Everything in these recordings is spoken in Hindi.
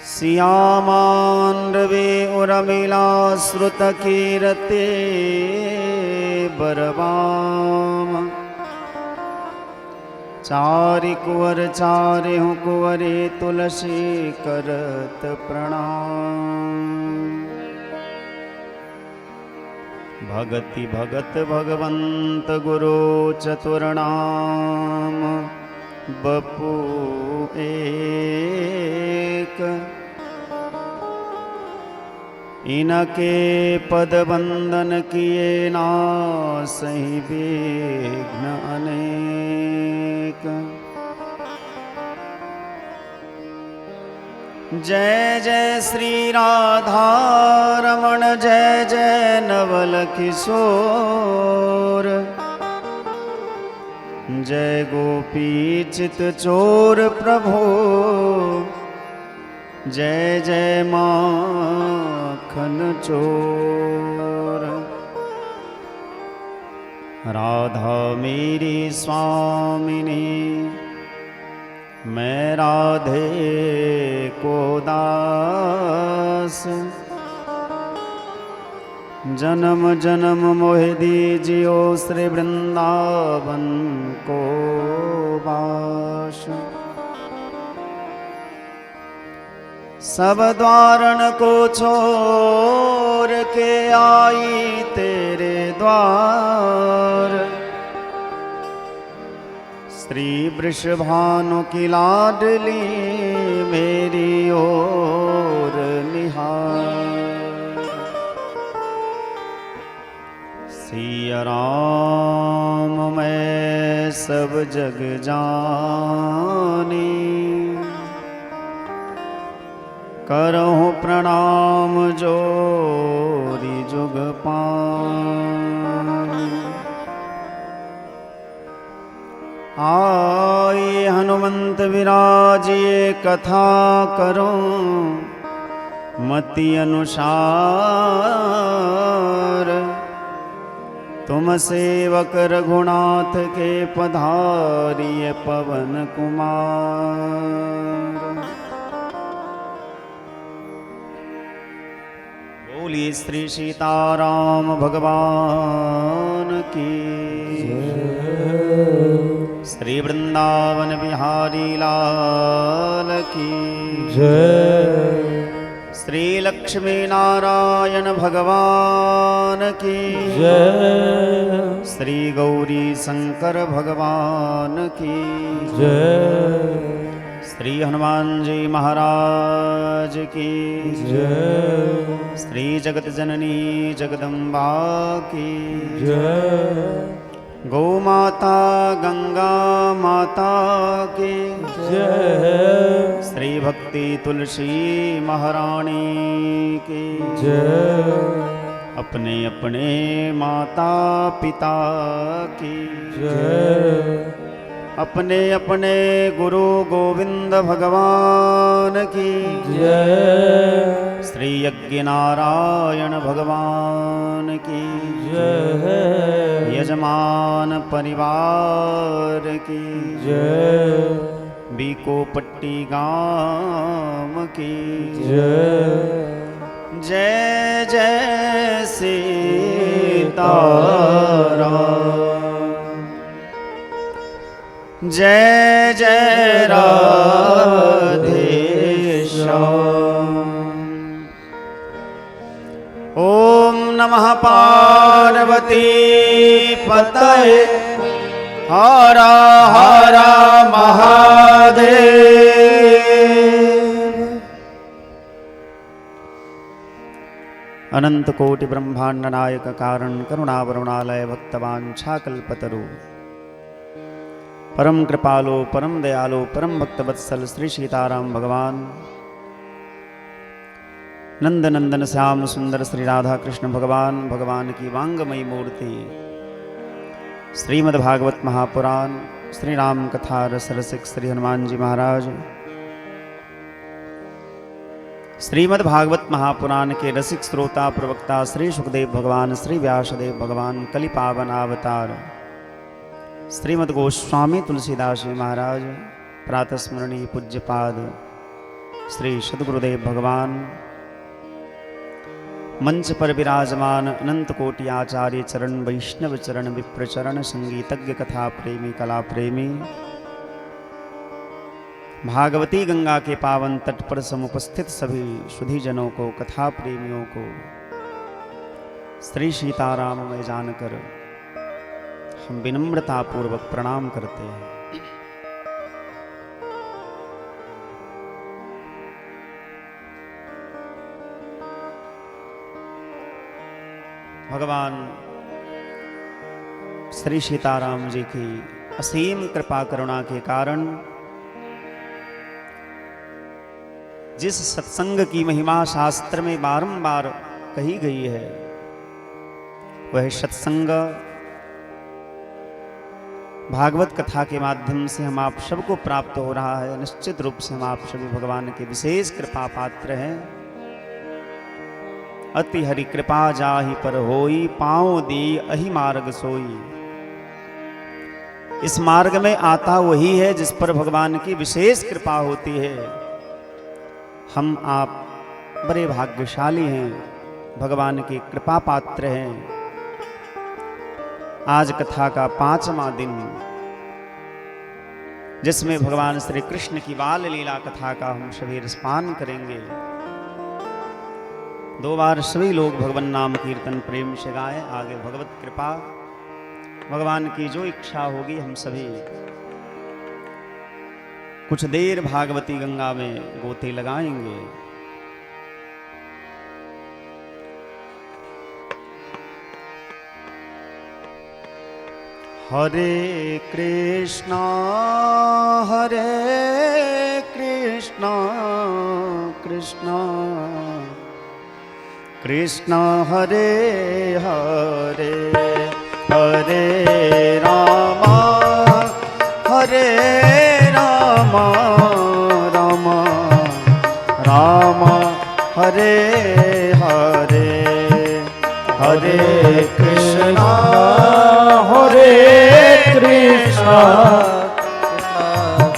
सियामांडवे उर्मिला श्रुतकीर्ते बरबाम चारि कुंवर चारे हूँ कुंवरे तुलसी करत प्रणाम। भगति भगत भगवंत गुरु चतुर्नाम बपू एक इनके पद बंदन किए नासहि विघ्न अनेक। जय जय श्री राधा रमण जय जय नवल किशोर जय गोपी चित चोर प्रभो जय जय माखन चोर। राधा मेरी स्वामिनी मैं राधे को दास जन्म जन्म मोह दीजियो श्री वृंदावन को वास। सब द्वारण को छोड़ के आई तेरे द्वार श्री वृषभानु की लाडली मेरी ओर निहार। सिया राम मैं सब जग जानी करहूँ प्रणाम जोरी जुग पानी। आई हनुमंत विराजिए कथा करूं मति अनुसार तुम सेवक रघुनाथ के पधारिए पवन कुमार। बोलिए श्री सीताराम भगवान की श्री वृंदावन बिहारी लाल की जय। श्री लक्ष्मी नारायण भगवान की जय। श्री गौरी शंकर भगवान की जय। श्री हनुमान जी महाराज की जय। श्री जगत जननी जगदम्बा की जय। गौ माता गंगा माता की जय। श्री भक्ति तुलसी महारानी की जय। अपने अपने माता पिता की जय। अपने अपने गुरु गोविंद भगवान की जय। श्री यज्ञ नारायण भगवान की जय। यजमान परिवार की जय। बीको पट्टी गाम की जय। जय जय सीताराम जय जय राधेश्याम। ओम नमः पार्वती पतये हर हर महादेव। अनंत कोटि ब्रह्मांड नायक कारण करुणावरुणालय भक्तवांछाकल्पतरु परम कृपालो परम दयालो परम भक्तवत्सल श्री सीताराम भगवान नंद नंदन श्याम सुंदर श्री राधा कृष्ण भगवान भगवान की वांगमयी मूर्ति श्रीमद्भागवत महापुराण श्री राम कथा रस रसिक श्री हनुमान जी महाराज श्रीमद्भागवत महापुराण के रसिक श्रोता प्रवक्ता श्री सुखदेव भगवान श्री व्यासदेव भगवान कलिपावन अवतार श्रीमद् गोस्वामी तुलसीदास जी महाराज प्रातस्मरणीय पूज्यपाद श्री सद्गुरुदेव भगवान, मंच पर विराजमान अनंत कोटि आचार्य चरण, वैष्णव चरण, विप्र चरण, संगीतज्ञ, कथा प्रेमी, कला प्रेमी, भागवती गंगा के पावन तट पर समुपस्थित सभी सुधीजनों को, कथा प्रेमियों को श्री सीताराम में जानकर हम विनम्रता पूर्वक प्रणाम करते हैं। भगवान श्री सीताराम जी की असीम कृपा करुणा के कारण जिस सत्संग की महिमा शास्त्र में बारंबार कही गई है, वह सत्संग भागवत कथा के माध्यम से हम आप सबको प्राप्त हो रहा है। निश्चित रूप से हम आप सभी भगवान के विशेष कृपा पात्र हैं। अति हरि कृपा जाहि पर होई, पाँव दी अहि मार्ग सोई। इस मार्ग में आता वही है जिस पर भगवान की विशेष कृपा होती है। हम आप बड़े भाग्यशाली हैं, भगवान के कृपा पात्र हैं। आज कथा का 5वां दिन, जिसमें भगवान श्री कृष्ण की बाल लीला कथा का हम सभी रसपान करेंगे। 2 बार सभी लोग भगवान नाम कीर्तन प्रेम से गाएं। आगे भगवत कृपा, भगवान की जो इच्छा होगी हम सभी कुछ देर भागवती गंगा में गोते लगाएंगे। हरे कृष्णा कृष्णा कृष्णा हरे हरे, हरे रामा राम राम हरे हरे, हरे कृष्णा हरे कृष्णा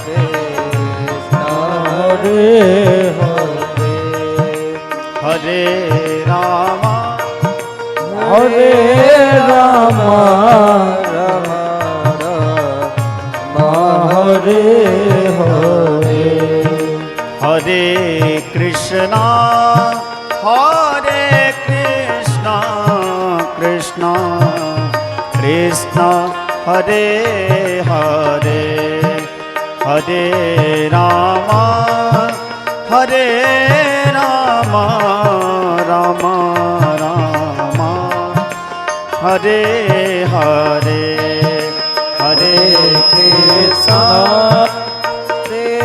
कृष्णा हरे हरे, हरे रामा हरे राम राम हरे हरे, हरे कृष्णा कृष्णा कृष्णा हरे हरे, हरे रामा राम राम हरे हरे, हरे कृष्णा कृष्णा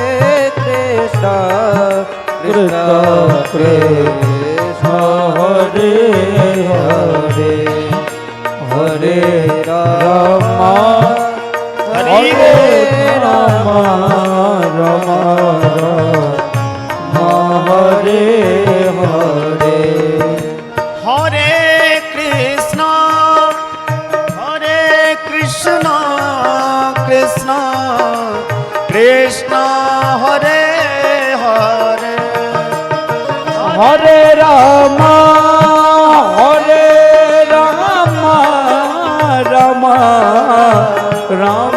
कृष्णा हरे हरे, हरे राम हरे राम राम राम हरे हरे, हरे कृष्णा कृष्णा कृष्णा हरे हरे, हरे राम राम राम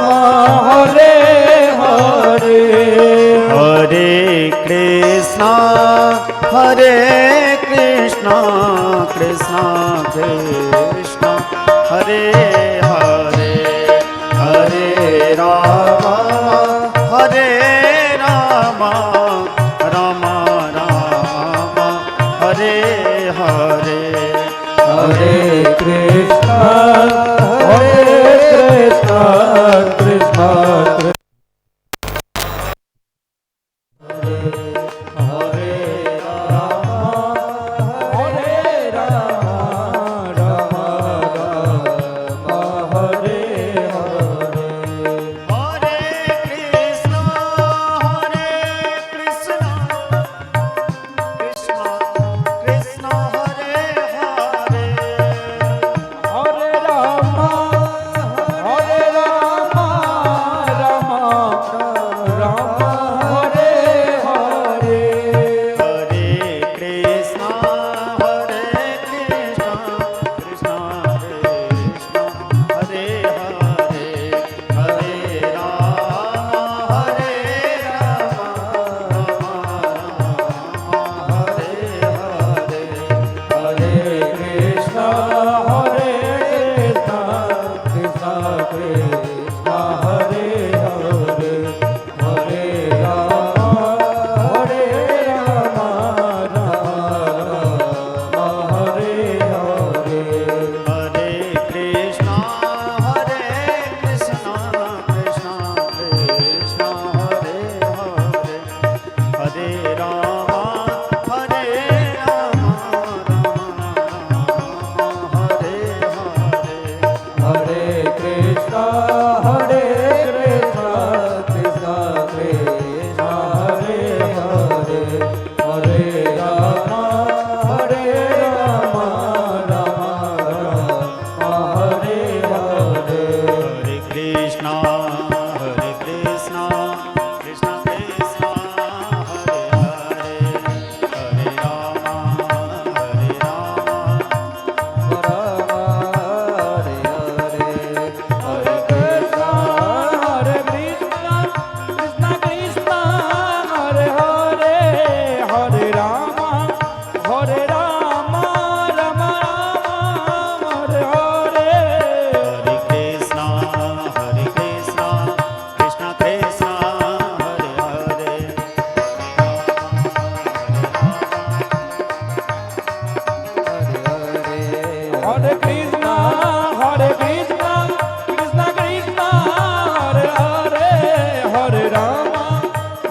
हरे हरे, हरे कृष्णा कृष्णा कृष्णा हरे हरे, हरे राम राम हरे हरे, हरे कृष्णा कृष्णा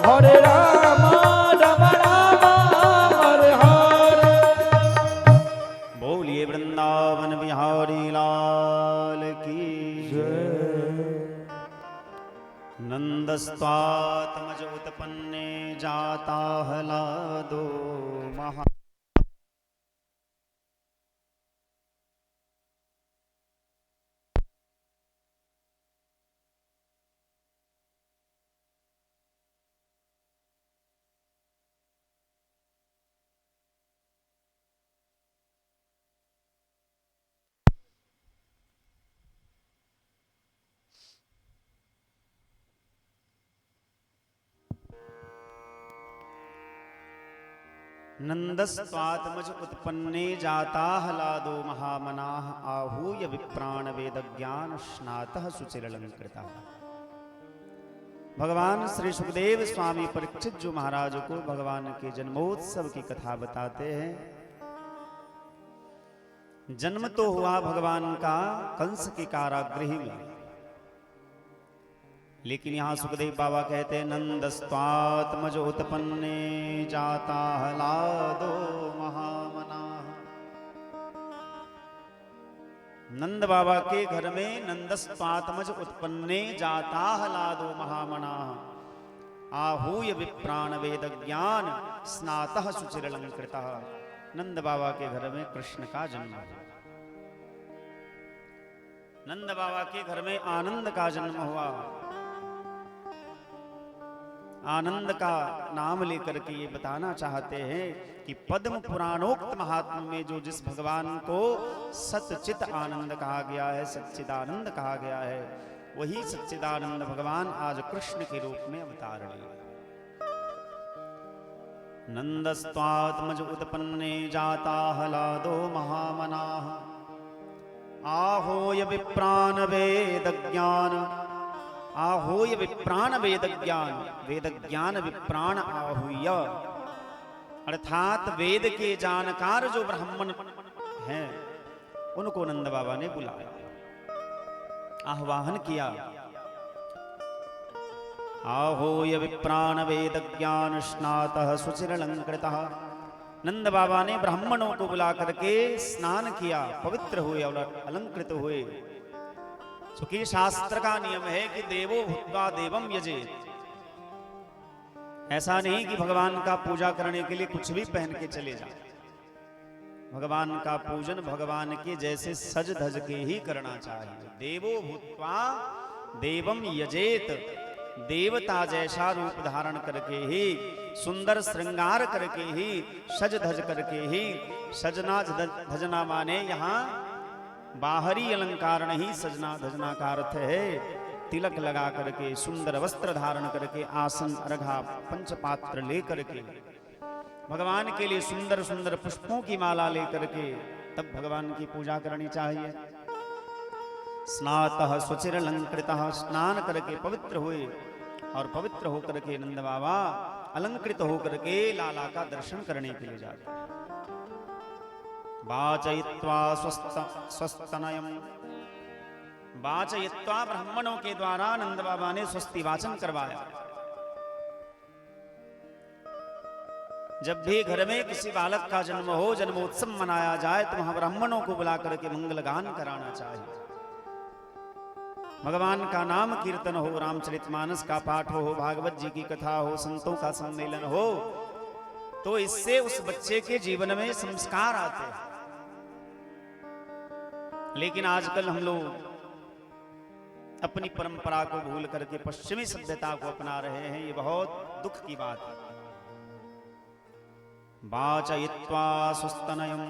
हरे राम राम राम हरे हरे। बोलिए वृंदावन बिहारी लाल की नंदस्त्वात्मज उत्पन्ने जाता हलादो महा नंदस्त्वात्मज उत्पन्ने जाता हलादो महामनाः आहूय विप्राण वेद ज्ञान स्नातः सुचिरलंकृता। भगवान श्री सुखदेव स्वामी परीक्षित जो महाराज को भगवान के जन्मोत्सव की कथा बताते हैं। जन्म तो हुआ भगवान का कंस के कारागृह में, लेकिन यहां सुखदेव बाबा कहते हैं नंदस्त्वात्मज उत्पन्ने जाता हलादो महामना। नंद बाबा के घर में नंदस्त्वात्मज उत्पन्ने जाता हलादो महामना आहूय विप्राण वेद ज्ञान स्नातः सुचिरलंकृतः। नंद बाबा के घर में कृष्ण का जन्म हुआ। नंद बाबा के घर में आनंद का जन्म हुआ। आनंद का नाम लेकर के ये बताना चाहते हैं कि पद्म पुराणोक्त महात्मा में जो जिस भगवान को सच्चित आनंद कहा गया है, सच्चिदानंद कहा गया है, वही सच्चिदानंद भगवान आज कृष्ण के रूप में अवतार लिए। नंदस्त्वात्मज उत्पन्ने जाता हलादो महामनाः आहूय विप्राण वेद ज्ञान। आहूय विप्राण वेद ज्ञान, वेद ज्ञान विप्राण आहूय, अर्थात वेद के जानकार जो ब्राह्मण हैं उनको नंद बाबा ने बुलाया, आह्वान किया। आहूय विप्राण वेद ज्ञान स्नातः सुचिरलंकृतः। नंद बाबा ने ब्राह्मणों को बुला करके स्नान किया, पवित्र हुए और अलंकृत हुए। चूंकि शास्त्र का नियम है कि देवो भूत्वा देवम यजेत। ऐसा नहीं कि भगवान का पूजा करने के लिए कुछ भी पहन के चले जाए। भगवान का पूजन भगवान के जैसे सज धज के ही करना चाहिए। देवो भूत्वा देवम यजेत, देवता जैसा रूप धारण करके ही, सुंदर श्रृंगार करके ही, सज धज करके ही। सजना धजना माने यहाँ बाहरी अलंकार नहीं, सजना धजना का अर्थ है तिलक लगा करके, सुंदर वस्त्र धारण करके, आसन अर्घा पंचपात्र लेकर के, भगवान के लिए सुंदर सुंदर पुष्पों की माला लेकर के तब भगवान की पूजा करनी चाहिए। स्नातः सुचिरलंकृतः, स्नान करके पवित्र हुए और पवित्र होकर के नंद बाबा अलंकृत होकर के लाला का दर्शन करने के लिए जाते हैं। वाचयित्वा स्वस्तनयम, वाचयित्वा ब्राह्मणों के द्वारा नंद बाबा ने स्वस्ति वाचन करवाया। जब भी घर में किसी बालक का जन्म हो, जन्मोत्सव मनाया जाए तो वहां ब्राह्मणों को बुला करके मंगल गान कराना चाहिए। भगवान का नाम कीर्तन हो, रामचरितमानस का पाठ हो, भागवत जी की कथा हो, संतों का सम्मेलन हो, तो इससे उस बच्चे के जीवन में संस्कार आते हैं। लेकिन आजकल हम लोग अपनी परंपरा को भूल करके पश्चिमी सभ्यता को अपना रहे हैं। ये बहुत दुख की बात है। वाचयित्वा स्वस्तनयम,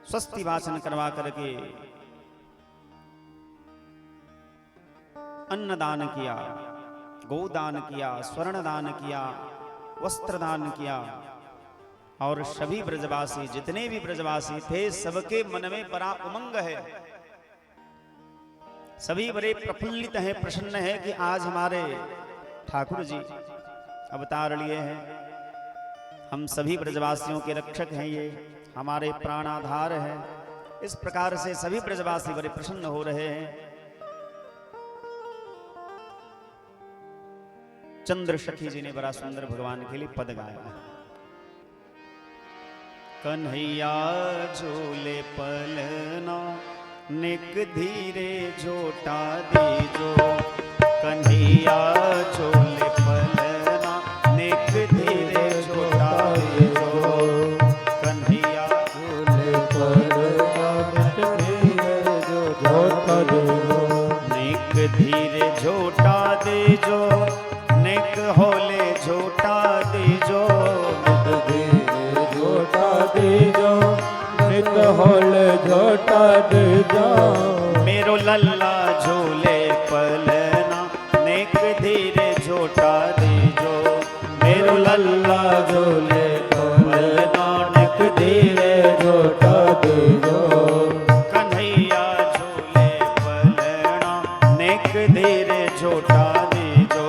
स्वस्ति वाचन करवा करके अन्नदान किया, गोदान किया, स्वर्ण दान किया, वस्त्र दान किया। और सभी ब्रजवासी, जितने भी ब्रजवासी थे, सबके मन में बड़ा उमंग है। सभी बड़े प्रफुल्लित हैं, प्रसन्न हैं कि आज हमारे ठाकुर जी अवतार लिए हैं। हम सभी ब्रजवासियों के रक्षक हैं, ये हमारे प्राणाधार हैं। इस प्रकार से सभी ब्रजवासी बड़े प्रसन्न हो रहे हैं। चंद्र सखी जी ने बड़ा सुंदर भगवान के लिए पद गाया है। कन्हैया झूले पलना निक धीरे झोटा दीजो, कन्हैया झूले पलना निक धीरे झोटा दीजो, कन्हैया झूले पलना निक धीरे झोटा दीजो, निक धीरे झोटा दीजो, निक होले झोटा दीजो, दीजो नित होल झोटा दीजो, मेरो लल्ला झूले पलना निक धीरे झोटा दीजो, मेरो लल्ला झूले पलना निक धीरे झोटा दीजो, कन्हैया झूले पलना निक धीरे झोटा दीजो,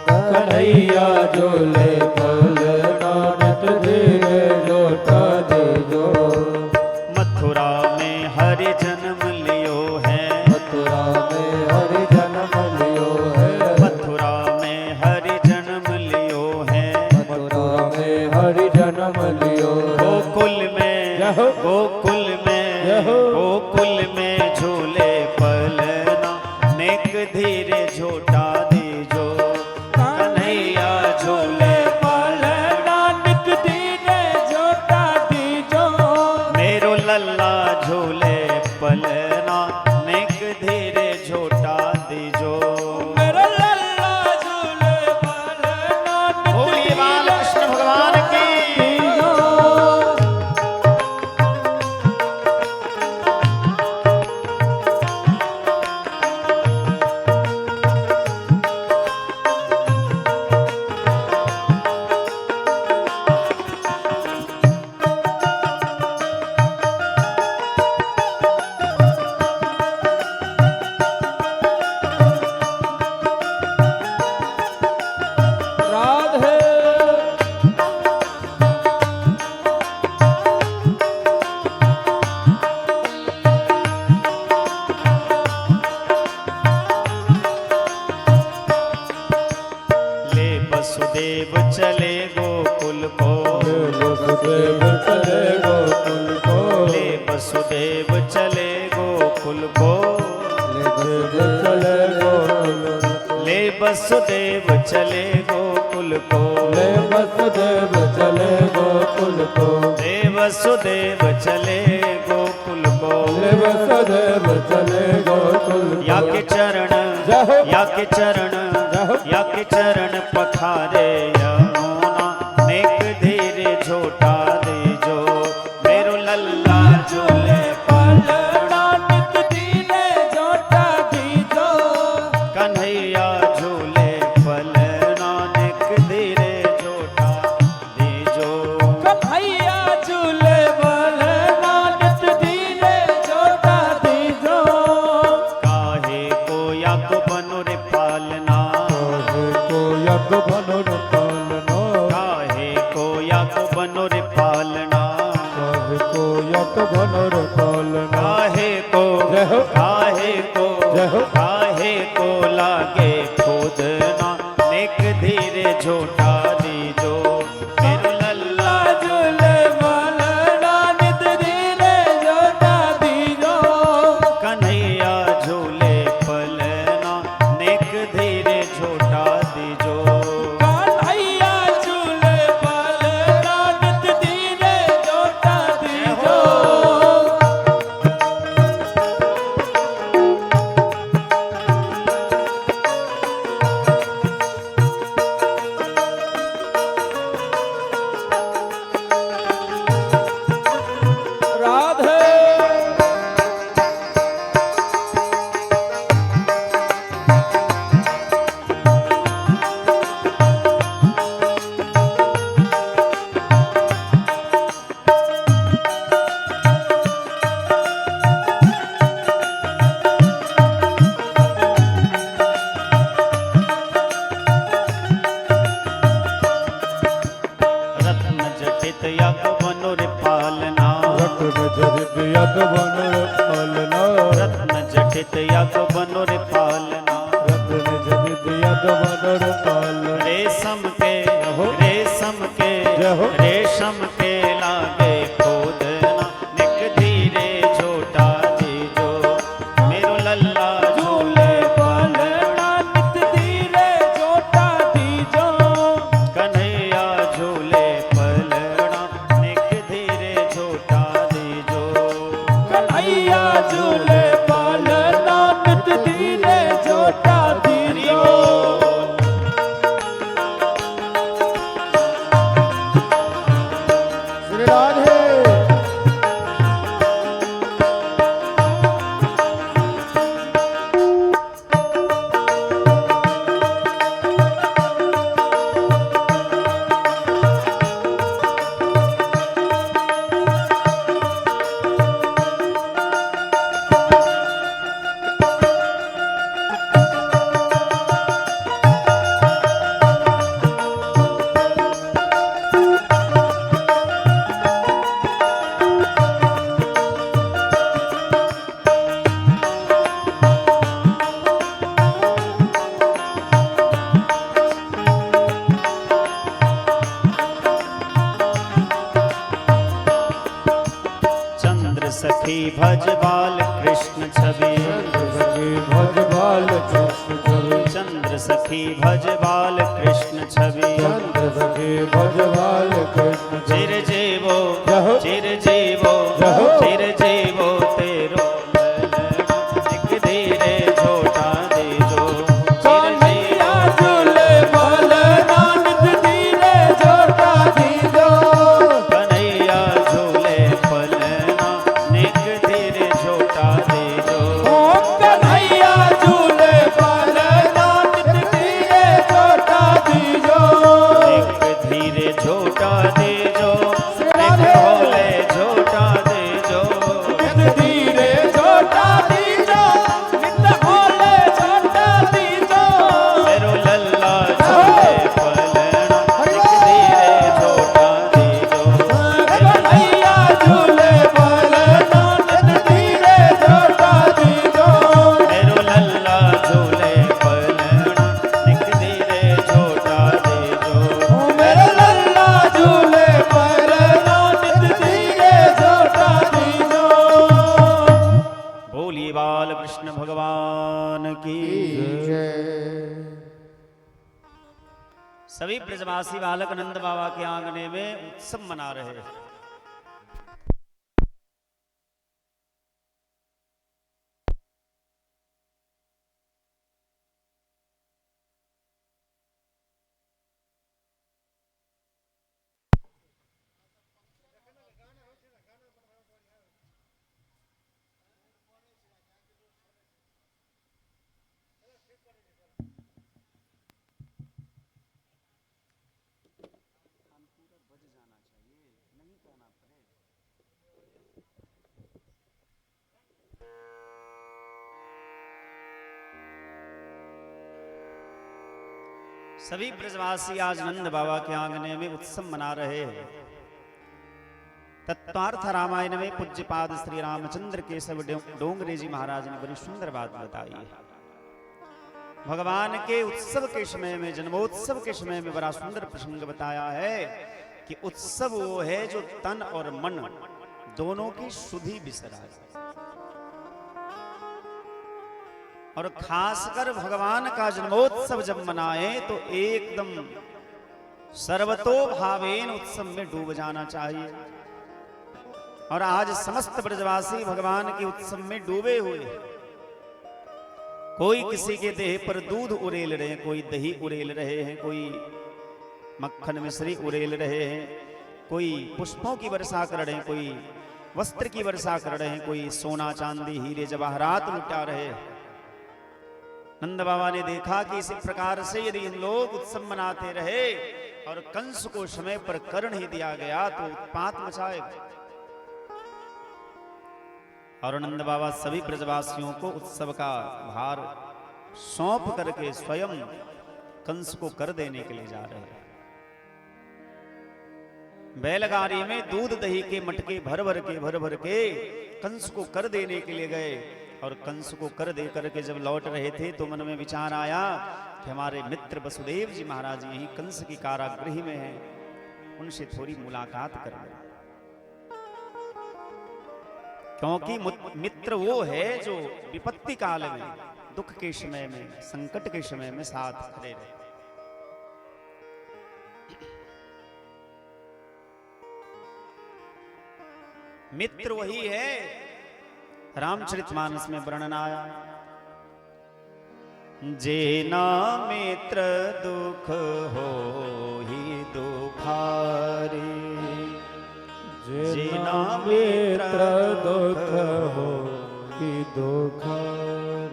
कन्हैया झूले पलना निक धीरे झोटा दीजो, मथुरा में हरि जन्म लियो है, मथुरा में हरि जन्म लियो है, मथुरा में हरि जन्म लियो है, मथुरा में हरि जन्म लियो है, गोकुल में जहो, गोकुल में जहो, गोकुल में झूले पलना नेक धीरे झोटा दीजो, कन्हैया झूले पलना निक धीरे झोटा दीजो, मेरो लल्ला झूले पलना नेक धीरे झोटा दीजो, मेरा लल्ला झूले पलना निक बोलिए बाल कृष्ण भगवान की। दीजो, राधे ले वसुदेव चले गोकुल को, वसुदेव चले गोकुल को, ले वसुदेव चले गोकुल को, चले गोकुल, ले वसुदेव चले गोकुल को, ले वसुदेव चले गोकुल को, ले वसुदेव चले गोकुल को, ले वसुदेव चले गोकुल को, या के चरण जहो, या के चरण जहो, या के चरण पखारे यमुना नेक धीरे झोटा दीजो, मेरो लल्ला झूले पलना निक धीरे झोटा दीजो, कन्हैया झूले पलना निक धीरे झोटा दीजो, कन्हैया झूले पलना निक धीरे झोटा दीजो, काहे को या को बनो रे पालना, को यज्ञ बनो पालना, काहे को या को बनो रे पालना, को यज्ञ बनो पालना, काहे को जहो, काहे को जहो, काहे को लागे खोदना नेक धीरे झोटा दीजो, मेरो लल्ला झूले पलना निक धीरे झोटा दीजो, कन्हैया झूले पलना नेक धीरे झोटा दीजो, कन्हैया झूले पलना निक धीरे झोटा दीजो, राधे रत्न जटित यक बनो रे पालना, रत्न जरित यद बनो पालना, रत्न जटित यक बनो रे पालना, रत्न जरित यद बनो पालना, रे चंद्र सखी भज बाल कृष्ण छवि चंद्र सखी भजवाल कृष्ण चिर जीवो जहो चिर जीवो जहो चिर जीवो तेरो एक धीरे छोटा दीजो चिर कन्हैया झूले बल नानक धीरे छोटा दीजो कन्हैया झूले पलना निक धीरे छोटा दीजो ओ कन्हैया झूले बल नानक धीरे छोटा दीजो एक धीरे छोटा दीजो एक भोले छोटा दीजो नित धीरे छोटा दीजो नित भोले छोटा दीजो मेरो लल्ला झूले पलना एक धीरे छोटा दीजो कन्हैया झूले बल नानक धीरे छोटा दीजो मेरो लल्ला झूले पलना एक धीरे छोटा दीजो मेरे लल्ला झूले पर नानक धीरे छोटा दीजो बोलिए बाल कृष्ण भगवान की सभी ब्रजवासी बालक नंद बाबा के आंगने में उत्सव मना रहे हैं। सभी ब्रजवासी आज नंद बाबा के आंगने में उत्सव मना रहे हैं। तत्वार्थ रामायण में पूज्यपाद श्री रामचंद्र केशव डोंगरे जी महाराज ने बड़ी सुंदर बात बताई है। भगवान के उत्सव के समय में, जन्मोत्सव के समय में बड़ा सुंदर प्रसंग बताया है कि उत्सव वो है जो तन और मन दोनों की शुद्धि बिसराए। और खासकर भगवान का जन्मोत्सव जब मनाए तो एकदम सर्वतो भावेन उत्सव में डूब जाना चाहिए। और आज समस्त ब्रजवासी भगवान के उत्सव में डूबे हुए हैं। कोई किसी के देह पर दूध उड़ेल रहे हैं, कोई दही उड़ेल रहे हैं, कोई मक्खन मिश्री उड़ेल रहे हैं, कोई पुष्पों की वर्षा कर रहे हैं, कोई वस्त्र की वर्षा कर रहे हैं, कोई सोना चांदी हीरे जवाहरात लुटा रहे हैं। नंद बाबा ने देखा कि इसी प्रकार से यदि इन लोग उत्सव मनाते रहे और कंस को समय पर कर नहीं दिया गया तो उत्पात मचाएगा। और नंद बाबा सभी ब्रजवासियों को उत्सव का भार सौंप करके स्वयं कंस को कर देने के लिए जा रहे हैं। बैलगाड़ी में दूध दही के मटके भर भर के कंस को कर देने के लिए गए। और कंस को कर दे करके जब लौट रहे थे तो मन में विचार आया कि हमारे मित्र वसुदेव जी महाराज यहीं कंस की कारागृह में हैं, उनसे थोड़ी मुलाकात कर लें। क्योंकि मित्र वो है जो विपत्ति काल में, दुख के समय में, संकट के समय में साथ खड़े रहे। मित्र वही है, रामचरितमानस में वर्णन आया, जेना मित्र दुख हो ही दुखारी, जेना मित्र दुख हो ही दुखार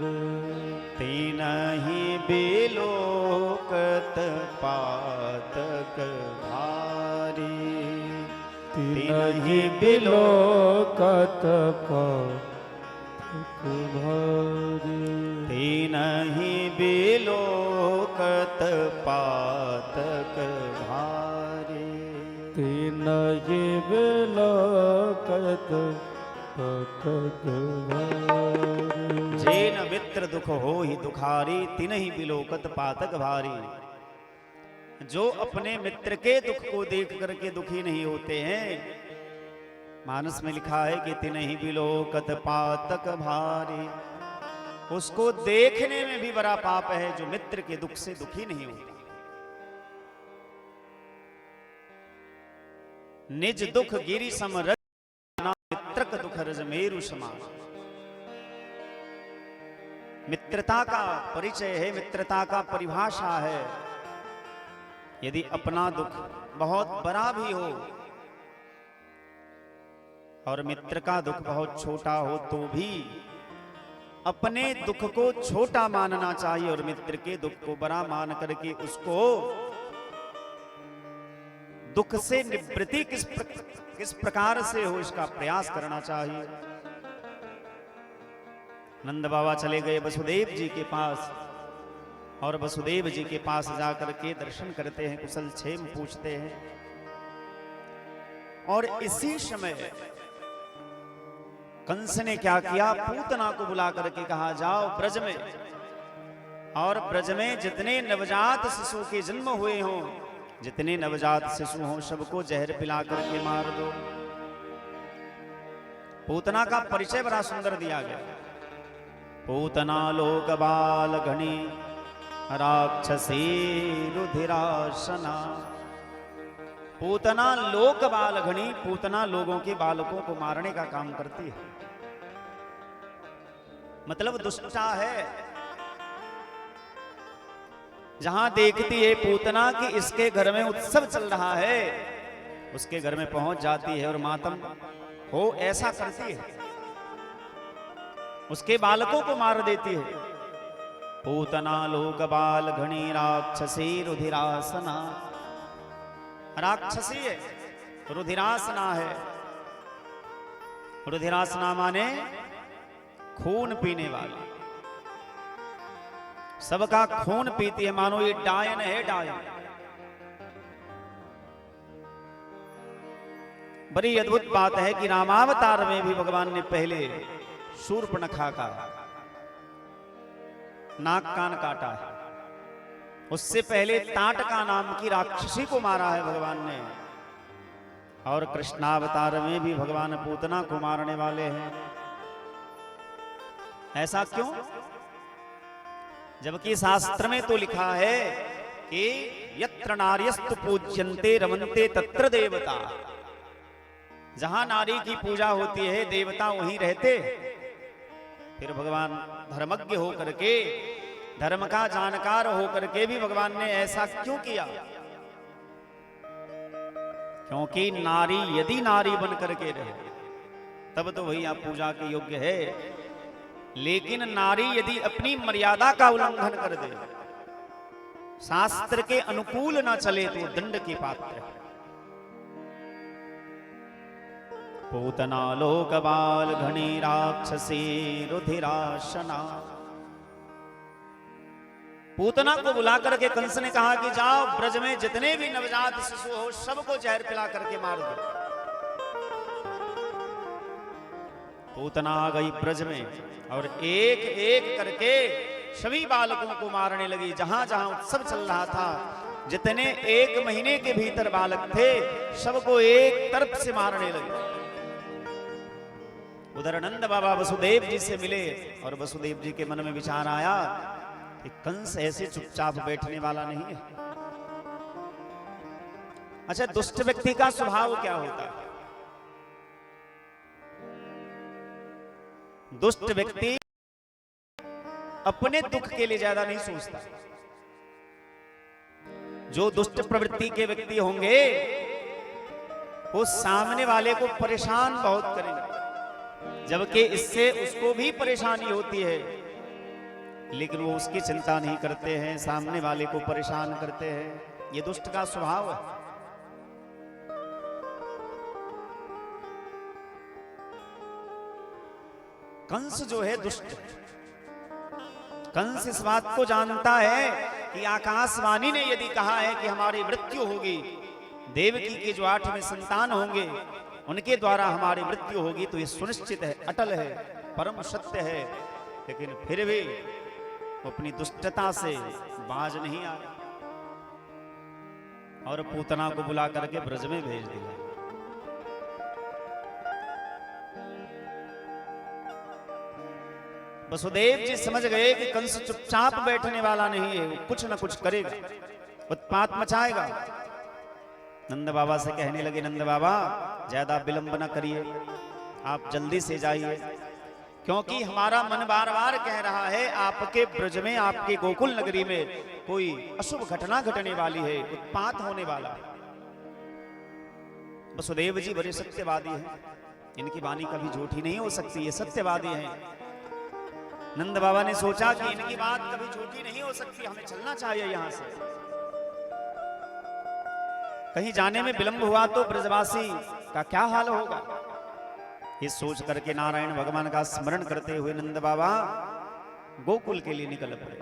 तीनहि बिलोकत पातक भारी, तीनहि बिलोकत पातक भारी, तीनहि बिलोकत पातक भारी, तीनहि बिलोकत पातक भारी। जेन मित्र दुख हो ही दुखारी, तिनहि बिलोकत पातक भारी। जो अपने मित्र के दुख को देख करके दुखी नहीं होते हैं, मानस में लिखा है कि तिनहि बिलोकत पातक भारी। उसको देखने में भी बड़ा पाप है जो मित्र के दुख से दुखी नहीं होता। निज दुख गिरि सम रज, मित्रक दुख रज मेरु समान। मित्रता का परिचय है, मित्रता का परिभाषा है, यदि अपना दुख बहुत बड़ा भी हो और मित्र का दुख बहुत छोटा हो तो भी अपने दुख को छोटा मानना चाहिए और मित्र के दुख को बड़ा मान करके उसको दुख से निवृत्ति किस प्रकार से हो इसका प्रयास करना चाहिए। नंद बाबा चले गए वसुदेव जी के पास और वसुदेव जी के पास जाकर के दर्शन करते हैं, कुशल क्षेम पूछते हैं। और इसी समय कंस ने क्या किया, पूतना को बुला करके कहा जाओ ब्रज में, और ब्रज में जितने नवजात शिशु के जन्म हुए हों, जितने नवजात शिशु हों, सबको जहर पिला करके मार दो। पूतना का परिचय बड़ा सुंदर दिया गया। पूतना लोक बाल घनी राक्षसी रुधिरासना। पूतना लोक बाल घनी, पूतना लोगों के बालकों को मारने का काम करती है, मतलब दुष्टा है। जहां देखती है पूतना कि इसके घर में उत्सव चल रहा है, उसके घर में पहुंच जाती है और मातम हो ऐसा करती है, उसके बालकों को मार देती है। पूतना लोक बाल घनी राक्षसी रुधिरासना। राक्षसी है, रुधिरासना है। रुधिरासना माने खून पीने वाली, सबका खून पीती है, मानो ये डायन है, डायन। बड़ी अद्भुत बात है कि रामावतार में भी भगवान ने पहले शूर्पणखा का नाक कान काटा है, उससे पहले ताटका नाम की राक्षसी को मारा है भगवान ने, और कृष्णावतार में भी भगवान पूतना को मारने वाले हैं। ऐसा क्यों? जबकि शास्त्र में तो लिखा है कि यत्र नार्यस्तु पूज्यन्ते रमन्ते तत्र देवता। जहां नारी की पूजा होती है देवता वहीं रहते। फिर भगवान धर्मज्ञ होकर के, धर्म का जानकार होकर के भी भगवान ने ऐसा क्यों किया? क्योंकि नारी यदि नारी बन करके रहे तब तो भैया पूजा के योग्य है, लेकिन नारी यदि अपनी मर्यादा का उल्लंघन कर दे, शास्त्र के अनुकूल ना चले तो दंड के पात्र है। पूतना लोक बाल घनी राक्षसी रुधिरासना। पूतना को बुला करके कंस ने कहा कि जाओ ब्रज में जितने भी नवजात शिशु हो सबको जहर पिला करके मार दो। पूतना आ गई ब्रज में और एक एक करके सभी बालकों को मारने लगी। जहां जहां उत्सव चल रहा था, जितने 1 महीने के भीतर बालक थे सबको एक तरफ से मारने लगे। उधर नंद बाबा वसुदेव जी से मिले और वसुदेव जी के मन में विचार आया कि कंस ऐसे चुपचाप बैठने वाला नहीं है। अच्छा, दुष्ट व्यक्ति का स्वभाव क्या होता है? दुष्ट व्यक्ति अपने दुख के लिए ज्यादा नहीं सोचता। जो दुष्ट प्रवृत्ति के व्यक्ति होंगे वो सामने वाले को परेशान बहुत करेंगे, जबकि इससे उसको भी परेशानी होती है, लेकिन वो उसकी चिंता नहीं करते हैं, सामने वाले को परेशान करते हैं। ये दुष्ट का स्वभाव है। कंस जो है दुष्ट, कंस इस बात को जानता है कि आकाशवाणी ने यदि कहा है कि हमारी मृत्यु होगी, देवकी के जो 8वें संतान होंगे उनके द्वारा हमारी मृत्यु होगी, तो ये सुनिश्चित है, अटल है, परम सत्य है। लेकिन फिर भी वो अपनी दुष्टता से बाज नहीं आया और पूतना को बुला करके ब्रज में भेज दिया। वसुदेव जी समझ गए कि कंस चुपचाप बैठने वाला नहीं है, कुछ न कुछ करेगा, उत्पात मचाएगा। नंद बाबा से कहने लगे, नंद बाबा ज्यादा विलंब न करिए, आप जल्दी से जाइए, क्योंकि हमारा मन बार बार कह रहा है आपके ब्रज में, आपके गोकुल नगरी में कोई अशुभ घटना घटने वाली है, उत्पात होने वाला है। वसुदेव जी बड़े सत्यवादी हैं, इनकी वाणी कभी झूठी नहीं हो सकती, ये सत्यवादी हैं। नंद बाबा ने सोचा कि इनकी बात कभी झूठी नहीं हो सकती, हमें चलना चाहिए यहां से। कहीं जाने में विलंब हुआ तो ब्रजवासी का क्या हाल होगा, ये सोच करके नारायण भगवान का स्मरण करते हुए नंद बाबा गोकुल के लिए निकल पड़े।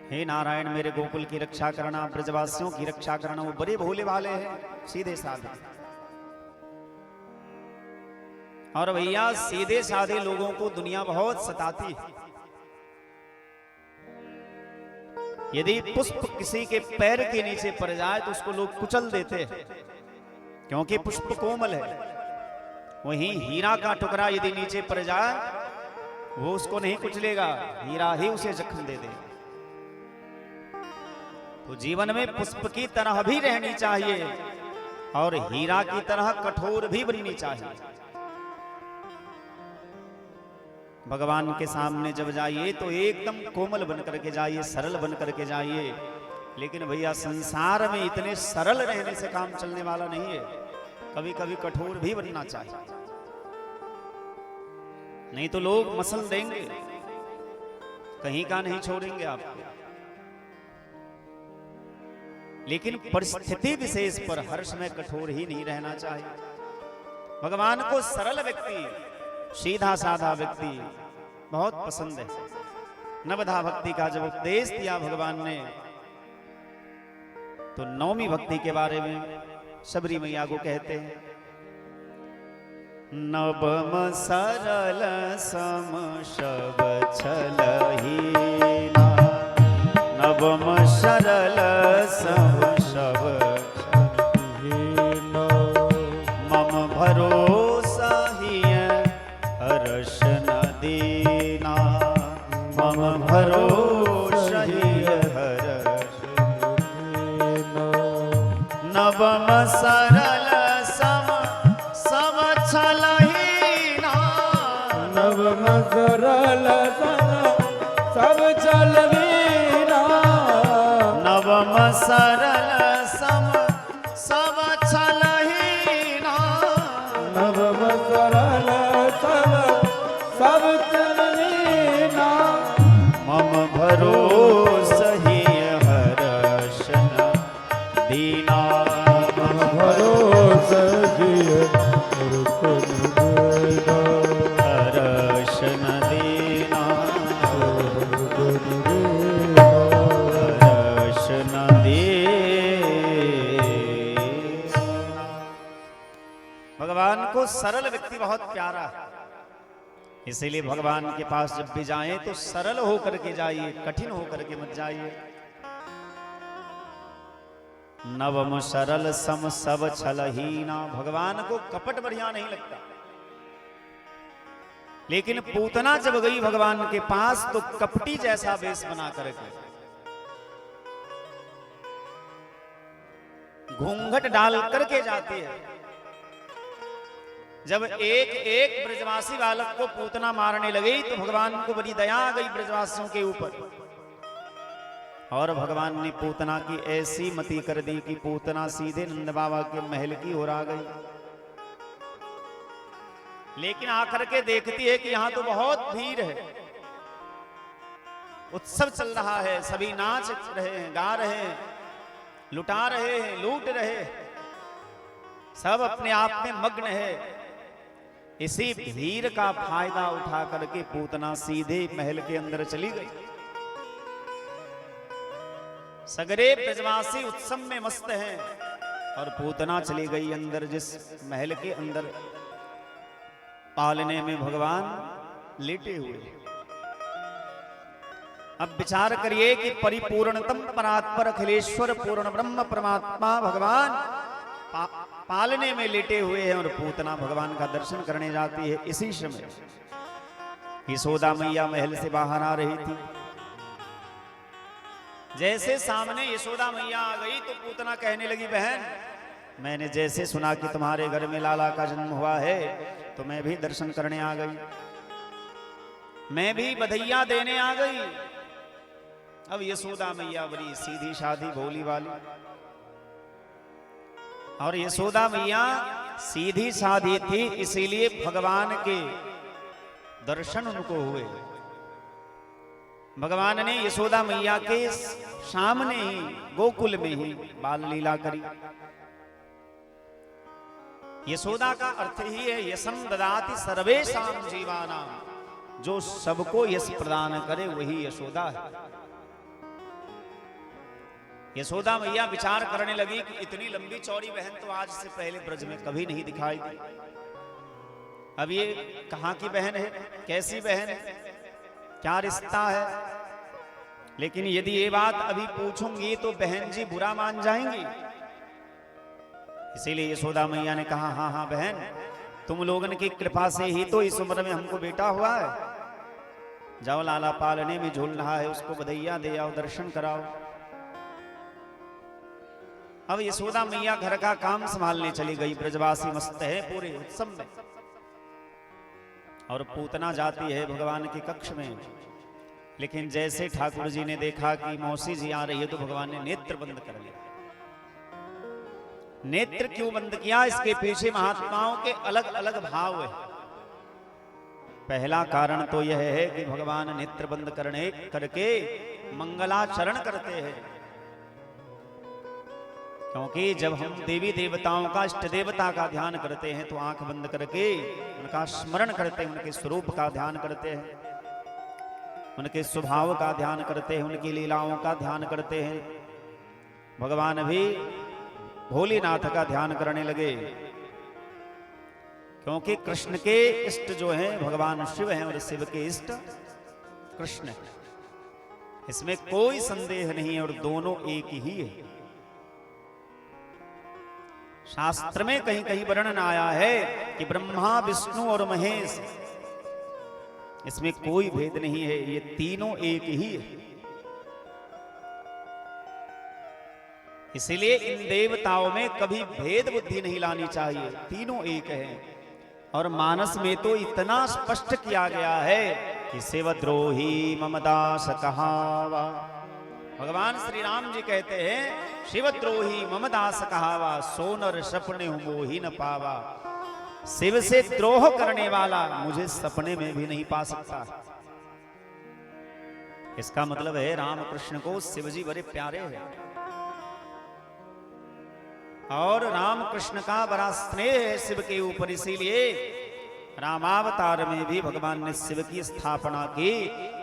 हे नारायण, मेरे गोकुल की रक्षा करना, ब्रजवासियों की रक्षा करना। वो बड़े भोले वाले हैं, सीधे साधे, और भैया सीधे साधे लोगों को दुनिया बहुत सताती है। यदि पुष्प किसी के पैर के नीचे पड़ जाए तो उसको लोग कुचल देते हैं, क्योंकि पुष्प कोमल है। वहीं हीरा का टुकड़ा यदि नीचे पड़ जाए वो उसको नहीं कुचलेगा, हीरा ही उसे जख्म दे दे। तो जीवन में पुष्प की तरह भी रहनी चाहिए और हीरा की तरह कठोर भी बननी चाहिए। भगवान के सामने जब जाइए तो एकदम कोमल बन करके जाइए, सरल बन करके जाइए। लेकिन भैया संसार में इतने सरल रहने से काम चलने वाला नहीं है, कभी कभी कठोर भी बनना चाहिए, नहीं तो लोग मसल देंगे, कहीं का नहीं छोड़ेंगे आपको। लेकिन परिस्थिति विशेष पर हर समय कठोर ही नहीं रहना चाहिए। भगवान को सरल व्यक्ति, सीधा साधा व्यक्ति बहुत पसंद है। नवधा भक्ति का जब उपदेश दिया भगवान ने, तो नौमी भक्ति के बारे में शबरी मैया को कहते हैं, नवम सरल सम शब छलहीना, नवम सरल सम शब छलहीना, मम भरोसा हिय हर्ष न दीना, मम भरोसा हिय हर्ष दीना, नवम सरल सम सब छलहीना, नवम सरल सब छलहीना, नवम सरल सम सब छलहीना, नवम सरल सब छलहीना, मम भरोसा हिय हर्ष न दीना, मम भरोसा हिय हर्ष न दीना, हर्ष न दीना। भगवान को सरल व्यक्ति बहुत प्यारा है, इसीलिए भगवान के पास जब भी जाएं तो सरल होकर के जाइए, कठिन होकर के मत जाइए। नवम सरल सम सब छलहीना, भगवान को कपट बढ़िया नहीं लगता। लेकिन पूतना जब गई भगवान के पास तो कपटी जैसा वेश बना करके, घूंघट डाल करके जाती है। जब एक एक ब्रजवासी बालक को पूतना मारने लगी तो भगवान को बड़ी दया आ गई ब्रजवासियों के ऊपर, और भगवान ने पूतना की ऐसी मति कर दी कि पूतना सीधे नंद बाबा के महल की ओर आ गई। लेकिन आकर के देखती है कि यहां तो बहुत भीड़ है, उत्सव चल रहा है, सभी नाच रहे हैं, गा रहे हैं, लुटा रहे हैं, लूट रहे हैं, सब अपने आप में मग्न है। इसी भीड़ का फायदा उठा करके पूतना सीधे महल के अंदर चली गई। सगरे ब्रजवासी उत्सव में मस्त हैं और पूतना चली गई अंदर, जिस महल के अंदर पालने में भगवान लेटे हुए। अब विचार करिए कि परिपूर्णतम परात्पर अखिलेश्वर पूर्ण ब्रह्म परमात्मा भगवान पालने में लेटे हुए हैं और पूतना भगवान का दर्शन करने जाती है। इसी समय यशोदा मैया महल से बाहर आ रही थी। जैसे सामने यशोदा मैया आ गई तो पूतना कहने लगी, बहन मैंने जैसे सुना कि तुम्हारे घर में लाला का जन्म हुआ है तो मैं भी दर्शन करने आ गई, मैं भी बधाइयां देने आ गई। अब यशोदा मैया बड़ी सीधी साधी भोली वाली, और यशोदा मैया सीधी साधी थी, इसीलिए भगवान के दर्शन उनको हुए। भगवान ने यशोदा मैया के सामने ही गोकुल में ही बाल लीला करी। यशोदा का अर्थ ही है यशम ददाति सर्वेषां जीवानां, जो सबको यश प्रदान करे वही यशोदा है। यशोदा मैया विचार करने लगी कि इतनी लंबी चौड़ी बहन तो आज से पहले ब्रज में कभी नहीं दिखाई दी। अब ये कहां की बहन है, कैसी बहन है, क्या रिश्ता है। लेकिन यदि ये बात अभी पूछूंगी तो बहन जी बुरा मान जाएंगी। इसीलिए यशोदा मैया ने कहा, हाँ हाँ बहन, तुम लोगन की कृपा से ही तो इस उम्र में हमको बेटा हुआ है। जाओ लाला पालने में झूल रहा है, उसको बधाइयां दे आओ, दर्शन कराओ। अब यशोदा मैया घर का काम संभालने चली गई। ब्रजवासी मस्त है पूरे उत्सव में, और पूतना जाती है भगवान के कक्ष में। लेकिन जैसे ठाकुर जी ने देखा कि मौसी जी आ रही है तो भगवान ने नेत्र बंद कर लिया। नेत्र क्यों बंद किया, इसके पीछे महात्माओं के अलग अलग भाव है। पहला कारण तो यह है कि भगवान नेत्र बंद करके मंगलाचरण करते हैं। क्योंकि जब हम देवी देवताओं का, इष्ट देवता का ध्यान करते हैं तो आंख बंद करके उनका स्मरण करते हैं, उनके स्वरूप का ध्यान करते हैं, उनके स्वभाव का ध्यान करते हैं, उनकी लीलाओं का ध्यान करते हैं। भगवान भी भोलेनाथ का ध्यान करने लगे, क्योंकि कृष्ण के इष्ट जो हैं भगवान शिव हैं और शिव के इष्ट कृष्ण हैं। इसमें कोई संदेह नहीं है, और दोनों एक ही है। शास्त्र में कहीं कहीं वर्णन आया है कि ब्रह्मा विष्णु और महेश, इसमें कोई भेद नहीं है, ये तीनों एक ही है। इसलिए इन देवताओं में कभी भेद बुद्धि नहीं लानी चाहिए, तीनों एक हैं। और मानस में तो इतना स्पष्ट किया गया है कि शिवद्रोही ममदास कहावा। भगवान श्री राम जी कहते हैं, शिवद्रोही ममदास कहावा, सोनर सपने मोही न पावा। शिव से द्रोह करने वाला मुझे सपने में भी नहीं पा सकता। इसका मतलब है राम कृष्ण को शिव जी बड़े प्यारे हैं, और राम कृष्ण का बड़ा स्नेह है शिव के ऊपर। इसीलिए रामावतार में भी भगवान ने शिव की स्थापना की,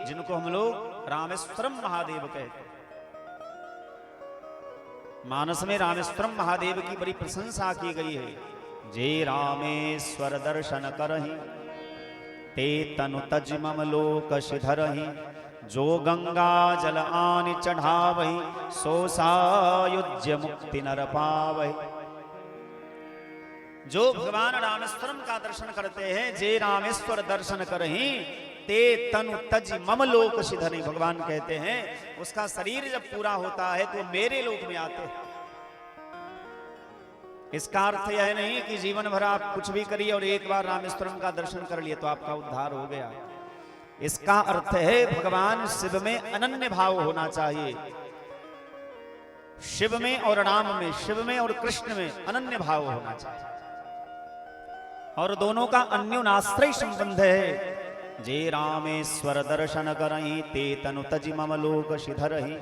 जिनको हम लोग रामेश्वरम महादेव कहते हैं। मानस में रामेश्वरम महादेव की बड़ी प्रशंसा की गई है। जे रामेश्वर दर्शन करहि, ते तनु तज मम लोक सिधरहि। जो गंगा जल आनि चढ़ावहि, सो सायुज्य मुक्ति नर पावहि। जो भगवान रामेश्वरम का दर्शन करते हैं, जे रामेश्वर दर्शन करहि, ते तनु तज मम लोक सिधरहि। भगवान कहते हैं उसका शरीर जब पूरा होता है तो मेरे लोक में आते हैं। इसका अर्थ यह नहीं कि जीवन भर आप कुछ भी करिए और एक बार रामेश्वरम का दर्शन कर लिए तो आपका उद्धार हो गया। इसका अर्थ है भगवान शिव में अनन्य भाव होना चाहिए। शिव में और राम में, शिव में और कृष्ण में अनन्य भाव होना चाहिए, और दोनों का अन्योनाश्रय संबंध है। जे रामेश्वर दर्शन करहि, ते तनु तज मम लोक सिधरहि।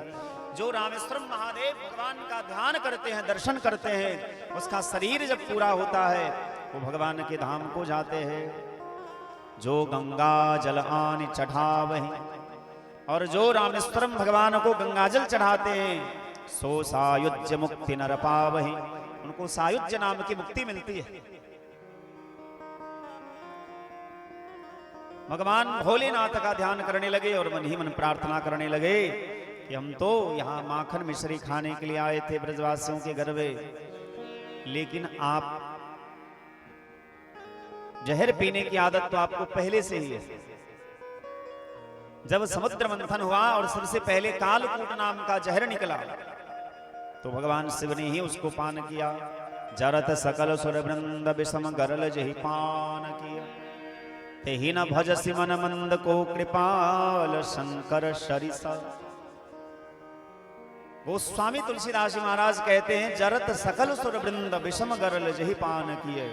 जो रामेश्वरम महादेव भगवान का ध्यान करते हैं, दर्शन करते हैं, उसका शरीर जब पूरा होता है वो भगवान के धाम को जाते हैं। जो गंगा जल आनि चढ़ावहि, और जो रामेश्वरम भगवान को गंगा जल चढ़ाते हैं, सो सायुज्य मुक्ति नर पावहि। उनको सायुज्य नाम की मुक्ति मिलती है। भगवान भोलेनाथ का ध्यान करने लगे और मन ही मन प्रार्थना करने लगे कि हम तो यहाँ माखन मिश्री खाने के लिए आए थे ब्रजवासियों के घर में, लेकिन आप जहर पीने की आदत तो आपको पहले से ही है। जब समुद्र मंथन हुआ और सबसे पहले कालकूट नाम का जहर निकला, तो भगवान शिव ने ही उसको पान किया। जरत सकल सुर वृंद विषम गरल जहि पान किया, तेहि न भजसि मन मंद को कृपाल शंकर सरिसा। गोस्वामी तुलसीदास जी महाराज कहते हैं, जरत सकल सुर वृंद विषम गरल जहि पान किए।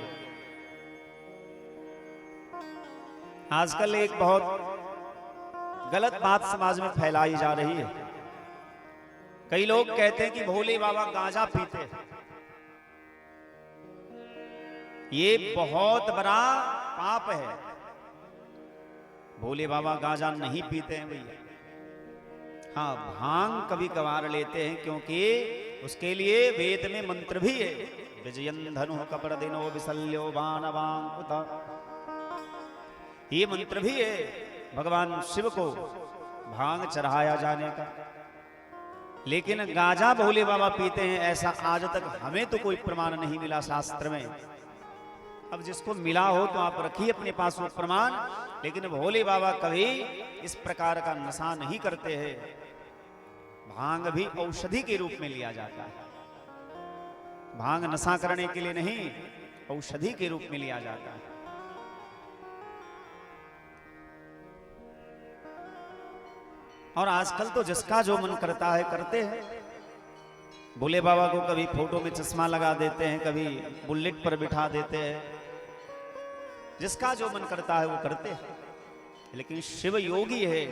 आजकल एक बहुत गलत बात समाज में फैलाई जा रही है। कई लोग कहते हैं कि भोले बाबा गांजा पीते हैं। ये बहुत बड़ा पाप है। भोले बाबा गांजा नहीं पीते हैं भैया। हाँ, भांग कभी कभार लेते हैं, क्योंकि उसके लिए वेद में मंत्र भी है। विजयन धनु कपड़ दिनो विसल्यो बाणवांकुत, ये मंत्र भी है भगवान शिव को भांग चढ़ाया जाने का। लेकिन गांजा भोले बाबा पीते हैं, ऐसा आज तक हमें तो कोई प्रमाण नहीं मिला शास्त्र में। अब जिसको मिला हो तो आप रखिए अपने पास वो प्रमाण, लेकिन भोले बाबा कभी इस प्रकार का नशा नहीं करते हैं। भांग भी औषधि के रूप में लिया जाता है। भांग नशा करने के लिए नहीं, औषधि के रूप में लिया जाता है। और आजकल तो जिसका जो मन करता है करते हैं। भोले बाबा को कभी फोटो में चश्मा लगा देते हैं, कभी बुलेट पर बिठा देते हैं। जिसका जो मन करता है वो करते हैं। लेकिन शिव योगी है,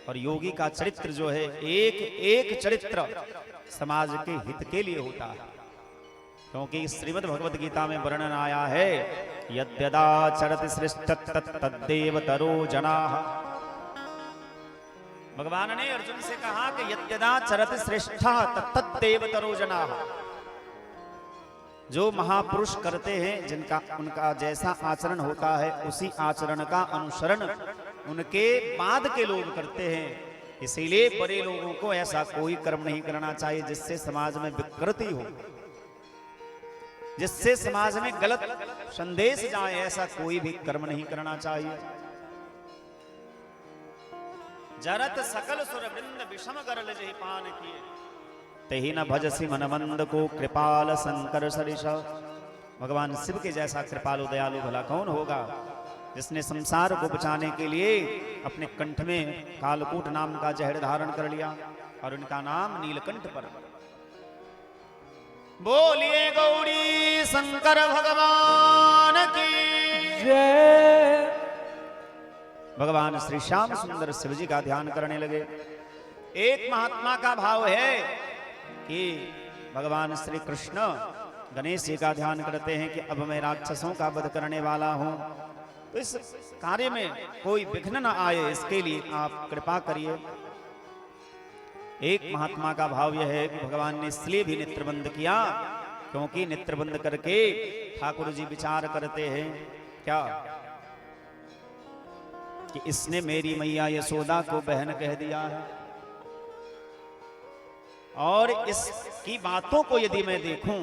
और योगी का चरित्र जो है, एक एक चरित्र समाज के हित के लिए होता है। क्योंकि श्रीमद् भगवद गीता में वर्णन आया है, यद्यदा चरति श्रेष्ठ तद्देव तरो जनाः। भगवान ने अर्जुन से कहा कि यद्यदा चरति श्रेष्ठा तद्देव तरो जनाः। जो महापुरुष करते हैं, जिनका उनका जैसा आचरण होता है, उसी आचरण का अनुसरण उनके बाद के लोग करते हैं। इसीलिए बड़े लोगों को ऐसा कोई कर्म नहीं करना चाहिए जिससे समाज में विकृति हो, जिससे समाज में गलत संदेश जाए। ऐसा कोई भी कर्म नहीं करना चाहिए। जरत सकल सुर वृंद विषम गरल जहि पान किए, तेहि न भजसि मन मंद को कृपाल शंकर सरिष। भगवान शिव के जैसा कृपालु दयालु भला कौन होगा, जिसने संसार को बचाने के लिए अपने कंठ में कालकूट नाम का जहर धारण कर लिया, और उनका नाम नीलकंठ पर। बोलिए गौरी शंकर भगवान की जय। भगवान श्री श्याम सुंदर शिव जी का ध्यान करने लगे। एक महात्मा का भाव है कि भगवान श्री कृष्ण गणेश जी का ध्यान करते हैं कि अब मैं राक्षसों का वध करने वाला हूं, तो इस कार्य में कोई विघ्न न आए, इसके लिए आप कृपा करिए। एक महात्मा का भाव यह है कि भगवान ने इसलिए भी नेत्रबंद किया, क्योंकि नेत्रबंद करके ठाकुर जी विचार करते हैं क्या कि इसने मेरी मैया यशोदा को बहन कह दिया है, और इसकी बातों को यदि मैं देखूं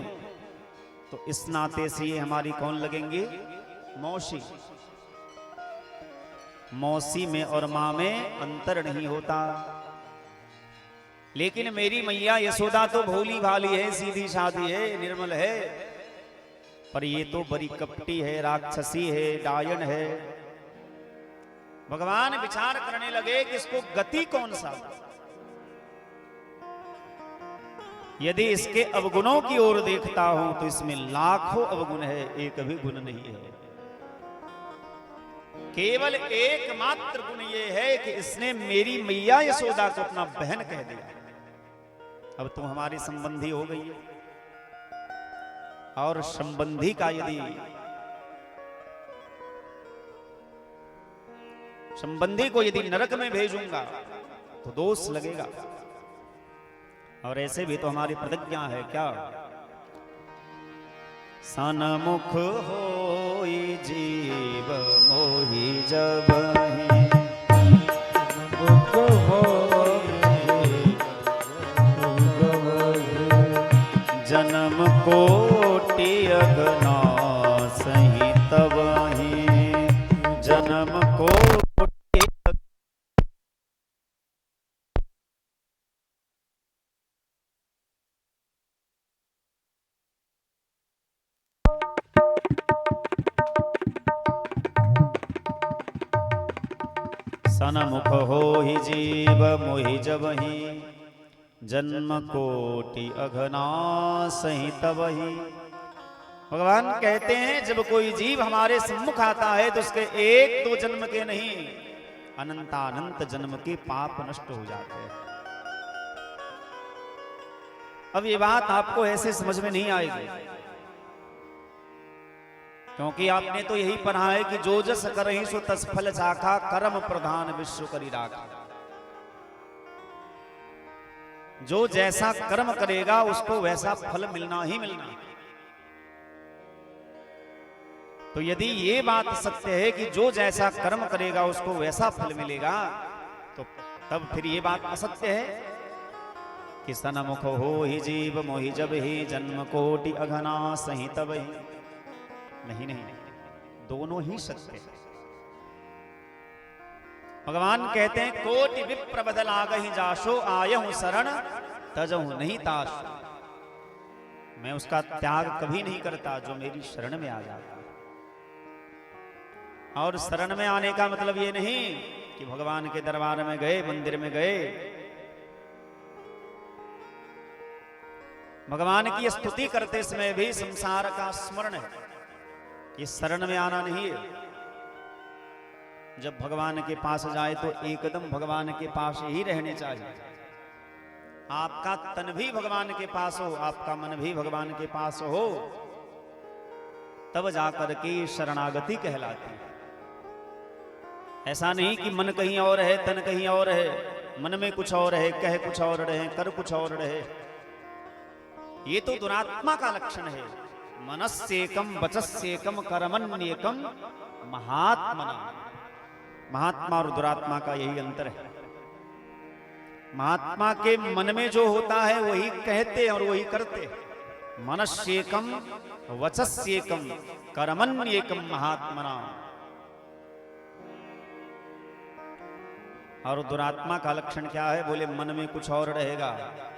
तो इस नाते से ये हमारी कौन लगेंगी, मौसी। मौसी में और मां में अंतर नहीं होता। लेकिन मेरी मैया यशोदा तो भोली भाली है, सीधी सादी है, निर्मल है, पर ये तो बड़ी कपटी है, राक्षसी है, डायन है। भगवान विचार करने लगे कि इसको गति कौन सा। यदि इसके अवगुणों की ओर देखता हूं तो इसमें लाखों अवगुण है, एक भी गुण नहीं है। केवल एकमात्र गुण यह है कि इसने मेरी मैया यशोदा को अपना बहन कह दिया। अब तुम हमारी संबंधी हो गई है, और संबंधी का यदि संबंधी को यदि नरक में भेजूंगा तो दोष लगेगा। और ऐसे भी तो हमारी प्रतिज्ञा है क्या, सनमुख होई जीव मोहि जबहि, मुख होई जन्म कोटि अगनासहि तबहि, जन्म को सनमुख हो ही जीव मोहि जबहि जन्म कोटि अघना सही तबहि। भगवान कहते हैं जब कोई जीव हमारे सम्मुख आता है तो उसके एक दो जन्म के नहीं अनंतानंत जन्म के पाप नष्ट हो जाते हैं। अब ये बात आपको ऐसे समझ में नहीं आएगी, क्योंकि आपने तो यही पढ़ा है कि जो जस करहि सो तस फल चाखा, कर्म प्रधान विश्व करी राखा। जो जैसा कर्म करेगा उसको वैसा फल मिलना ही मिलना। तो यदि ये बात सत्य है कि जो जैसा कर्म करेगा उसको वैसा फल मिलेगा, तो तब फिर ये बात असत्य है कि सनमुख हो ही जीव मोहि जब ही जन्म कोटि अघना सही तब ही। नहीं नहीं, दोनों ही सत्य है। भगवान कहते हैं कोटि विप्र बदल आगहि जाशो, आयहु शरण तजहु नहीं ताशो। मैं उसका त्याग कभी नहीं करता जो मेरी शरण में आ जाता। और शरण में आने का मतलब ये नहीं कि भगवान के दरबार में गए, मंदिर में गए, भगवान की स्तुति करते समय भी संसार का स्मरण है। ये शरण में आना नहीं है। जब भगवान के पास जाए तो एकदम भगवान के पास ही रहने चाहिए। आपका तन भी भगवान के पास हो, आपका मन भी भगवान के पास हो, तब जाकर के शरणागति कहलाती है। ऐसा नहीं कि मन कहीं और है, तन कहीं और है, मन में कुछ और है, कह कुछ और रहे, कर कुछ और रहे। ये तो दुरात्मा का लक्षण है। मनस्येकम वचस्येकम कर्मण्येकम महात्मना। महात्मा और दुरात्मा का यही अंतर है। महात्मा के मन में जो होता है वही कहते और वही करते। मनस्येकम वचस्येकम कर्मण्येकम महात्मना। और दुरात्मा का लक्षण क्या है? बोले मन में कुछ और रहेगा,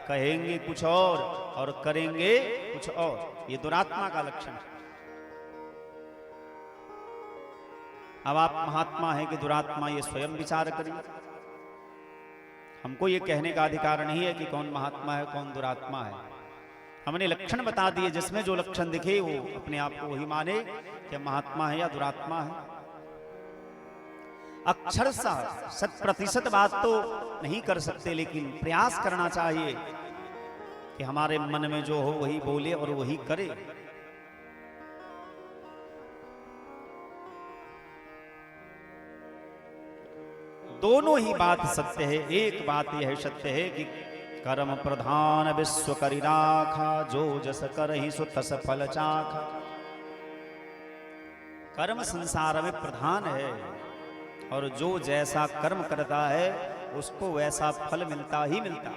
कहेंगे कुछ और करेंगे कुछ और। ये दुरात्मा का लक्षण है। अब आप महात्मा हैं कि दुरात्मा, ये स्वयं विचार करिए। हमको ये कहने का अधिकार नहीं है कि कौन महात्मा है कौन दुरात्मा है। हमने लक्षण बता दिए, जिसमें जो लक्षण दिखे वो अपने आप को वही माने कि महात्मा है या दुरात्मा है। अक्षरशः 100% बात तो नहीं कर सकते, लेकिन प्रयास करना चाहिए कि हमारे मन में जो हो वही बोले और वही करे। दोनों ही बात सत्य है। एक बात यह सत्य है कि कर्म प्रधान विश्व करि राखा, जो जस करहि सो तस फल चाखा। कर्म संसार में प्रधान है और जो जैसा कर्म करता है उसको वैसा फल मिलता ही मिलता।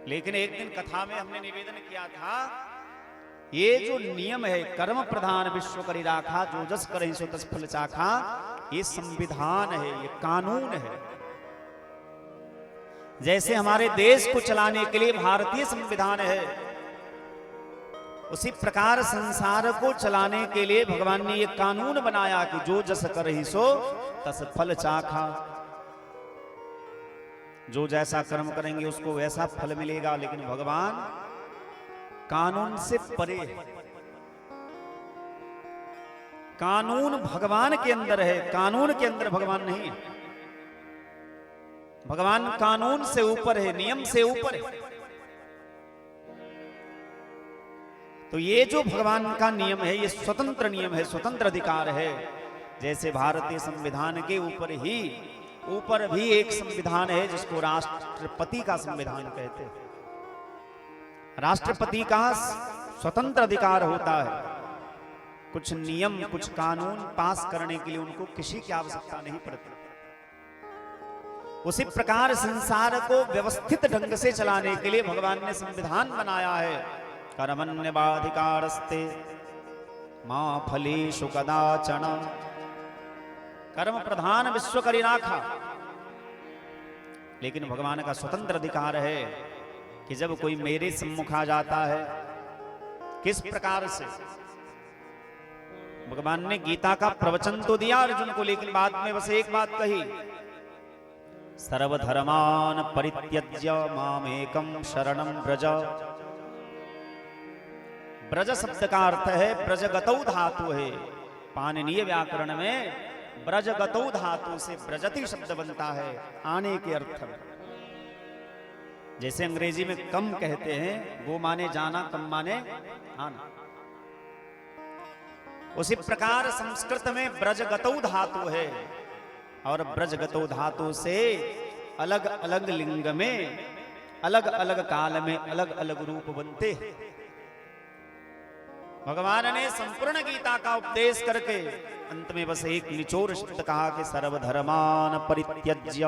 लेकिन एक दिन कथा में हमने निवेदन किया था, ये जो नियम है कर्म प्रधान विश्व करि राखा, जो जस करहि सो तस फल चाखा, ये संविधान है, ये कानून है। जैसे हमारे देश को चलाने के लिए भारतीय संविधान है, उसी प्रकार संसार को चलाने के लिए भगवान ने ये कानून बनाया कि जो जस करहि सो तस फल चाखा। जो जैसा कर्म करेंगे उसको वैसा फल मिलेगा। लेकिन भगवान कानून से परे है। कानून भगवान के अंदर है, कानून के अंदर भगवान नहीं है। भगवान कानून से ऊपर है, नियम से ऊपर है। तो ये जो भगवान का नियम है ये स्वतंत्र नियम है, स्वतंत्र अधिकार है। जैसे भारतीय संविधान के ऊपर भी एक संविधान है जिसको राष्ट्रपति का संविधान कहते हैं। राष्ट्रपति का स्वतंत्र अधिकार होता है। कुछ नियम, कुछ कानून पास करने के लिए उनको किसी की आवश्यकता नहीं पड़ती। उसी प्रकार संसार को व्यवस्थित ढंग से चलाने के लिए भगवान ने संविधान बनाया है। कर्मण्येवाधिकारस्ते मा फलेषु कदाचन। कर्म प्रधान विश्व करि राखा। लेकिन भगवान का स्वतंत्र अधिकार है कि जब कोई मेरे सम्मुख आ जाता है, किस प्रकार से भगवान ने गीता का प्रवचन तो दिया अर्जुन को, लेकिन बाद में बस एक बात कही, सर्वधर्मान परित्यज्य मामेकं शरणं व्रज। ब्रज शब्द का अर्थ है ब्रजगतौ धातु है। पाणिनीय व्याकरण में ब्रजगतौ धातु से ब्रजति शब्द बनता है, आने के अर्थ में। जैसे अंग्रेजी में कम कहते हैं, गो माने जाना, कम माने आना। उसी प्रकार संस्कृत में ब्रजगतौ धातु है, और ब्रजगतौ धातु से अलग अलग लिंग में अलग अलग काल में अलग अलग रूप बनते हैं। भगवान ने संपूर्ण गीता का उपदेश करके अंत में बस एक निचोड़ शब्द कहा कि सर्वधर्मान परित्यज्य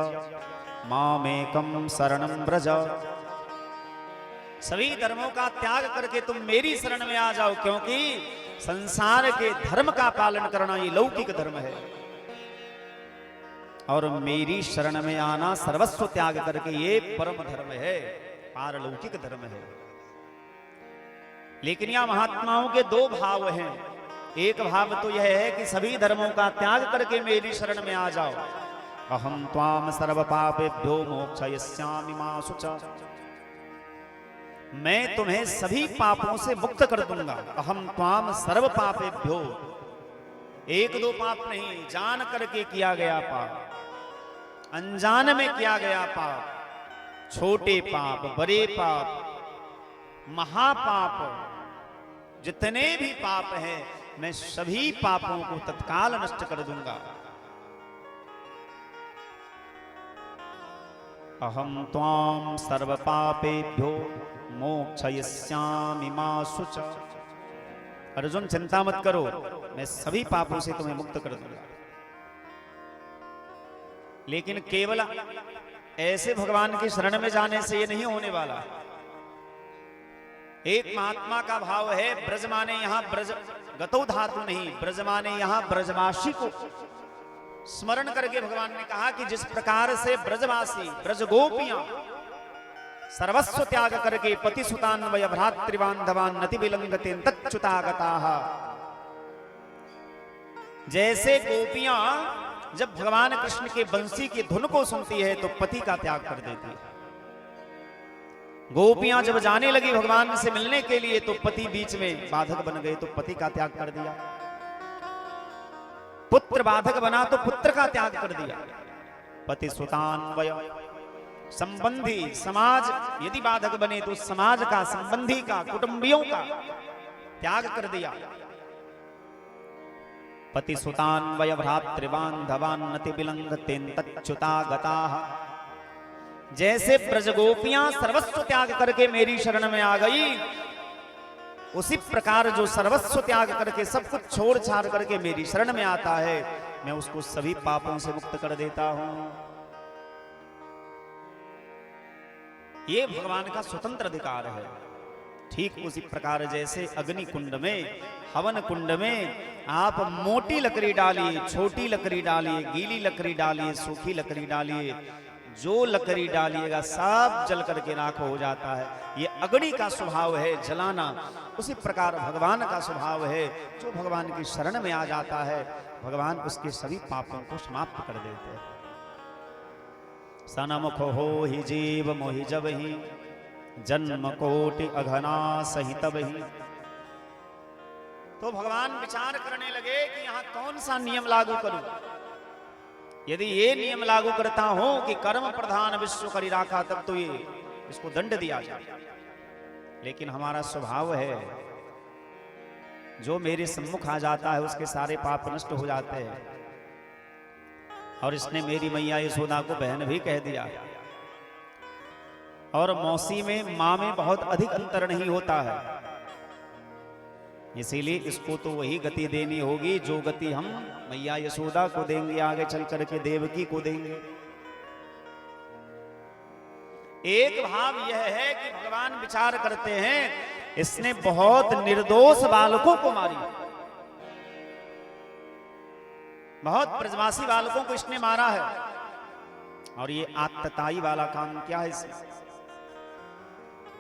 मामेकं शरणं व्रज। सभी धर्मों का त्याग करके तुम मेरी शरण में आ जाओ, क्योंकि संसार के धर्म का पालन करना ये लौकिक धर्म है, और मेरी शरण में आना सर्वस्व त्याग करके ये परम धर्म है, पारलौकिक धर्म है। लेकिन यह महात्माओं के दो भाव हैं। एक भाव तो यह है कि सभी धर्मों का त्याग करके मेरी शरण में आ जाओ। अहम त्वाम सर्व पापेभ्यो मोक्षयिष्यामि मा शुचा। मैं तुम्हें सभी पापों से मुक्त कर दूंगा। अहम त्वाम सर्व पापेभ्यो, एक दो पाप नहीं, जान करके किया गया पाप, अनजान में किया गया पाप, छोटे पाप, बड़े पाप, महापाप, जितने भी पाप हैं मैं सभी पापों को तत्काल नष्ट कर दूंगा। अहम त्वाम सर्व पापेभ्यो मोक्षयिष्यामि मा शुचा। अर्जुन चिंता मत करो, मैं सभी पापों से तुम्हें मुक्त कर दूंगा। लेकिन केवल ऐसे भगवान की शरण में जाने से ये नहीं होने वाला। एक महात्मा का भाव है, ब्रज माने यहां ब्रज गतौ धातु नहीं, ब्रज माने यहां ब्रजवासी को स्मरण करके भगवान ने कहा कि जिस प्रकार से ब्रजवासी, ब्रज गोपियां सर्वस्व त्याग करके पति सुतान्वय भ्रातृबांधवान नति विलंगते तच्युतागताः, जैसे गोपियां जब भगवान कृष्ण के बंसी की धुन को सुनती है तो पति का त्याग कर देती है। गोपियां जब जाने लगी भगवान से मिलने के लिए तो पति बीच में बाधक बन गए, तो पति का त्याग कर दिया। पुत्र बाधक बना तो पुत्र का त्याग कर दिया। पति सुतान्वय, संबंधी समाज यदि बाधक बने तो समाज का, संबंधी का, कुटुंबियों का त्याग कर दिया। पति सुतान्वय भ्रातृबांधवान नति विलंघते तच्युतागताः, जैसे ब्रजगोपियां सर्वस्व त्याग करके मेरी शरण में आ गई, उसी प्रकार जो सर्वस्व त्याग करके सब कुछ छोड़ छाड़ करके मेरी शरण में आता है, मैं उसको सभी पापों से मुक्त कर देता हूं। ये भगवान का स्वतंत्र अधिकार है। ठीक उसी प्रकार जैसे अग्नि कुंड में, हवन कुंड में आप मोटी लकड़ी डालिए, छोटी लकड़ी डालिए, गीली लकड़ी डालिए, सूखी लकड़ी डालिए, जो लकड़ी डालिएगा सब जल करके राख हो जाता है। ये अग्नि का स्वभाव है, जलाना। उसी प्रकार भगवान का स्वभाव है, जो भगवान की शरण में आ जाता है भगवान उसके सभी पापों को समाप्त कर देते हैं। सनमुख हो ही जीव मोहि जब ही, जन्म कोटि अघना सहित ही। तो भगवान विचार करने लगे कि यहां कौन सा नियम लागू करूं। यदि ये नियम लागू करता हूं कि कर्म प्रधान विश्व करी राखा, तब तो ये इसको दंड दिया जाए। लेकिन हमारा स्वभाव है, जो मेरे सम्मुख आ जाता है उसके सारे पाप नष्ट हो जाते हैं। और इसने मेरी मैया यशोदा को बहन भी कह दिया, और मौसी में मां में बहुत अधिक अंतर नहीं होता है। इसीलिए इसको तो वही गति देनी होगी जो गति हम मैया यशोदा को देंगे, आगे चल करके देवकी को देंगे। एक भाव यह है कि भगवान विचार करते हैं, इसने बहुत निर्दोष बालकों को मारी, बहुत ब्रजवासी बालकों को इसने मारा है, और ये आत्तताई वाला काम क्या है इसमें।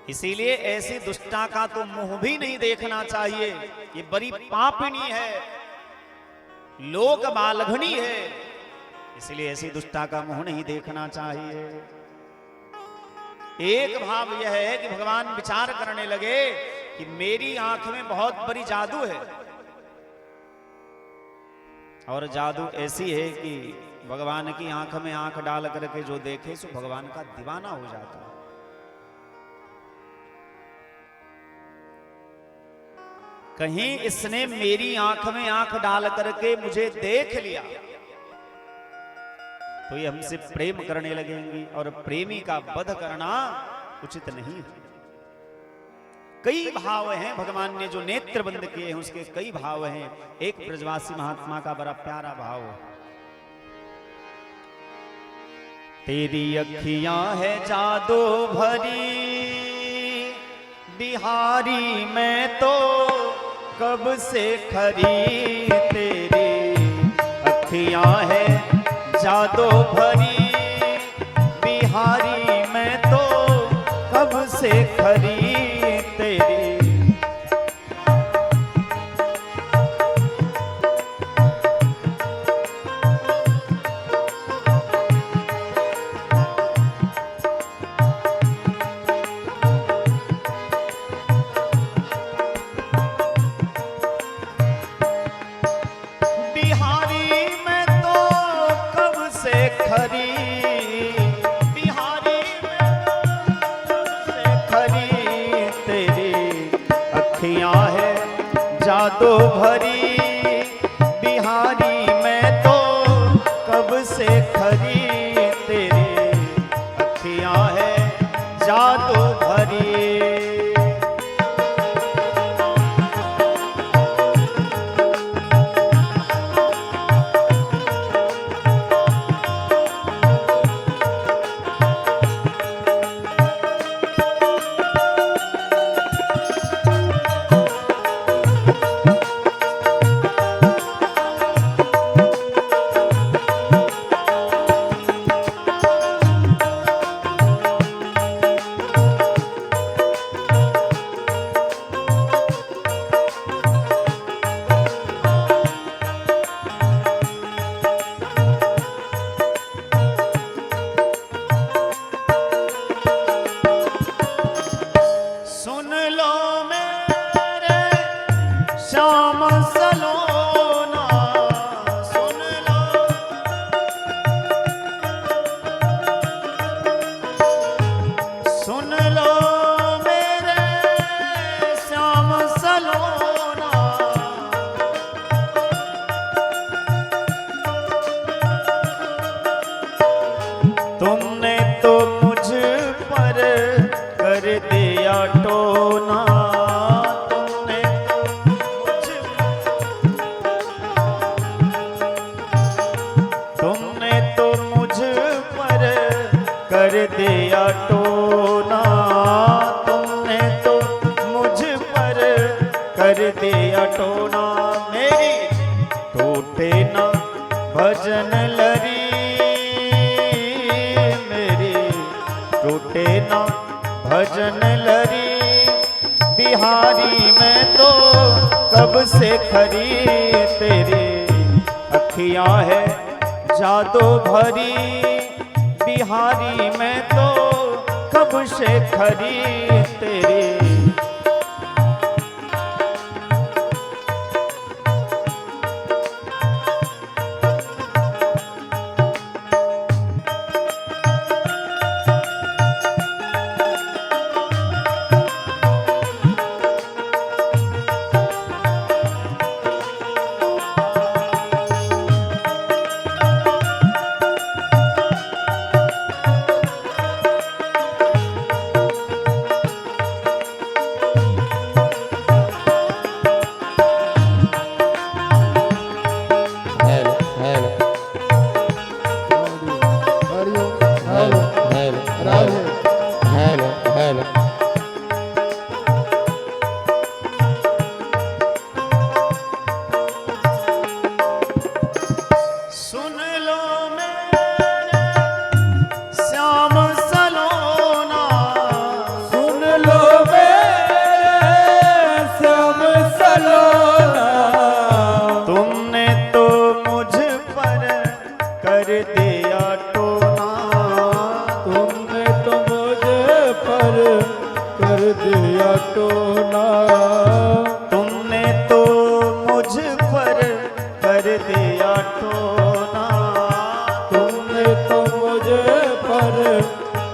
इसीलिए ऐसी दुष्टा का तो मुंह भी नहीं देखना चाहिए। ये बड़ी पापिनी है, लोक बालघनी है, इसलिए ऐसी दुष्टा का मुंह नहीं देखना चाहिए। एक भाव यह है कि भगवान विचार करने लगे कि मेरी आंख में बहुत बड़ी जादू है, और जादू ऐसी है कि भगवान की आंख में आंख डाल करके जो देखे सो भगवान का दीवाना हो जाता है। कहीं इसने मेरी आंख में आंख डाल करके मुझे देख लिया तो ये हमसे प्रेम करने लगेंगी, और प्रेमी का वध करना उचित नहीं है। कई भाव हैं, भगवान ने जो नेत्र बंद किए हैं उसके कई भाव हैं। एक ब्रजवासी महात्मा का बड़ा प्यारा भाव है। तेरी अखियां है जादू भरी बिहारी, मैं तो कब से खरी। तेरी अखियां है जादू भरी बिहारी, मैं तो कब से खरी। तेरी जादू भरी बिहारी, मैं तो कब से खरी। तेरी अखियां है जादू भरी। तुमने तो मुझ पर कर दिया टोना, तुमने तो मुझ पर कर दिया टोना, तुमने तो मुझ पर कर दिया टोना। मेरी टूटे ना भजन लरी, टूटे ना भजन लरी बिहारी, मैं तो कब से खरी। तेरी अखियां है जादू भरी बिहारी, मैं तो कब से खरी। तेरी पर कर दिया टोना। तुमने तो मुझ पर कर दिया टोना। तुमने तो मुझे पर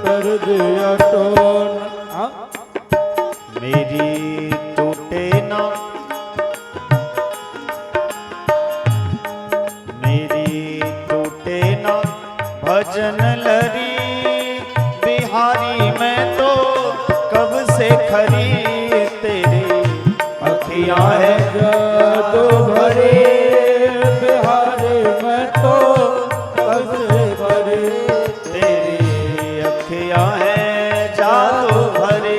कर दिया टोना। हाँ? मेरी टूटे ना, मेरी टूटे ना भजन लरी बिहारी, मैं तो कब से खरी तेरी अखियां है जादू भरे बिहारी, मैं तो कब से भरे। तेरी अखियां है जादू भरे।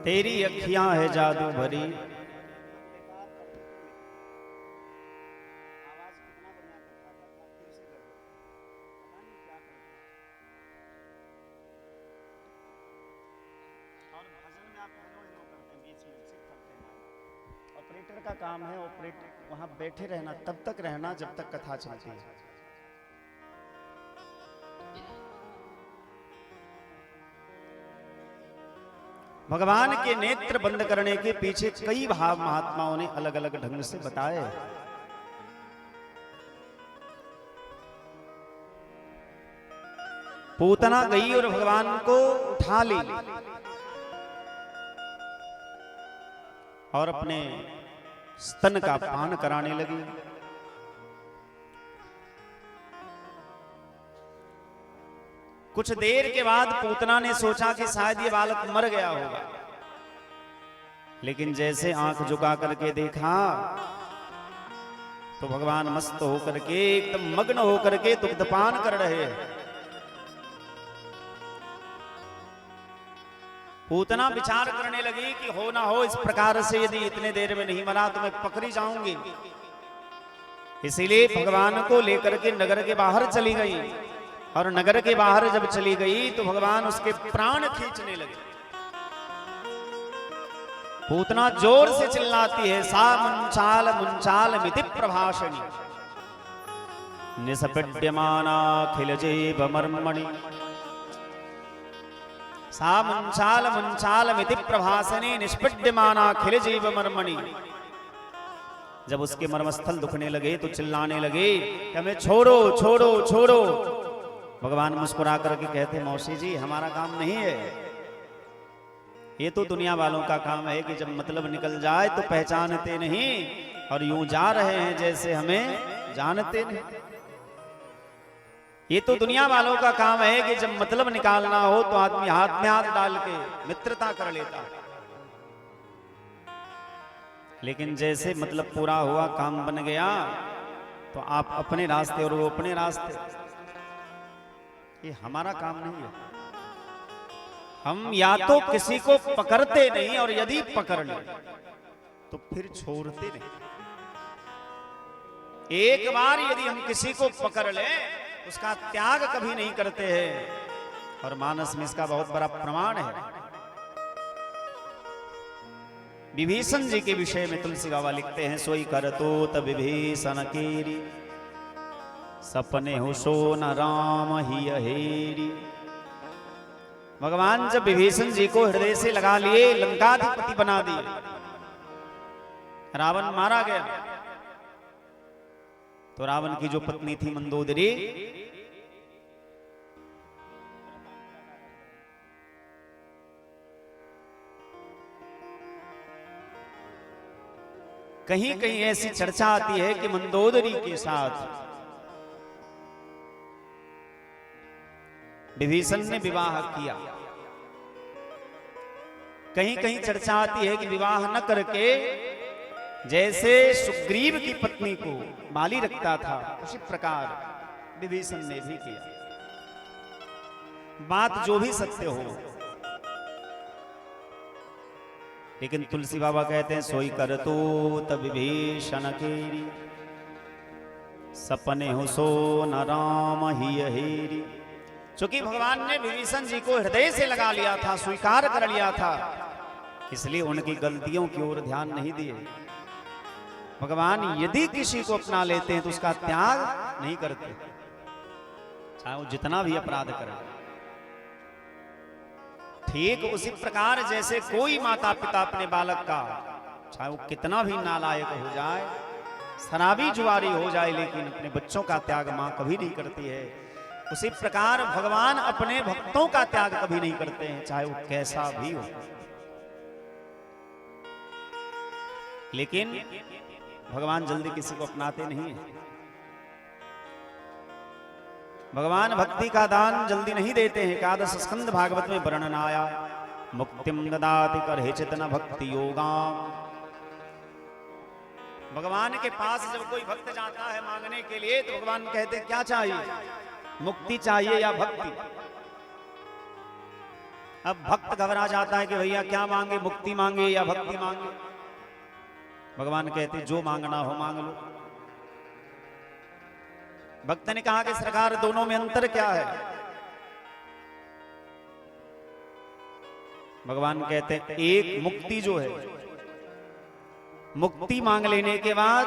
तेरी अखियां है जादू भरी। ऑपरेटर का काम है, ऑपरेटर वहां बैठे रहना, तब तक रहना जब तक कथा चलती है। भगवान के नेत्र बंद करने के पीछे कई भाव महात्माओं ने अलग अलग ढंग से बताए। पूतना गई और भगवान को उठा ली और अपने स्तन का पान कराने लगी। कुछ देर के बाद पूतना ने सोचा कि शायद ये बालक मर गया होगा, लेकिन जैसे आंख झुका करके देखा तो भगवान मस्त होकर के एकदम मग्न होकर के दुग्धपान कर रहे हैं। पूतना विचार करने लगी कि हो ना हो इस प्रकार से यदि इतने देर में नहीं मरा तो मैं पकड़ी जाऊंगी। इसीलिए भगवान को लेकर के नगर के बाहर चली गई और नगर के बाहर जब चली गई तो भगवान उसके प्राण खींचने लगे। पूतना जोर से चिल्लाती है, सा मुंचाल मुंचाल मिति प्रभाषणी निसपड्यमाना खिलजेब मर्मणि। सा मुंचाल मुंचाल मिति प्रभासनी निष्पड्यमाना खिलजेब मर्मणि। जब उसके मर्मस्थल दुखने लगे तो चिल्लाने लगे कि हमें छोड़ो छोड़ो छोड़ो। भगवान मुस्कुरा करके कहते, मौसी जी हमारा काम नहीं है, ये तो दुनिया वालों का काम है कि जब मतलब निकल जाए तो पहचानते नहीं और यूं जा रहे हैं जैसे हमें जानते नहीं। ये तो दुनिया वालों का काम है कि जब मतलब निकालना हो तो आदमी हाथ में हाथ डाल के मित्रता कर लेता है, लेकिन जैसे मतलब पूरा हुआ, काम बन गया तो आप अपने रास्ते और वो अपने रास्ते। ये हमारा काम नहीं है। हम या तो किसी को पकड़ते नहीं और यदि पकड़ ले तो फिर छोड़ते नहीं। एक बार यदि हम किसी को पकड़ ले उसका त्याग कभी नहीं करते हैं और मानस में इसका बहुत बड़ा प्रमाण है। विभीषण जी के विषय में तुलसी बाबा लिखते हैं, सोई करतोत विभीषण केरी सपने हो सो न राम ही अहेरी। भगवान जब विभीषण जी को हृदय से लगा लिए, लंकाधिपति बना दिए, रावण मारा गया तो रावण की जो पत्नी थी मंदोदरी, कहीं कहीं ऐसी चर्चा आती है कि मंदोदरी के साथ विभीषण ने विवाह किया। कहीं कहीं चर्चा आती है कि विवाह न करके जैसे सुग्रीव की पत्नी को माली रखता था, उसी प्रकार विभीषण ने भी किया। बात जो भी सत्य हो, लेकिन तुलसी बाबा कहते हैं सोई कर तो तब विभीषण केरी, सपने हो सो न राम ही हेरी। चूंकि भगवान ने विभीषण जी को हृदय से लगा लिया था, स्वीकार कर लिया था, इसलिए उनकी गलतियों की ओर ध्यान नहीं दिए। भगवान यदि किसी को अपना लेते हैं तो उसका त्याग नहीं करते, चाहे वो जितना भी अपराध करे। ठीक उसी प्रकार जैसे कोई माता पिता अपने बालक का, चाहे वो कितना भी नालायक हो जाए, शराबी जुआरी हो जाए, लेकिन अपने बच्चों का त्याग मां कभी नहीं करती है, उसी प्रकार भगवान अपने भक्तों का त्याग कभी नहीं करते हैं, चाहे वो कैसा भी हो। लेकिन भगवान जल्दी किसी को अपनाते नहीं है। भगवान भक्ति का दान जल्दी नहीं देते हैं। एकादश स्कंद भागवत में वर्णन आया, मुक्तिम ददाति करहिचित न भक्ति योगा। भगवान के पास जब कोई भक्त जाता है मांगने के लिए, तो भगवान कहते क्या चाहिए, मुक्ति चाहिए या भक्ति। अब भक्त घबरा जाता है कि भैया क्या मांगे, मुक्ति मांगे या भक्ति मांगे। भगवान कहते जो मांगना हो मांग लो। भक्त ने कहा कि सरकार दोनों में अंतर क्या है। भगवान कहते हैं एक मुक्ति जो है, मुक्ति मांग लेने के बाद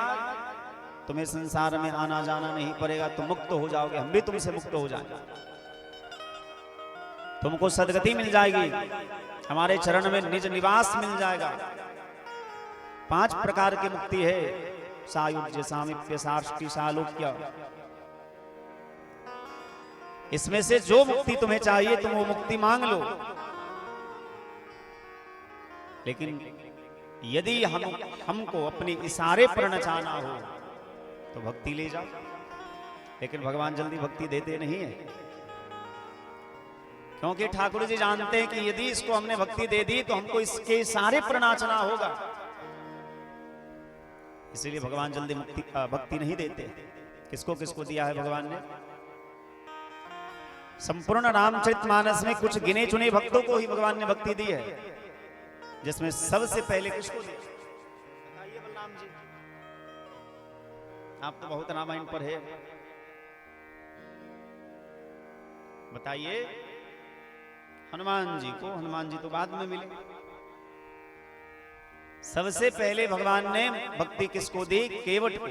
तुम्हें संसार में आना जाना नहीं पड़ेगा, तुम मुक्त हो जाओगे, हम भी तुमसे मुक्त हो जाएंगे, तुमको सदगति मिल जाएगी, हमारे चरण में निज निवास मिल जाएगा। 5 प्रकार की मुक्ति है, सायुज्य सामीप्य साष्टि सालोक्य। इसमें से जो मुक्ति तुम्हें चाहिए तुम वो मुक्ति मांग लो। लेकिन यदि हमको अपने इशारे पर नचाना हो तो भक्ति ले जाओ। लेकिन भगवान जल्दी भक्ति देते नहीं है, क्योंकि ठाकुर जी जानते हैं कि यदि इसको हमने भक्ति दे दी तो हमको इसके इशारे पर नाचना होगा, इसीलिए भगवान जल्दी भक्ति नहीं देते। किसको किसको दिया है भगवान ने? संपूर्ण रामचरितमानस में कुछ गिने चुने भक्तों को ही भगवान ने भक्ति दी है, जिसमें सबसे पहले किसको दी? बताइए बलराम जी, आप तो बहुत रामायण पर है, बताइए। हनुमान जी को, हनुमान जी तो बाद में मिले। सबसे पहले भगवान ने भक्ति किसको दी? केवट को।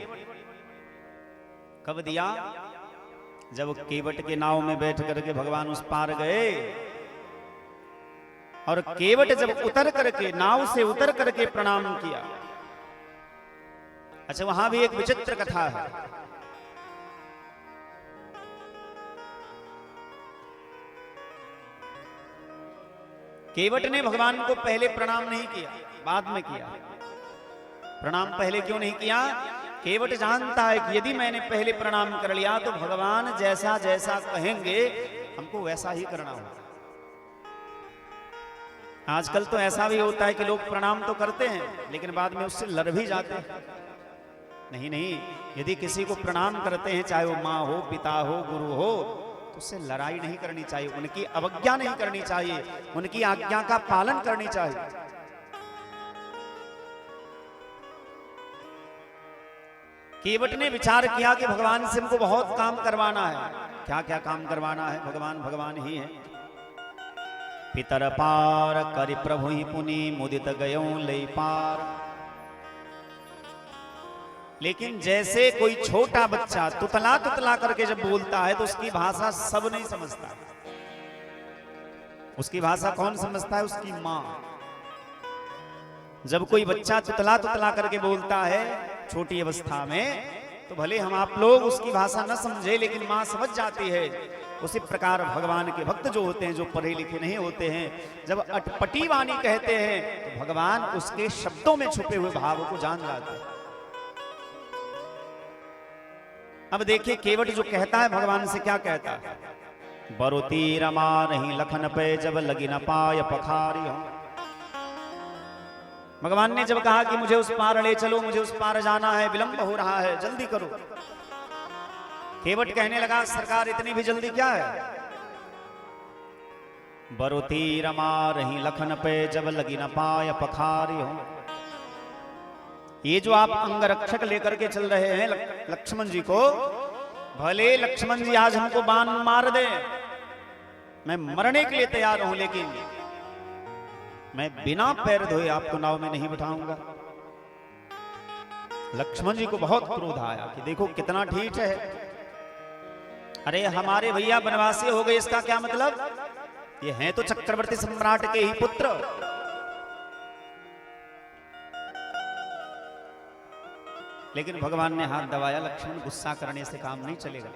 कब दिया? जब केवट के नाव में बैठ करके भगवान उस पार गए, और केवट जब उतर करके, नाव से उतर करके प्रणाम किया। अच्छा, वहां भी एक विचित्र कथा है। केवट ने भगवान को पहले प्रणाम नहीं किया, बाद में किया। प्रणाम पहले क्यों नहीं किया? केवट जानता है कि यदि मैंने पहले प्रणाम कर लिया तो भगवान जैसा जैसा कहेंगे हमको वैसा ही करना होगा। आजकल तो ऐसा भी होता है कि लोग प्रणाम तो करते हैं लेकिन बाद में उससे लड़ भी जाते हैं। नहीं नहीं, यदि किसी को प्रणाम करते हैं, चाहे वो माँ हो, पिता हो, गुरु हो, तो उससे लड़ाई नहीं करनी चाहिए, उनकी अवज्ञा नहीं करनी चाहिए, उनकी आज्ञा का पालन करनी चाहिए। केवट ने विचार किया कि भगवान से हमको बहुत काम करवाना है। क्या क्या काम करवाना है? भगवान भगवान ही है। पितर पार करि प्रभु ही पुनि मुदित गयो ले पार। लेकिन जैसे कोई छोटा बच्चा तुतला तुतला करके जब बोलता है तो उसकी भाषा सब नहीं समझता। उसकी भाषा कौन समझता है? उसकी माँ। जब कोई बच्चा तुतला तुतला करके बोलता है छोटी अवस्था में, तो भले हम आप लोग उसकी भाषा न समझे लेकिन माँ समझ जाती है। उसी प्रकार भगवान के भक्त जो होते हैं, जो पढ़े लिखे नहीं होते हैं, जब अटपटी वाणी कहते हैं तो भगवान उसके शब्दों में छुपे हुए भाव को जान जाते हैं। अब देखिए केवट जो कहता है भगवान से क्या कहता है? बरुती रमा नहीं लखन पे जब लगी न पाय पखारी हो। भगवान ने जब कहा कि मुझे उस पार ले चलो, मुझे उस पार जाना है, विलंब हो रहा है, जल्दी करो। केवट कहने लगा सरकार इतनी भी जल्दी क्या है। बरुती रमा रही लखन पे जब लगी न पाय पखारी हो। ये जो आप अंगरक्षक लेकर के चल रहे हैं लक्ष्मण जी को, भले लक्ष्मण जी आज हमको बाण मार दे, मैं मरने के लिए तैयार हूं, लेकिन मैं बिना पैर धोए आपको नाव में नहीं बिठाऊंगा। लक्ष्मण जी को बहुत क्रोध आया कि देखो कितना ढीठ है। अरे हमारे भैया बनवासी हो गए, इसका क्या मतलब? ये हैं तो चक्रवर्ती सम्राट के ही पुत्र। लेकिन भगवान ने हाथ दबाया, लक्ष्मण गुस्सा करने से काम नहीं चलेगा।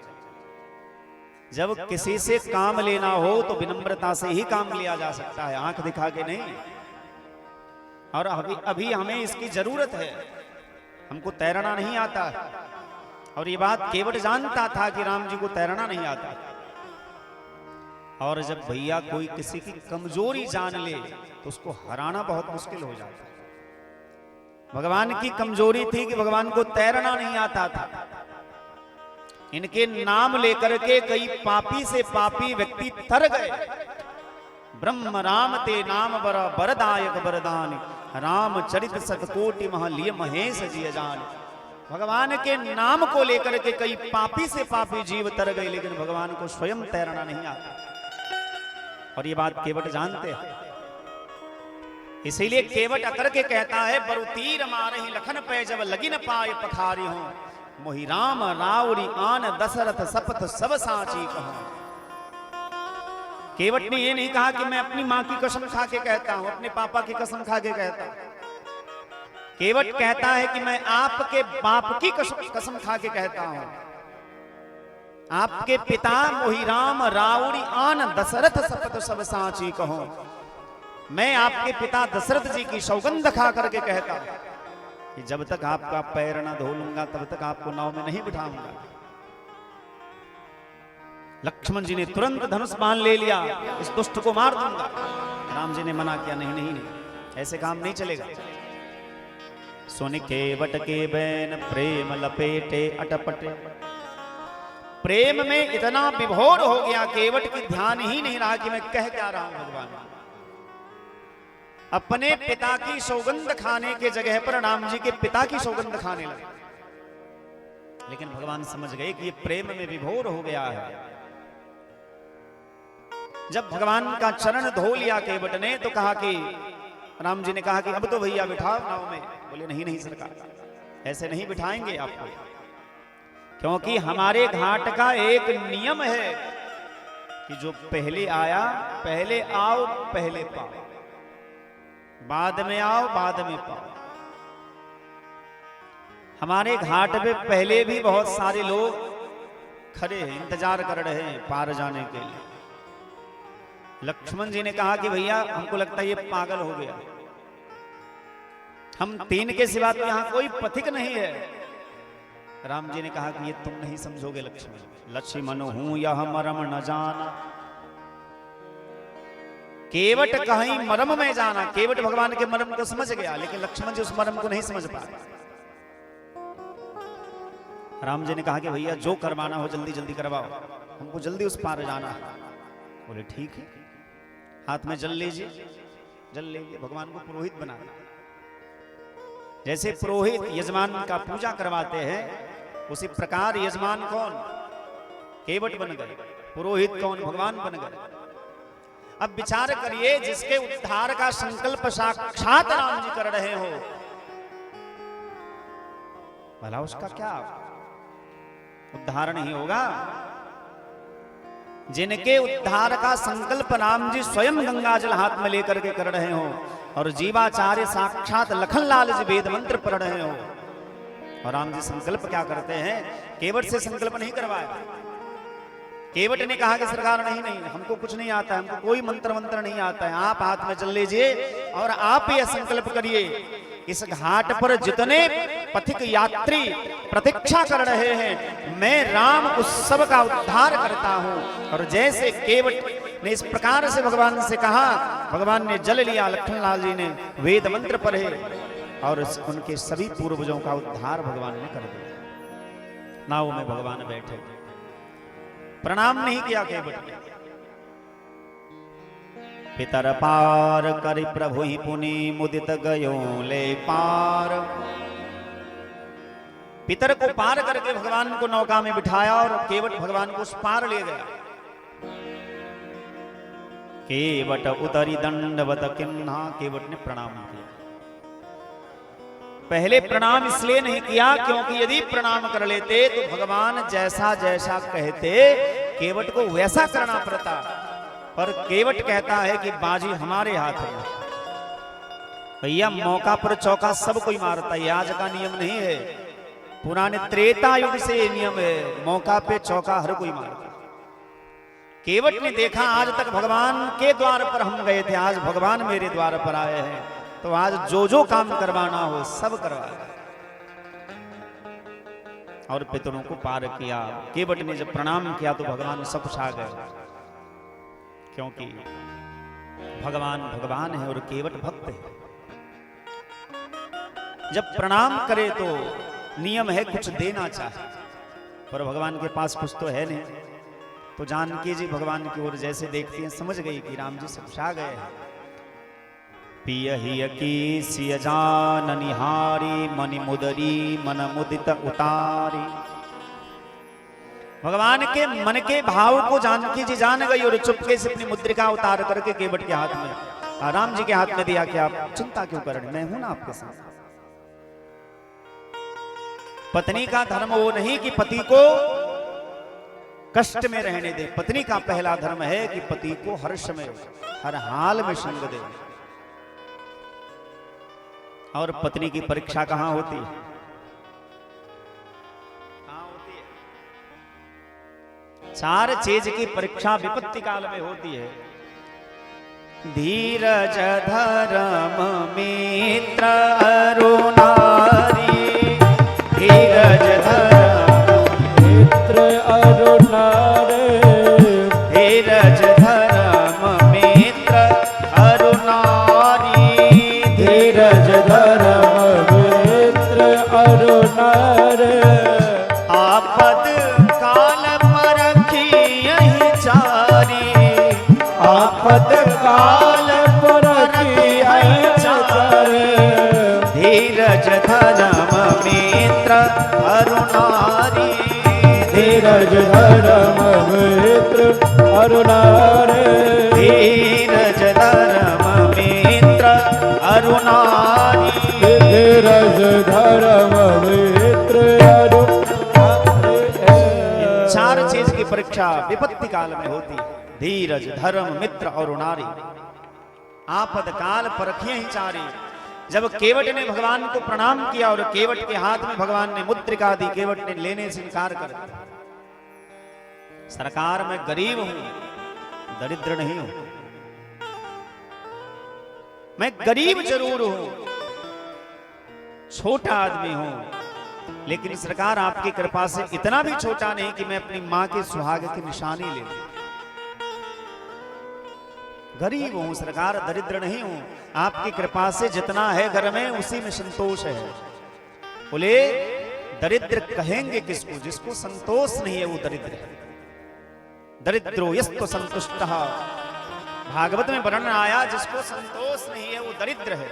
जब किसी से काम लेना हो तो विनम्रता से ही काम लिया जा सकता है, आंख दिखा के नहीं। और अभी हमें इसकी जरूरत है। हमको तैरना नहीं आता, और ये बात केवट जानता था कि राम जी को तैरना नहीं आता। और जब भैया कोई किसी की कमजोरी जान ले तो उसको हराना बहुत मुश्किल हो जाता है। भगवान की कमजोरी थी कि भगवान को तैरना नहीं आता था। इनके नाम लेकर के कई पापी से पापी व्यक्ति तर गए। ब्रह्म राम ते नाम बर बरदायक बरदान, राम चरित सतकोटि महलिय महेश जिय जान। भगवान के नाम को लेकर के कई पापी से पापी जीव तर गए, लेकिन भगवान को स्वयं तैरना नहीं आता। और ये बात केवट जानते हैं, इसीलिए केवट अकर के कहता है बरुतीर मारही लखन पे जब लगी न पाए पखारी हो, मोहि राम राउरी आन दशरथ सपथ सब साची कहूं। केवट ने ये नहीं कहा कि मैं अपनी मां की कसम खा के कहता हूं, अपने पापा की कसम खा के कहता हूं। केवट कहता है कि मैं आपके बाप की कसम खा के कहता हूं, आपके पिता मोहि राम राउरी आन दशरथ सपथ सब साची कहूं। मैं आपके पिता दशरथ जी की सौगंध खा करके कहता हूं कि जब तक आपका पैर न धो लूंगा तब तक आपको नाव में नहीं बिठाऊंगा। लक्ष्मण जी ने तुरंत धनुष बाण ले लिया, इस दुष्ट को मार दूंगा। राम जी ने मना किया, नहीं नहीं नहीं, ऐसे काम नहीं चलेगा। सुन केवट के बैन प्रेम लपेटे अटपटे। प्रेम में इतना विभोर हो गया केवट की ध्यान ही नहीं रहा कि मैं कह क्या रहा हूं। भगवान अपने पिता की सौगंध खाने के जगह पर राम जी के पिता की सौगंध खाने लगे। लेकिन भगवान समझ गए कि ये प्रेम में विभोर हो गया है। जब भगवान का चरण धो लिया केवट ने तो कहा कि राम जी ने कहा कि अब तो भैया बिठाओ नाव में। बोले नहीं नहीं सरकार, ऐसे नहीं बिठाएंगे आपको, क्योंकि हमारे घाट का एक नियम है कि जो पहले आया पहले आओ पहले पाओ, बाद में आओ बाद में पाओ। हमारे घाट पे पहले भी बहुत सारे लोग खड़े हैं, इंतजार कर रहे हैं पार जाने के लिए। लक्ष्मण जी ने कहा कि भैया हमको लगता है ये पागल हो गया, हम तीन के सिवा तो यहां कोई पथिक नहीं है। राम जी ने कहा कि ये तुम नहीं समझोगे लक्ष्मण, लक्ष्मण हूं यह मरम न जाना। केवट कहीं मरम में जाना, केवट भगवान के मरम को समझ गया, लेकिन लक्ष्मण जी उस मरम को नहीं समझ पाए। राम जी ने कहा कि भैया जो करवाना हो जल्दी जल्दी करवाओ, हमको जल्दी उस पार जाना है। बोले ठीक है, हाथ में जल लीजिए। जल लीजिए, भगवान को पुरोहित बना दिया। जैसे पुरोहित यजमान का पूजा करवाते हैं, उसी प्रकार यजमान कौन? केवट बन गए। पुरोहित कौन? भगवान बन गए। अब विचार करिए, जिसके उद्धार का संकल्प साक्षात राम जी कर रहे हो, भला उसका क्या उद्धार नहीं होगा? जिनके उद्धार का संकल्प राम जी स्वयं गंगा जल हाथ में लेकर के कर रहे हो, और जीवाचार्य साक्षात लखनलाल जी वेद मंत्र पढ़ रहे हो, और राम जी संकल्प क्या करते हैं? केवट से संकल्प नहीं करवाया। केवट ने कहा कि सरकार नहीं नहीं, हमको कुछ नहीं आता है, हमको कोई मंत्र मंत्र नहीं आता है, आप हाथ में जल लीजिए और आप यह संकल्प करिए, इस घाट पर जितने पथिक यात्री प्रतीक्षा कर रहे हैं, मैं राम उस सब का उद्धार करता हूं। और जैसे केवट ने इस प्रकार से भगवान से कहा, भगवान ने जल लिया, लखनलाल जी ने वेद मंत्र पढ़े और उनके सभी पूर्वजों का उद्धार भगवान ने कर दिया। नाव में भगवान बैठे, प्रणाम नहीं किया केवट ने। पितर पार करि प्रभु ही पुनि मुदित गयो ले पार। पितर को पार करके भगवान को नौका में बिठाया और केवट भगवान को उस पार ले गया। केवट उतरी दंडवत किन्हा, केवट ने प्रणाम किया। पहले प्रणाम इसलिए नहीं किया क्योंकि यदि प्रणाम कर लेते तो भगवान जैसा जैसा कहते केवट को वैसा करना पड़ता, पर केवट कहता है कि बाजी हमारे हाथ में। भैया मौका पर चौका सब कोई मारता है, आज का नियम नहीं है, पुराने त्रेता युग से ये नियम है, मौका पे चौका हर कोई मारता। केवट ने देखा आज तक भगवान के द्वार पर हम गए थे, आज भगवान मेरे द्वार पर आए हैं, तो आज जो जो काम करवाना हो सब करवाया। और पितरों को पार किया। केवट ने जब प्रणाम किया तो भगवान सब कुछ आ गए, क्योंकि भगवान भगवान है और केवट भक्त है। जब प्रणाम करे तो नियम है कुछ देना चाहे, पर भगवान के पास कुछ तो है नहीं, तो जानकी जी भगवान की ओर जैसे देखती हैं समझ गई कि राम जी सब आ गए हैं। पियहि की सिय जान निहारी, मनि मुदरी मन मुदित उतारी। भगवान के मन के भाव को जानकी जी जान गई और चुपके से अपनी मुद्रिका उतार करके केवट के हाथ में, राम जी के हाथ में दिया कि आप चिंता क्यों कर रहे, मैं हूं ना आपके साथ। पत्नी का धर्म वो नहीं कि पति को कष्ट में रहने दे, पत्नी का पहला धर्म है कि पति को हर्ष में हर हाल में संग दे। और पत्नी की परीक्षा कहां होती है? चार चीज की परीक्षा विपत्ति काल में होती है। धीरज धर्म मित्र अरुणारी, धीरज धर्म मित्र अरुणारे, धीरज धर्म मित्र अरुणारी, धीरज धर्म मित्र अरुणारे। आपद काल परखियहि चारी, आपद काल परखियहि चारी। धीरज धर्म मित्र अरुणारी, धीरज धर्म मित्र अरुणारे। धीरज धर्म मित्र अरुणारी। धीरज धर्म मित्र अरुणारे। चार चीज की परीक्षा विपत्ति काल में होती है। धीरज धर्म मित्र और नारी, आपद काल परखिए ही चारी। जब केवट ने भगवान को प्रणाम किया और केवट के हाथ में भगवान ने मुद्रिका दी, केवट ने लेने से इनकार कर दिया। सरकार मैं गरीब हूं, दरिद्र नहीं हूं, मैं गरीब जरूर हूं, छोटा आदमी हूं, लेकिन सरकार आपकी कृपा से इतना भी छोटा नहीं कि मैं अपनी मां के सुहाग की निशानी ले लूं। गरीब हूं सरकार, दरिद्र नहीं हूं, आपकी कृपा से जितना है घर में उसी में संतोष है। बोले दरिद्र कहेंगे किसको? जिसको संतोष नहीं है वो दरिद्र है। दरिद्रो यस्तो संतुष्टः, भागवत में वर्णन आया जिसको संतोष नहीं है वो दरिद्र है।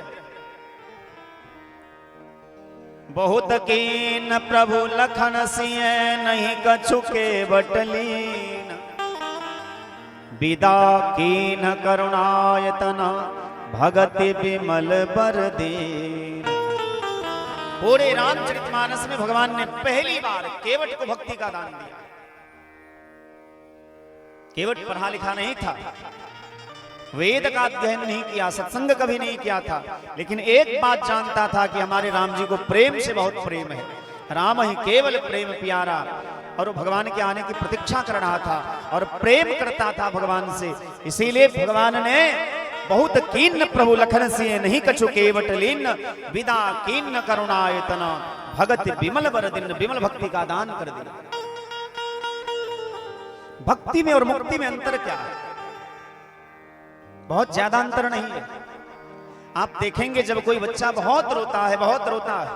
बहुत कीन प्रभु लखन सिय, नहीं कछु के बटलीन, विदा कीन करुणायतन, भगति विमल बर दीन। पूरे रामचरितमानस में भगवान ने पहली बार केवट को भक्ति का दान दिया। केवट पढ़ा लिखा नहीं था, वेद का अध्ययन नहीं किया, सत्संग कभी नहीं किया था, लेकिन एक बात जानता था कि हमारे राम जी को प्रेम से बहुत प्रेम है। राम ही केवल प्रेम प्यारा, और वो भगवान के आने की प्रतीक्षा कर रहा था और प्रेम करता था भगवान से। इसीलिए भगवान ने बहुत कीन प्रभु लखन सिय, नहीं कछु केवट लीन, विदा कीन करुणायतन, भगत विमल बर दिन, विमल भक्ति का दान कर दिया। भक्ति में और मुक्ति में अंतर क्या है? बहुत ज्यादा अंतर नहीं है। आप देखेंगे जब कोई बच्चा बहुत रोता है, बहुत रोता है,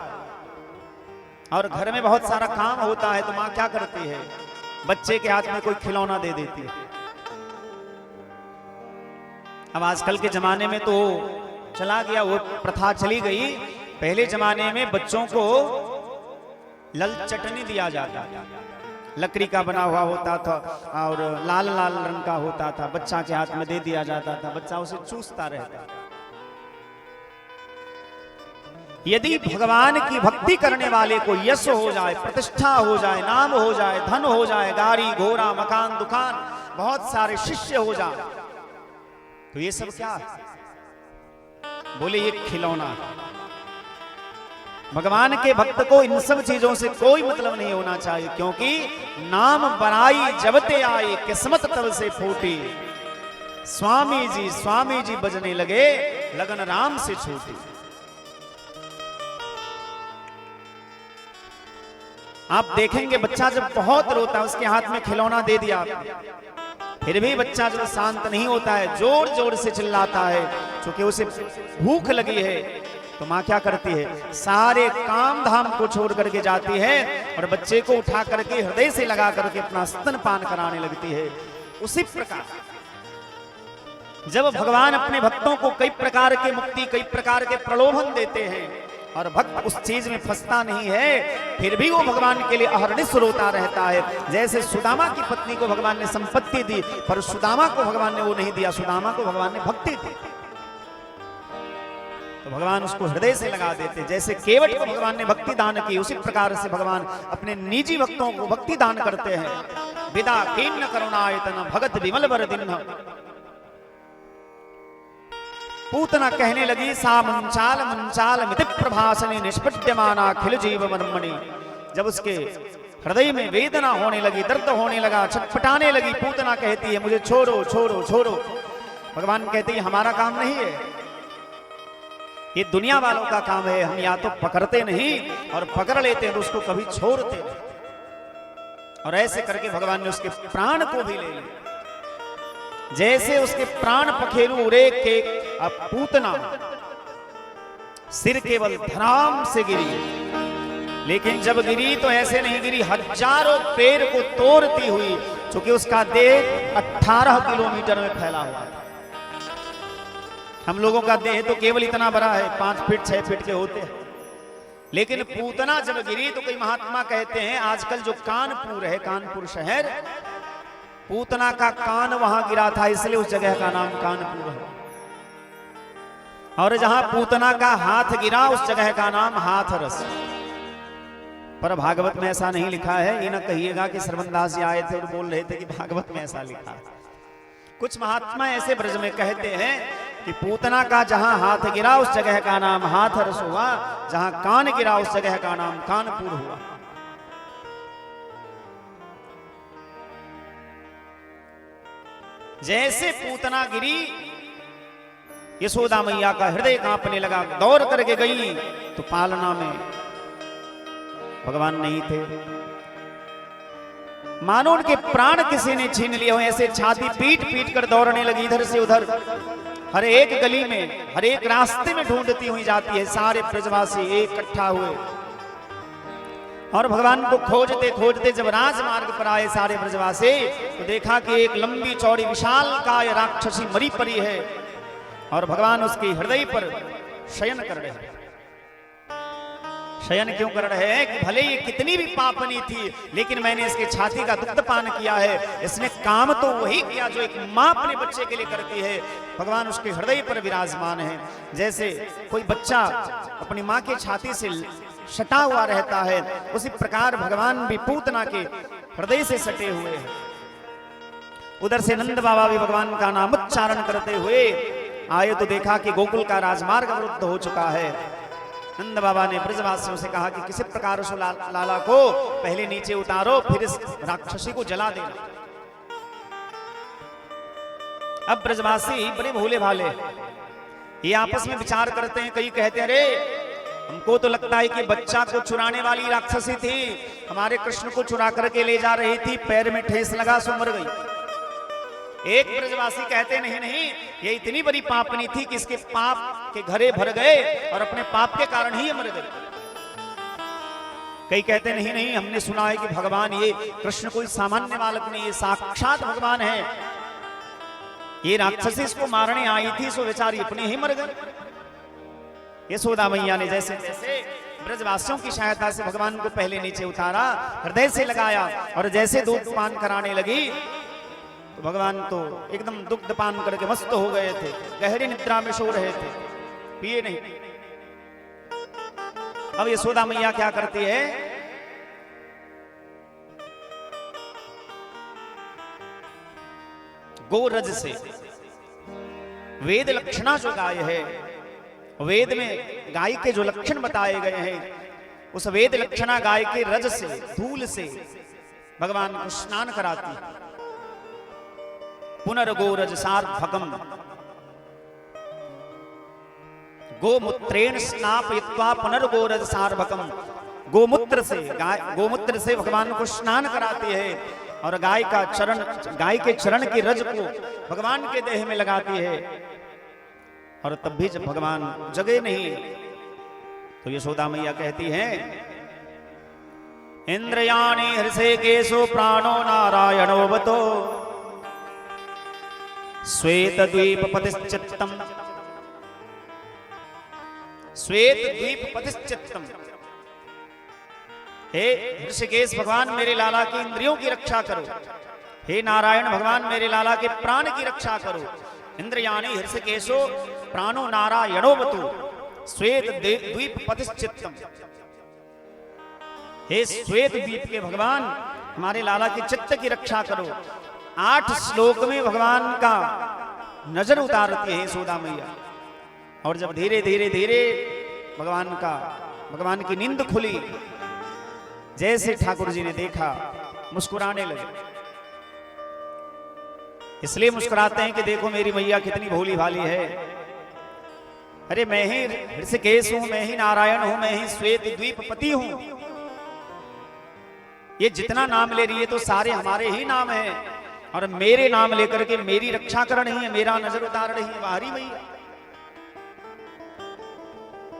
और घर में बहुत सारा काम होता है, तो माँ क्या करती है? बच्चे के हाथ में कोई खिलौना दे देती है। अब आजकल के जमाने में तो चला गया, वो प्रथा चली गई। पहले जमाने में बच्चों को लल चटनी दिया जाता, लकड़ी का बना हुआ होता था और लाल लाल रंग का होता था, बच्चा के हाथ में दे दिया जाता था, बच्चा उसे चूसता रहता। यदि भगवान की भक्ति करने वाले को यश हो जाए, प्रतिष्ठा हो जाए, नाम हो जाए, धन हो जाए, गाड़ी घोड़ा मकान दुकान, बहुत सारे शिष्य हो जाए, तो ये सब क्या? बोले ये खिलौना। भगवान के भक्त को इन सब चीजों से कोई मतलब नहीं होना चाहिए, क्योंकि नाम बनाई जबते आए, किस्मत तब से फूटी। स्वामी जी बजने लगे, लगन राम से छूटी। आप देखेंगे बच्चा जब बहुत रोता है, उसके हाथ में खिलौना दे दिया, फिर भी बच्चा जो शांत नहीं होता है, जोर जोर से चिल्लाता है, क्योंकि उसे भूख लगी है। तो माँ क्या करती है? सारे काम धाम को छोड़ करके जाती है और बच्चे को उठा करके हृदय से लगा करके अपना स्तनपान कराने लगती है। उसी प्रकार जब भगवान अपने भक्तों को कई प्रकार के मुक्ति, कई प्रकार के प्रलोभन देते हैं और भक्त उस चीज में फंसता नहीं है, फिर भी वो भगवान के लिए अहर्निश रोता रहता है। जैसे सुदामा की पत्नी को भगवान ने संपत्ति दी, पर सुदामा को भगवान ने वो नहीं दिया, सुदामा को भगवान ने भक्ति दी, तो भगवान उसको हृदय से लगा देते। जैसे केवट को भगवान ने भक्ति दान की, उसी प्रकार से भगवान अपने निजी भक्तों को भक्ति दान करते हैं। विदा कीर्ण करुणायतन भगत विमल बर दिन। पूतना कहने लगी, सा मंचाल मंचाल मिति प्रभासने निष्पद्यमाना खिल जीव मर्मणि। जब उसके हृदय में वेदना होने लगी, दर्द होने लगा, छटपटाने लगी, पूतना कहती है मुझे छोड़ो छोड़ो छोड़ो। भगवान कहते हैं हमारा काम नहीं है, ये दुनिया वालों का काम है। हम या तो पकड़ते नहीं और पकड़ लेते हैं तो उसको कभी छोड़ते नहीं। और ऐसे करके भगवान ने उसके प्राण को भी ले लिया। जैसे उसके प्राण पखेरु उड़े के, अब पूतना सिर केवल धराम से गिरी, लेकिन जब गिरी तो ऐसे नहीं गिरी, हजारों पैर को तोड़ती हुई, क्योंकि उसका देह 18 किलोमीटर में फैला हुआ था। हम लोगों का देह तो केवल इतना बड़ा है, 5 फीट 6 फीट के होते हैं, लेकिन पूतना जब गिरी तो कई महात्मा कहते हैं, आजकल जो कानपुर है, कानपुर शहर, पूतना का कान वहां गिरा था, इसलिए उस जगह का नाम कानपुर है। और जहां पूतना का हाथ गिरा, उस जगह का नाम हाथरस। पर भागवत में ऐसा नहीं लिखा है। ये ना कहिएगा कि श्रवणदास जी आए थे और बोल रहे थे कि भागवत में ऐसा लिखा है। कुछ महात्मा ऐसे ब्रज में कहते हैं कि पूतना का जहां हाथ गिरा उस जगह का नाम हाथरस हुआ, जहां कान गिरा उस जगह का नाम कानपुर हुआ। जैसे पूतना गिरी, यशोदा मैया का हृदय कांपने लगा, दौड़ करके गई तो पालना में भगवान नहीं थे। मानो उनके प्राण किसी ने छीन लिए हो, ऐसे छाती पीट पीट कर दौड़ने लगी इधर से उधर। हर एक गली में, हर एक रास्ते में ढूंढती हुई जाती है। सारे ब्रजवासी इकट्ठा हुए और भगवान को खोजते खोजते जब राजमार्ग पर आए सारे ब्रजवासी, तो देखा कि एक लंबी चौड़ी विशाल काय राक्षसी मरी पड़ी है और भगवान उसके हृदय पर शयन कर रहे हैं। शयन क्यों कर रहे हैं? कि भले ये कितनी भी पापनी थी, लेकिन मैंने इसके छाती का दुग्ध पान किया है। इसने काम तो वही किया जो एक माँ अपने बच्चे के लिए करती है। भगवान उसके हृदय पर विराजमान है। जैसे कोई बच्चा अपनी माँ की छाती से सटा हुआ रहता है, उसी प्रकार भगवान भी पूतना के हृदय से सटे हुए हैं। उधर से नंद बाबा भी भगवान का नाम उच्चारण करते हुए आए तो देखा कि गोकुल का राजमार्ग अवरुद्ध हो चुका है। नंद बाबा ने ब्रजवासियों से कहा कि किसी प्रकार उस लाला को पहले नीचे उतारो, फिर इस राक्षसी को जला देना। अब ब्रजवासी बड़े भोले भाले ये आपस में विचार करते हैं। कई कहते हैं अरे हमको तो लगता है कि बच्चा को चुराने वाली राक्षसी थी, हमारे कृष्ण को चुरा करके ले जा रही थी, पैर में ठेस लगा सो मर गई। एक ब्रजवासी कहते नहीं नहीं, ये इतनी बड़ी पापनी थी कि इसके पाप के घरे भर गए और अपने पाप के कारण ही मर गए। कई कहते नहीं नहीं, हमने सुना है कि भगवान ये कृष्ण कोई सामान्य बालक नहीं, ये साक्षात भगवान है। ये राक्षसी इसको मारने आई थी, सो बेचारी अपने ही मर गई। यशोदा मैया ने जैसे जैसे ब्रजवासियों की सहायता से भगवान को पहले नीचे उतारा, हृदय से लगाया, और जैसे दूध पान कराने लगी तो भगवान तो एकदम दुग्ध पान करके मस्त हो गए थे, गहरी निद्रा में सो रहे थे, पिए नहीं। अब यशोदा मैया क्या करती है, गोरज से वेद लक्षणा जो गाय है, वेद में गाय के जो लक्षण बताए गए हैं, उस वेद लक्षणा गाय के रज से, धूल से भगवान को स्नान कराती। पुनर्गोरज सार्धकम गोमूत्रेण स्नापयित्वा पुनर्गोरज सार्धकम। गोमूत्र से, गोमूत्र से भगवान को स्नान कराती है और गाय का चरण, गाय के चरण की रज को भगवान के देह में लगाती है। और तब भी जब भगवान जगे नहीं तो यशोदा मैया कहती है, इंद्रयाणी हृषिकेशो प्राणो नारायणोऽवतो श्वेत द्वीप पतिश्चित्तम। श्वेत द्वीप पतिश्चित्तम, हे ऋषिकेश भगवान मेरे लाला की इंद्रियों की रक्षा करो, हे नारायण भगवान मेरे लाला के प्राण की रक्षा करो। इंद्रयाणी हृषिकेशो प्राणो नारायणोऽवतु श्वेत द्वीप पतिश्चित्तम। हे श्वेत द्वीप के भगवान हमारे लाला के चित्त की रक्षा करो। 8 श्लोक में भगवान का नजर उतारती है यशोदा मैया। और जब धीरे धीरे धीरे भगवान की नींद खुली, जैसे ठाकुर जी ने देखा मुस्कुराने लगे। इसलिए मुस्कुराते हैं कि देखो मेरी मैया कितनी भोली भाली है। अरे मैं ही ऋषिकेश हूं, मैं ही नारायण हूं, मैं ही श्वेत द्वीप पति हूं। ये जितना नाम ले रही है तो सारे हमारे ही नाम हैं, और मेरे नाम लेकर के मेरी रक्षा कर रही है, मेरा नजर उतार रही है बाहरी मैया।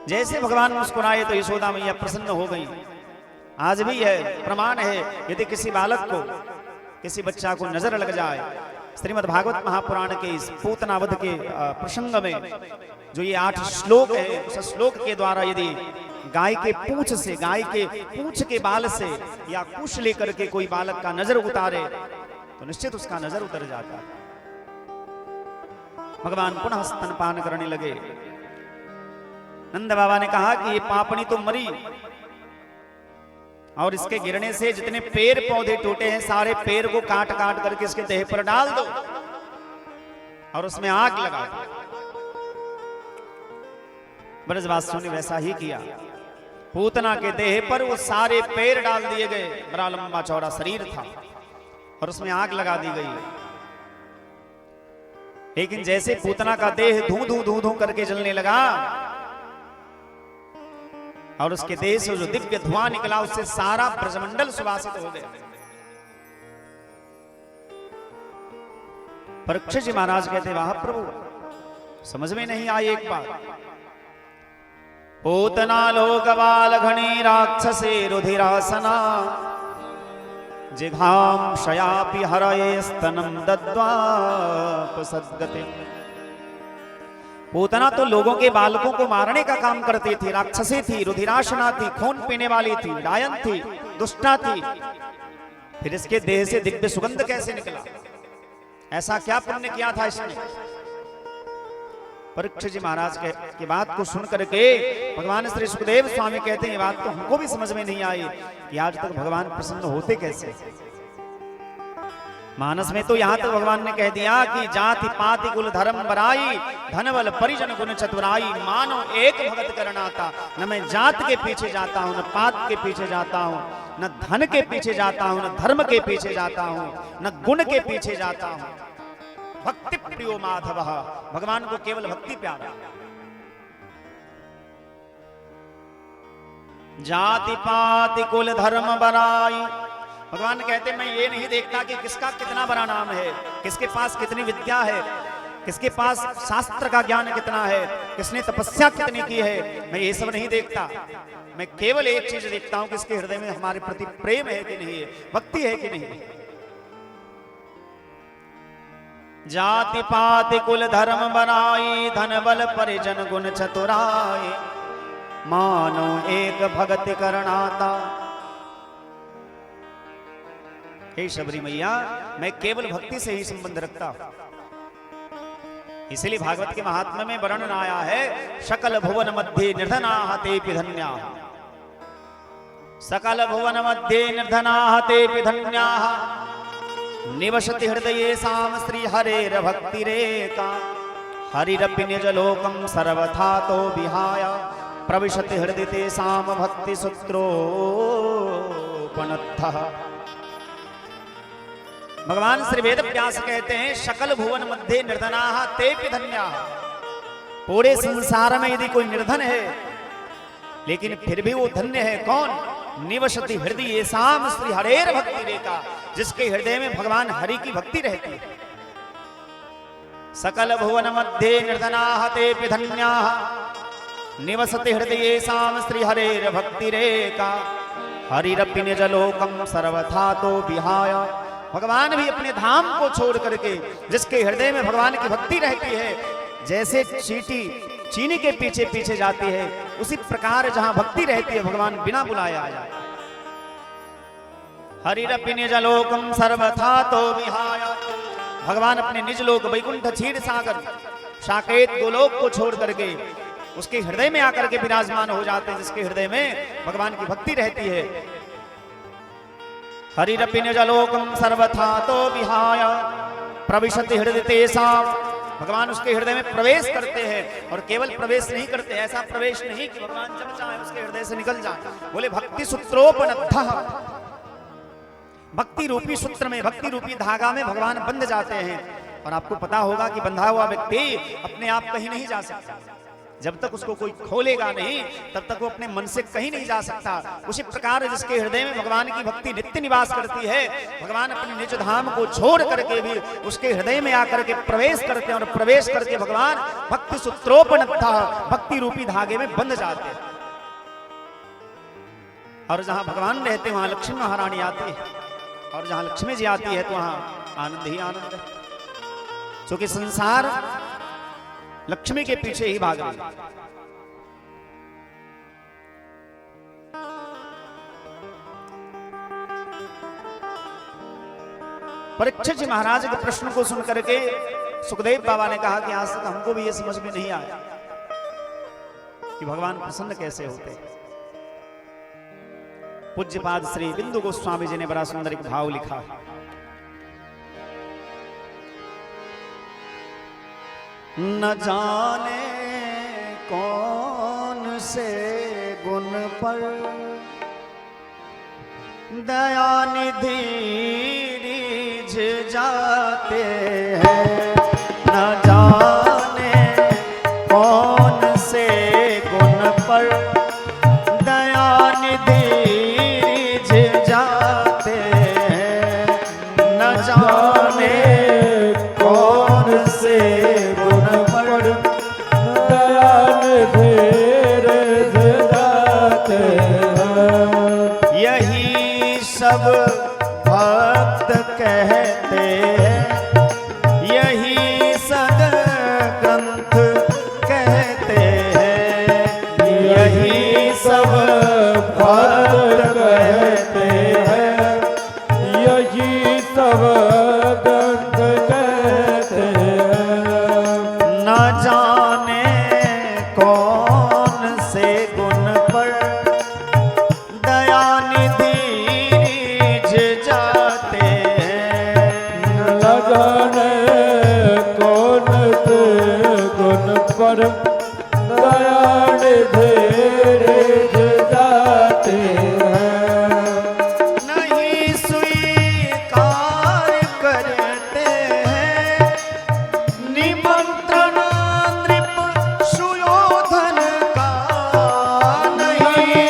जैसे भगवान मुस्कुराए तो यशोदा मैया प्रसन्न हो गई। आज भी है, प्रमाण है, यदि किसी बालक को, किसी बच्चा को नजर लग जाए, श्रीमद् भागवत महापुराण के इस पूतनावध के प्रसंग में जो ये 8 श्लोक है, उस श्लोक के द्वारा यदि गाय के पूंछ से, गाय के पूंछ के बाल से या कुश लेकर के कोई बालक का नजर उतारे तो निश्चित उसका नजर उतर जाता है। भगवान पुनः स्तनपान करने लगे। नंद बाबा ने कहा कि ये पापनी तो मरी, और इसके गिरने से जितने पेड़ पौधे टूटे हैं सारे पेड़ को काट काट करके इसके देह पर डाल दो और उसमें आग लगा दो। ब्रजवासियों ने वैसा ही किया। पूतना के देह पर वो सारे पेड़ डाल दिए गए, बड़ा लंबा चौड़ा शरीर था, और उसमें आग लगा दी गई। लेकिन जैसे पूतना का देह धू धू धू धू करके जलने लगा और उसके देह से जो दिव्य धुआं निकला, उससे सारा ब्रजमंडल सुवासित हो गया। परीक्षित जी महाराज कहते, वाह प्रभु, समझ में नहीं आई एक बात। पूतना लोकबाल घनी राक्षसे रुधिरासना जिघाम शयापि हरये स्तनम दद्वाप सद्गते। पूतना तो लोगों के बालकों को मारने का काम करती थी, राक्षसी थी, रुधिराशना थी, खून पीने वाली थी, डायन थी, दुष्टा थी। फिर इसके देह से दिव्य सुगंध कैसे निकला? ऐसा क्या पुण्य किया था इसने? परीक्षित जी महाराज की बात को सुन करके भगवान श्री सुखदेव स्वामी कहते हैं, ये बात तो हमको भी समझ में नहीं आई कि आज तक भगवान प्रसन्न होते कैसे। मानस में तो यहां तक भगवान ने कह दिया कि जाति पाति कुल धर्म बराई, धनबल परिजन गुण चतुराई, मानो एक भगत करनाता। न मैं जात के पीछे जाता हूं, न पात के पीछे जाता हूं, न धन के पीछे जाता हूं, न धर्म के पीछे जाता हूं, न गुण के पीछे जाता हूं। भक्ति प्रियो माधव, भगवान को केवल भक्ति प्यारा। जाति पाति कुल धर्म बराई। भगवान कहते मैं ये नहीं देखता कि किसका कितना बड़ा नाम है, किसके पास कितनी विद्या है, किसके पास शास्त्र का ज्ञान कितना है, किसने तपस्या कितनी की है, मैं ये सब नहीं देखता। मैं केवल एक चीज देखता हूं कि इसके हृदय में हमारे प्रति प्रेम है कि नहीं है, भक्ति है कि नहीं है। जाति पाति कुल धर्म बराई, धन बल परिजन गुण चतुराई, मानो एक भगति करणाता। हे शबरी मैया, मैं केवल भक्ति से ही संबंध रखता हूं। इसलिए भागवत के महात्म्य में वर्णन आया है, सकल भुवन मध्य निर्धनाः तेऽपि धन्याः। सकल भुवन मध्य निर्धनाः तेऽपि धन्याः, निवसति हृदयेषां श्री हरेर् भक्तिरेका। हरिरपि निजलोकं सर्वथा तो विहाय, प्रविशति हृदि तेषां भक्ति सूत्रोपनद्धः। भगवान श्री वेद व्यास कहते हैं, सकल भुवन मध्य निर्धनाः तेऽपि धन्याः। पूरे संसार में यदि कोई निर्धन है लेकिन फिर भी वो धन्य है। कौन? निवसति हृदयेषां श्री हरेर् भक्तिरेका, जिसके हृदय में भगवान हरि की भक्ति रहती है। सकल भुवन मध्य निर्धनाः तेऽपि धन्याः, निवसति हृदयेषां श्री हरेर् भक्तिरेका। हरिरपि निजलोकं सर्वथा तो विहाय। भगवान भी अपने धाम को छोड़ करके, जिसके हृदय में भगवान की भक्ति रहती है, जैसे चींटी चीनी के पीछे पीछे जाती है, उसी प्रकार जहां भक्ति रहती है भगवान बिना बुलाए आ जाए। हरिरपि निजलोकं सर्वथा तो विहाय। भगवान अपने निज लोक वैकुंठ क्षीर सागर साकेत गोलोक को छोड़ करके उसके हृदय में आकर के विराजमान हो जाते हैं, जिसके हृदय में भगवान की भक्ति रहती है। हरिरपि निजलोकं सर्वथा तो विहाय, प्रविशति हृदय तेषां। भगवान उसके हृदय में प्रवेश करते हैं, और केवल प्रवेश नहीं करते, ऐसा प्रवेश नहीं कि भगवान जब चाहे उसके हृदय से निकल जाए। बोले भक्ति सूत्रोपनद्धः, भक्ति रूपी सूत्र में, भक्ति रूपी धागा में भगवान बंध जाते हैं। और आपको पता होगा कि बंधा हुआ व्यक्ति अपने आप कहीं नहीं जा सकता। जब तक उसको कोई खोलेगा नहीं, तब तक वो अपने मन से कहीं नहीं जा सकता। उसी प्रकार जिसके हृदय में भगवान की भक्ति नित्य निवास करती है, भगवान अपने निज धाम को छोड़ करके भी उसके हृदय में आकर के प्रवेश करते हैं, और प्रवेश करके भगवान भक्ति सूत्रोपनद्धः, भक्ति रूपी धागे में बंध जाते हैं। और जहां भगवान रहते हैं वहां लक्ष्मी महारानी आती है, और जहां लक्ष्मी जी आती है तो वहां आनंद ही आनंद है। क्योंकि संसार लक्ष्मी के पीछे ही भाग रही है। परीक्षित जी महाराज के प्रश्न को सुन करके सुखदेव बाबा ने कहा कि आज तक हमको भी ये समझ में नहीं आया कि भगवान प्रसन्न कैसे होते हैं। पूज्यपाद श्री बिंदु गोस्वामी जी ने बड़ा सुंदर एक भाव लिखा है। न जाने कौन से गुण पर दयानिधि रिझ जाते हैं। न जाने कौन से गुण पर दयानिधि रिझ जाते हैं। न जाने कौन से सब भक्त कहते हैं, यही सदग्रंथ कहते हैं। यही सब भक्त कहते हैं, यही सब ग्रंथ कहते हैं। न जाने कौन से गुण पर दयानिधि पर दयानिधि रिझ जाते हैं। नहीं स्वीकार करते हैं निमंत्रण नृप सुयोधन का। नहीं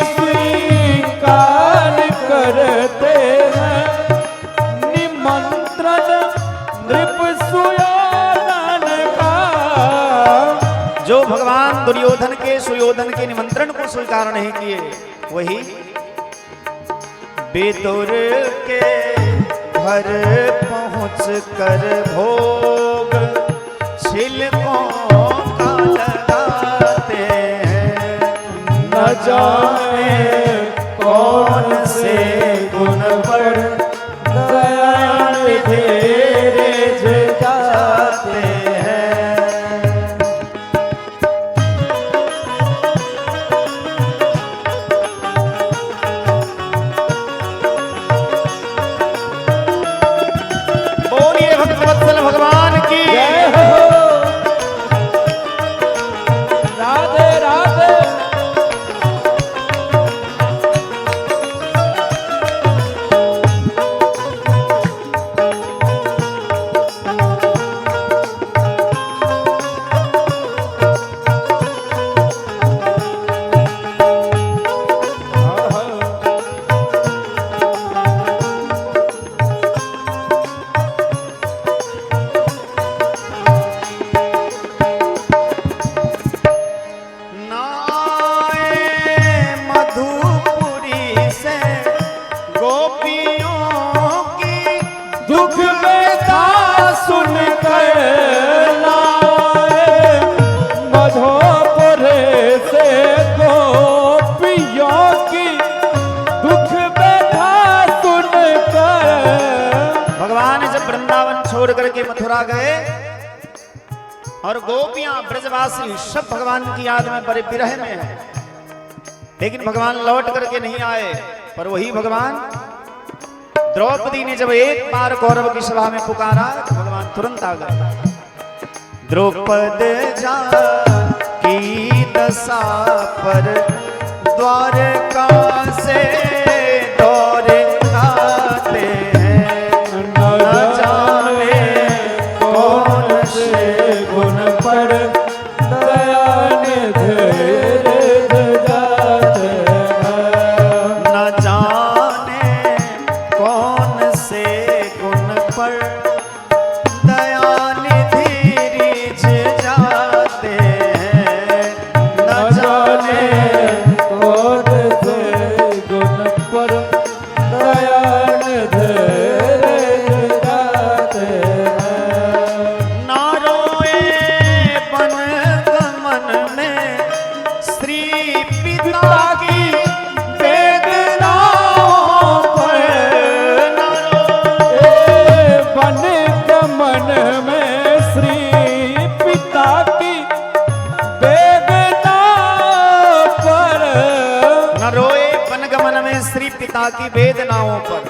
दुर्योधन के सुयोधन के निमंत्रण को स्वीकार नहीं किए, वही बेतुर के घर पहुँच कर भोग छिलकों का लगाते हैं। न जाने कौन से गुण पर दयानिधि रिझ जाते हैं। बोलिए भक्तवत्सल भगवान की जय हो। राधे राधे। दुख व्यथा सुनकर लाए मधुपुर से गोपियों की दुख व्यथा सुनकर। भगवान जब वृंदावन छोड़ करके मथुरा गए और गोपियां ब्रजवासी सब भगवान की याद में बड़े विरह में हैं, लेकिन भगवान लौट करके नहीं आए। पर वही भगवान द्रौपदी ने जब एक बार कौरव की सभा में पुकारा तो भगवान तुरंत आ गए। द्रौपद जा की दशा पर द्वारका से दौड़े आते हैं। न जाने कौन से गुण पर दयानिधि रिझ जाते हैं। न जाने कौन से गुण पर दयानिधि रिझ जाते हैं। न जाने कौन से गुण पर दयानिधि रिझ जाते हैं। ना रोए वन गमन में श्री पिता की वेदनाओं पर। ना रोए वन गमन में श्री पिता की वेदना पर। न रोए वनगमन में श्री पिता की वेदनाओं पर।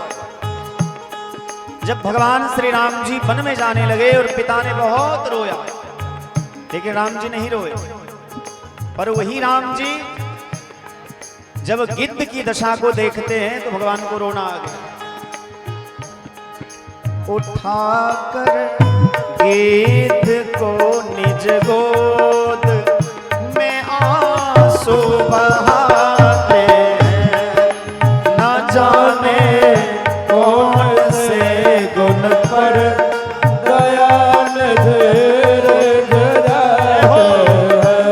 जब भगवान श्री राम जी वन में जाने लगे और पिता ने बहुत रोया, लेकिन राम जी नहीं रोए। पर वही राम जी जब गिद्ध की दशा को देखते हैं तो भगवान को रोना आ गया। उठाकर गिद्ध को निज गोद में आंसू बहाते हैं। न जाने कौन से गुण पर दयानिधि रिझ जाते हैं।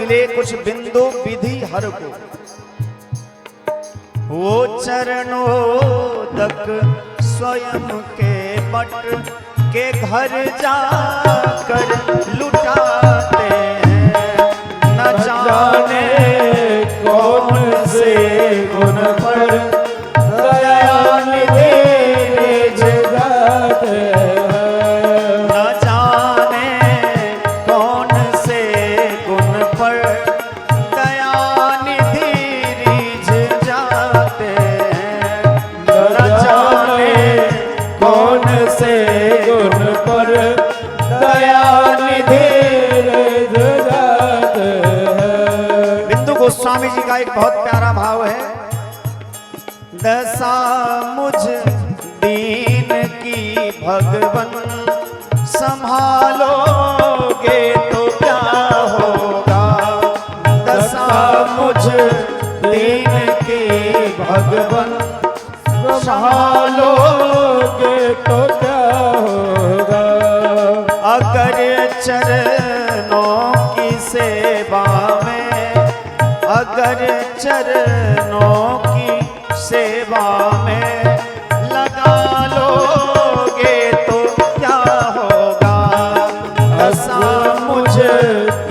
मिले कुछ बिंदु विधि हर को, वो चरणोदक स्वयं के बट के घर जाकर लुटाते हैं। न जाने कौन से गुण पर दया निधि रिझ जाते हैं। न जाने कौन से गुण पर दया निधि रिझ जाते हैं। न जाने कौन से गुण पर दया निधि रिझ जाते हैं। बिंदु गोस्वामी जी का एक बहुत प्यारा भाव है। दशा मुझ दीन की भगवन संभालोगे तो क्या होगा। दशा मुझ दीन की भगवन संभालोगे तो क्या होगा। अगर चरणों की सेवा में, अगर चरणों की सेवा में लगा लोगे तो क्या होगा। दशा मुझ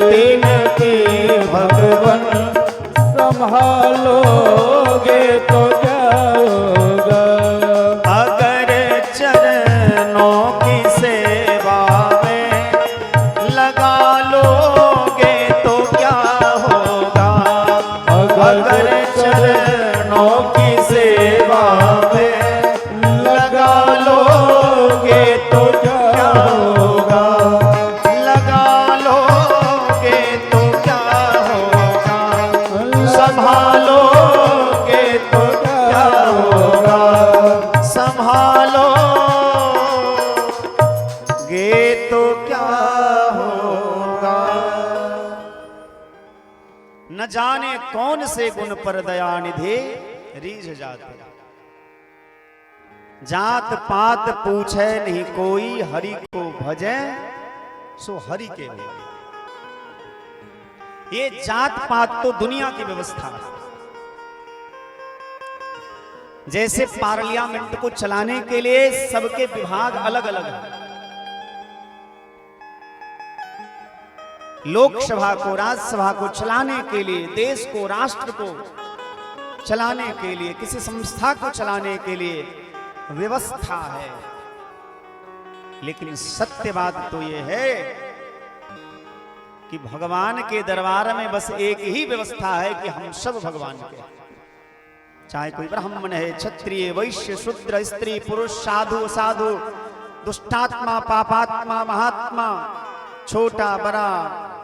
दीन की भगवन संभालोगे तो क्या होगा। अगर चरणों की सेवा में लगा लोगे तो क्या होगा। अगर चरणों की सेवा में लगा लोगे तो क्या होगा। लगा लोगे तो क्या होगा। संभालोगे तो क्या होगा। संभालोगे तो क्या होगा। न जाने कौन से गुण पर दया निधि रीझ जाते। जात पात पूछे नहीं कोई, हरि को भजे सो हरि के लिए। ये जात पात तो दुनिया की व्यवस्था है। जैसे पार्लियामेंट को चलाने के लिए सबके विभाग अलग अलग हैं। लोकसभा को, राज्यसभा को चलाने के लिए, देश को, राष्ट्र को चलाने के लिए, किसी संस्था को चलाने के लिए व्यवस्था है। लेकिन सत्य बात तो यह है कि भगवान के दरबार में बस एक ही व्यवस्था है कि हम सब भगवान के हैं। चाहे कोई ब्राह्मण है, क्षत्रिय, वैश्य, शूद्र, स्त्री, पुरुष, साधु, असाधु, दुष्टात्मा, पापात्मा, महात्मा, छोटा बड़ा,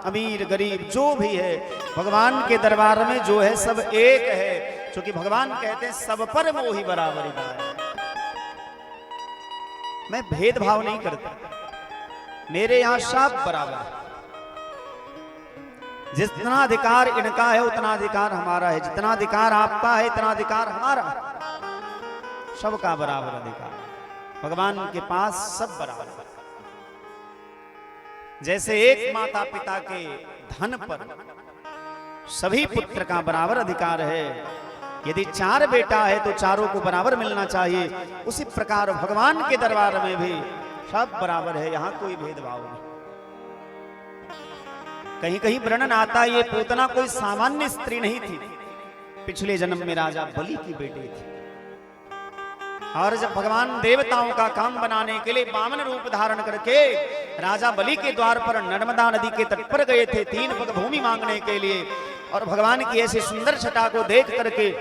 अमीर गरीब, जो भी है भगवान के दरबार में जो है सब एक है। क्योंकि भगवान कहते हैं सब पर मोहि बराबरी दाय। मैं भेदभाव नहीं करता, मेरे यहां सब बराबर है। जितना अधिकार इनका है उतना अधिकार हमारा है, जितना अधिकार आपका है इतना अधिकार हमारा है। सबका बराबर अधिकार भगवान के पास, सब बराबर है। जैसे एक माता पिता के धन पर सभी पुत्र का बराबर अधिकार है, यदि 4 बेटा है तो चारों को बराबर मिलना चाहिए, उसी प्रकार भगवान के दरबार में भी सब बराबर है। यहां कोई भेदभाव नहीं। कहीं कहीं वर्णन आता है ये पूतना कोई सामान्य स्त्री नहीं थी, पिछले जन्म में राजा बलि की बेटी थी। और जब भगवान देवताओं का काम बनाने के लिए वामन रूप धारण करके राजा बलि के द्वार पर नर्मदा नदी के तट पर गए थे 3 पग भूमि मांगने के लिए, और भगवान की ऐसी सुंदर छटा को देख करके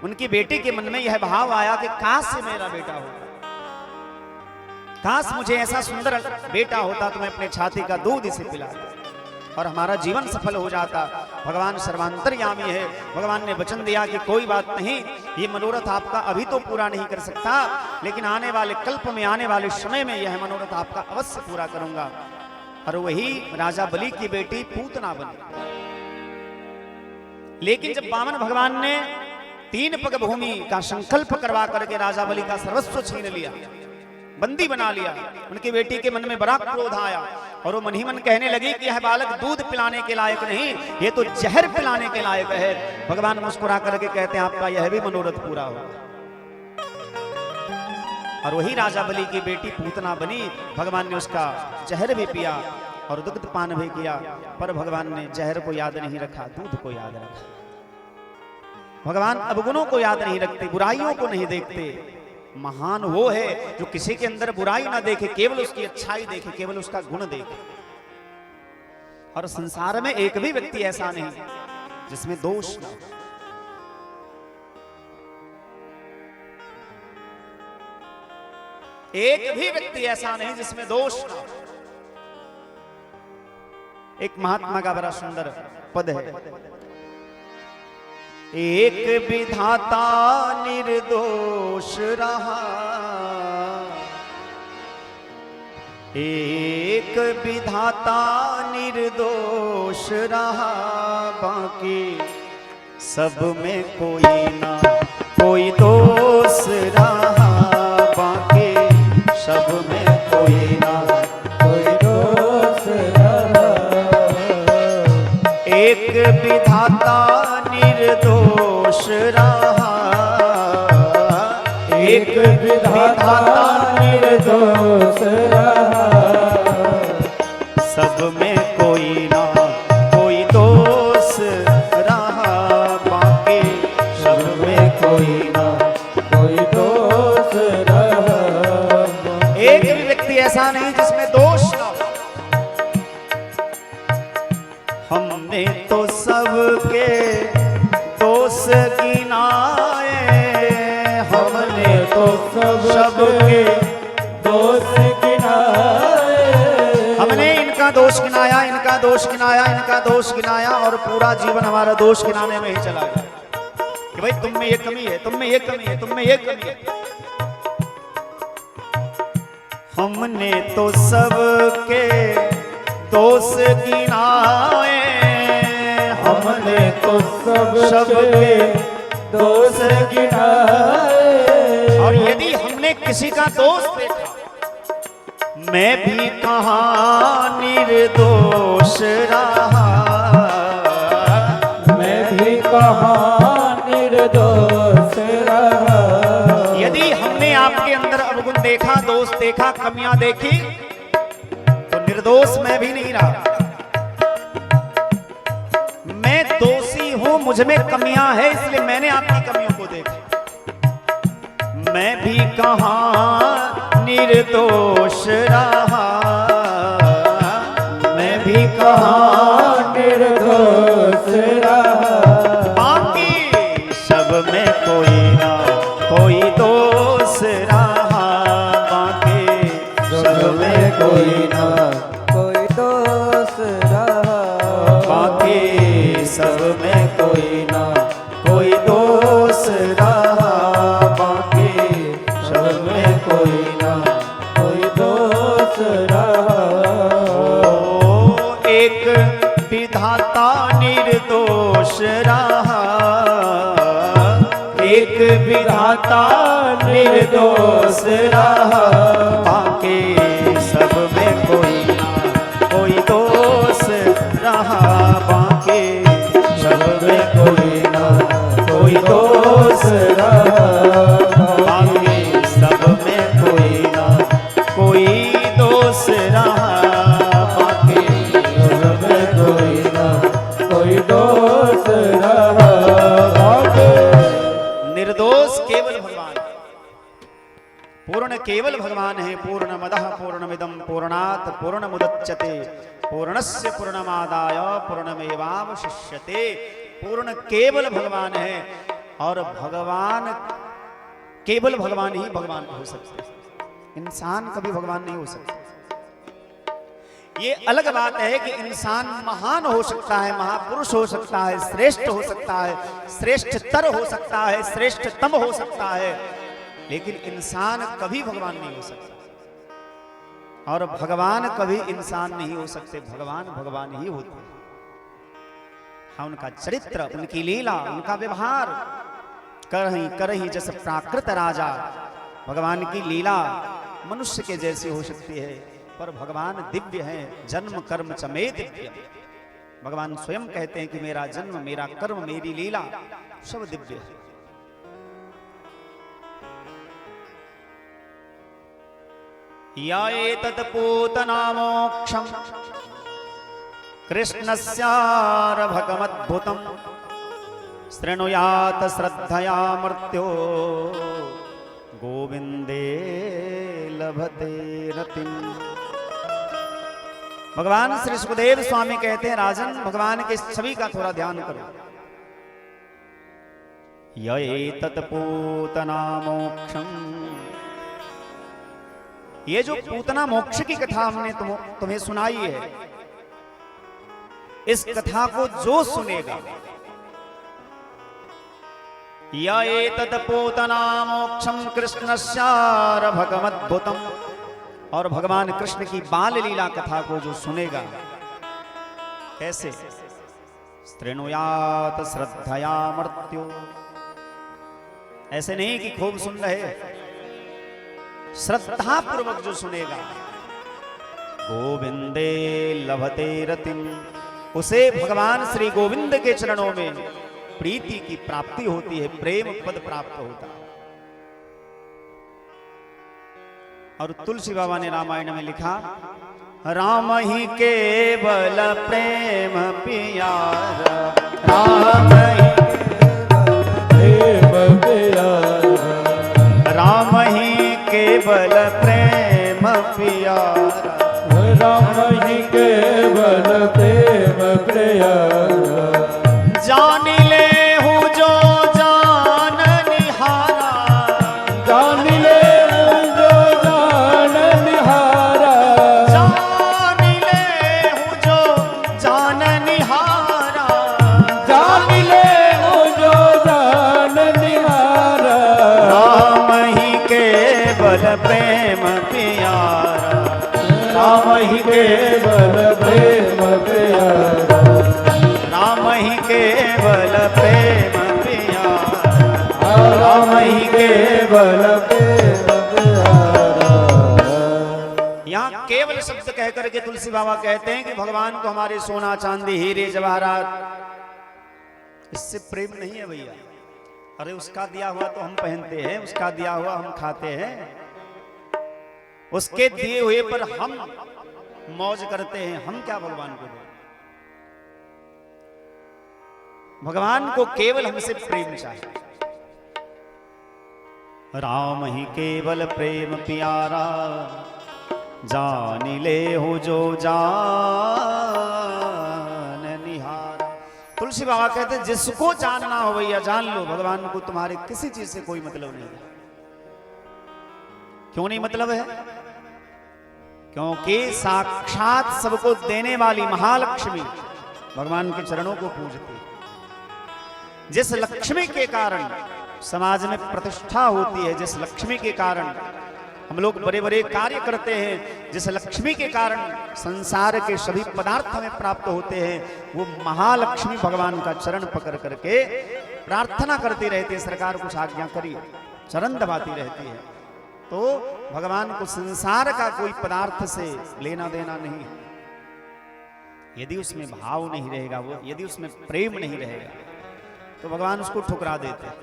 उनकी बेटी के मन में यह भाव आया कि काश से मेरा बेटा होता, काश मुझे ऐसा सुंदर बेटा होता तो मैं अपने छाती का दूध इसे पिलाता और हमारा जीवन सफल हो जाता। भगवान सर्वांतर्यामी है, भगवान ने वचन दिया कि कोई बात नहीं, ये मनोरथ आपका अभी तो पूरा नहीं कर सकता, लेकिन आने वाले कल्प में, आने वाले समय में यह मनोरथ आपका अवश्य पूरा करूंगा। और वही राजा बलि की बेटी पूतना बनी। लेकिन जब वामन भगवान ने 3 पग भूमि का संकल्प करवा करके राजा बलि का सर्वस्व छीन लिया, बंदी बना लिया, उनकी बेटी के मन में बड़ा क्रोध आया और वो मन ही मन कहने लगी कि यह बालक दूध पिलाने के लायक नहीं, ये तो जहर पिलाने के लायक है। भगवान मुस्कुरा करके कहते हैं आपका यह भी मनोरथ पूरा हो। और वही राजा बलि की बेटी पूतना बनी, भगवान ने उसका जहर भी पिया और दुग्ध पान भी किया, पर भगवान ने जहर को याद नहीं रखा, दूध को याद रखा। भगवान अवगुणों को याद नहीं रखते, बुराइयों को नहीं देखते। महान वो है जो किसी के अंदर बुराई ना देखे, केवल उसकी अच्छाई देखे, केवल उसका गुण देखे। और संसार में एक भी व्यक्ति ऐसा नहीं जिसमें दोष ना हो। एक भी व्यक्ति ऐसा नहीं जिसमें दोष ना हो। एक महात्मा का बड़ा सुंदर पद है, एक विधाता निर्दोष रहा, एक विधाता निर्दोष रहा, बाकी सब में कोई ना कोई दोष रहा, बाकी सब में कोई ना कोई दोष रहा। एक विधाता निर्दोष रहा, एक विधाता निर्दोष रहा, सब में कोई ना कोई दोष रहा, बाकी सब में कोई ना कोई दोष रहा। एक भी व्यक्ति ऐसा नहीं जिसमें दोष ना हो। हमने तो सबके दोष गिनाए, हमने तो सबके दोष गिनाए, हमने इनका दोष गिनाया, इनका दोष गिनाया, इनका दोष गिनाया, और पूरा जीवन हमारा दोष गिनाने में ही चला गया कि भाई तुम में ये कमी है, तुम में ये कमी है, तुम में ये कमी है। हमने तो सबके दोष गिनाए, हमने तो सबके दोष गिनाए, और यदि हमने किसी का दोष देखा, मैं भी कहाँ निर्दोष रहा, मैं भी कहाँ निर्दोष रहा। यदि हमने आपके अंदर अवगुण देखा, दोष देखा, कमियां देखी, तो निर्दोष मैं भी नहीं रहा। मैं दोषी हूं, मुझ में कमियां हैं, इसलिए मैंने आपकी कमियों को देखा। मैं भी कहाँ निर्दोष रहा, मैं भी कहाँ निर्दोष रहा, बाकी सब में कोई ना कोई दोष रहा, बाकी सब में कोई ना कोई दोष रहा, बाकी सब में कोई ना कोई दोष रहा, बाकी सब में कोई ना कोई दोष रहा। एक विधाता निर्दोष रहा, एक विधाता निर्दोष रहा, बाकी सब में कोई ना कोई दोष रहा, बाकी सब में कोई ना कोई दोष रहा, बाकी सब में कोई ना कोई दोष रहा, बाकी सब में कोई ना कोई दोष रहा। निर्दोष केवल भगवान, पूर्ण केवल भगवान है। पूर्णमदः पूर्णमिदं पूर्णात् पूर्णमुदच्यते पूर्णस्य पूर्णमादाय पूर्णमेवावशिष्यते। पूर्ण केवल भगवान है, और भगवान केवल भगवान ही भगवान हो सकते हैं। इंसान कभी भगवान नहीं हो सकता। ये अलग बात है कि इंसान महान हो सकता है, महापुरुष हो सकता है, श्रेष्ठ हो सकता है, श्रेष्ठतर हो सकता है, श्रेष्ठतम हो सकता है, लेकिन इंसान कभी भगवान नहीं हो सकता, और भगवान कभी इंसान नहीं हो सकते। भगवान भगवान ही होते हैं। हाँ, उनका चरित्र, उनकी लीला, उनका व्यवहार करही जस प्राकृत राजा। भगवान की लीला मनुष्य के जैसी हो सकती है, पर भगवान दिव्य हैं। जन्म कर्म च मे दिव्य, भगवान स्वयं कहते हैं कि मेरा जन्म, मेरा कर्म, मेरी लीला सब दिव्य है। या एतत् पूतनामोक्षम् कृष्णस्यार्भकमद्भुतम् शृणुयात् श्रद्धया मर्त्यो गोविंदे लभते रतिम्। भगवान श्री सुखदेव स्वामी कहते हैं, राजन भगवान के छवि का थोड़ा ध्यान करो। य एतत् पूतनामोक्षम्, ये जो पूतना मोक्ष की कथा हमने तुम्हें सुनाई है, इस कथा को जो सुनेगा, या एतत् पूतना मोक्षम कृष्णस्यार्भकमद्भुतम, और भगवान कृष्ण की बाल लीला कथा को जो सुनेगा, कैसे? शृणुयात् श्रद्धया मर्त्यो, ऐसे नहीं कि खूब सुन रहे, श्रद्धा पूर्वक जो सुनेगा, गोविंदे लभते रतिम्, उसे भगवान श्री गोविंद के चरणों में प्रीति की प्राप्ति होती है, प्रेम पद प्राप्त होता है। और तुलसी बाबा ने रामायण में लिखा, राम ही केवल प्रेम प्यारा, राम ही प्रेम प्यारा, राम ही केवल प्रेम प्यारा, राम ही केवल प्रेम प्यारा, जान ले हूँ जो जान निहारा, जान ले जो जान निहारा, जान ले हूँ जो जान निहारा, जान ले जो जान निहारा, राम ही केवल प्रेम प्यारा, राम ही केवल प्रेम प्यारा, राम ही केवल प्रेम प्यारा, राम ही केवल प्रेम प्यारा। यहाँ केवल शब्द कह करके तुलसी बाबा कहते हैं कि भगवान को हमारे सोना चांदी हीरे जवाहरात इससे प्रेम नहीं है भैया। अरे उसका दिया हुआ तो हम पहनते हैं, उसका दिया हुआ हम खाते हैं, उसके दिए हुए पर हम मौज करते हैं, हम क्या भगवान को दें? भगवान को केवल हमसे प्रेम चाहिए। राम ही केवल प्रेम प्यारा, जान ले हो जो जान निहारा। तुलसी बाबा कहते हैं, जिसको जानना हो भैया जान लो, भगवान को तुम्हारे किसी चीज से कोई मतलब नहीं है। क्यों नहीं मतलब है? क्योंकि साक्षात सबको देने वाली महालक्ष्मी भगवान के चरणों को पूजती है। जिस लक्ष्मी के कारण समाज में प्रतिष्ठा होती है, जिस लक्ष्मी के कारण हम लोग बड़े बड़े कार्य करते हैं, जिस लक्ष्मी के कारण संसार के सभी पदार्थ हमें प्राप्त होते हैं, वो महालक्ष्मी भगवान का चरण पकड़ करके प्रार्थना करती रहती है, सरकार कुछ आज्ञा करिए, चरण दबाती रहती है। तो भगवान को संसार का कोई पदार्थ से लेना देना नहीं है। यदि उसमें भाव नहीं रहेगा, वो यदि उसमें प्रेम नहीं रहेगा, तो भगवान उसको ठुकरा देते हैं।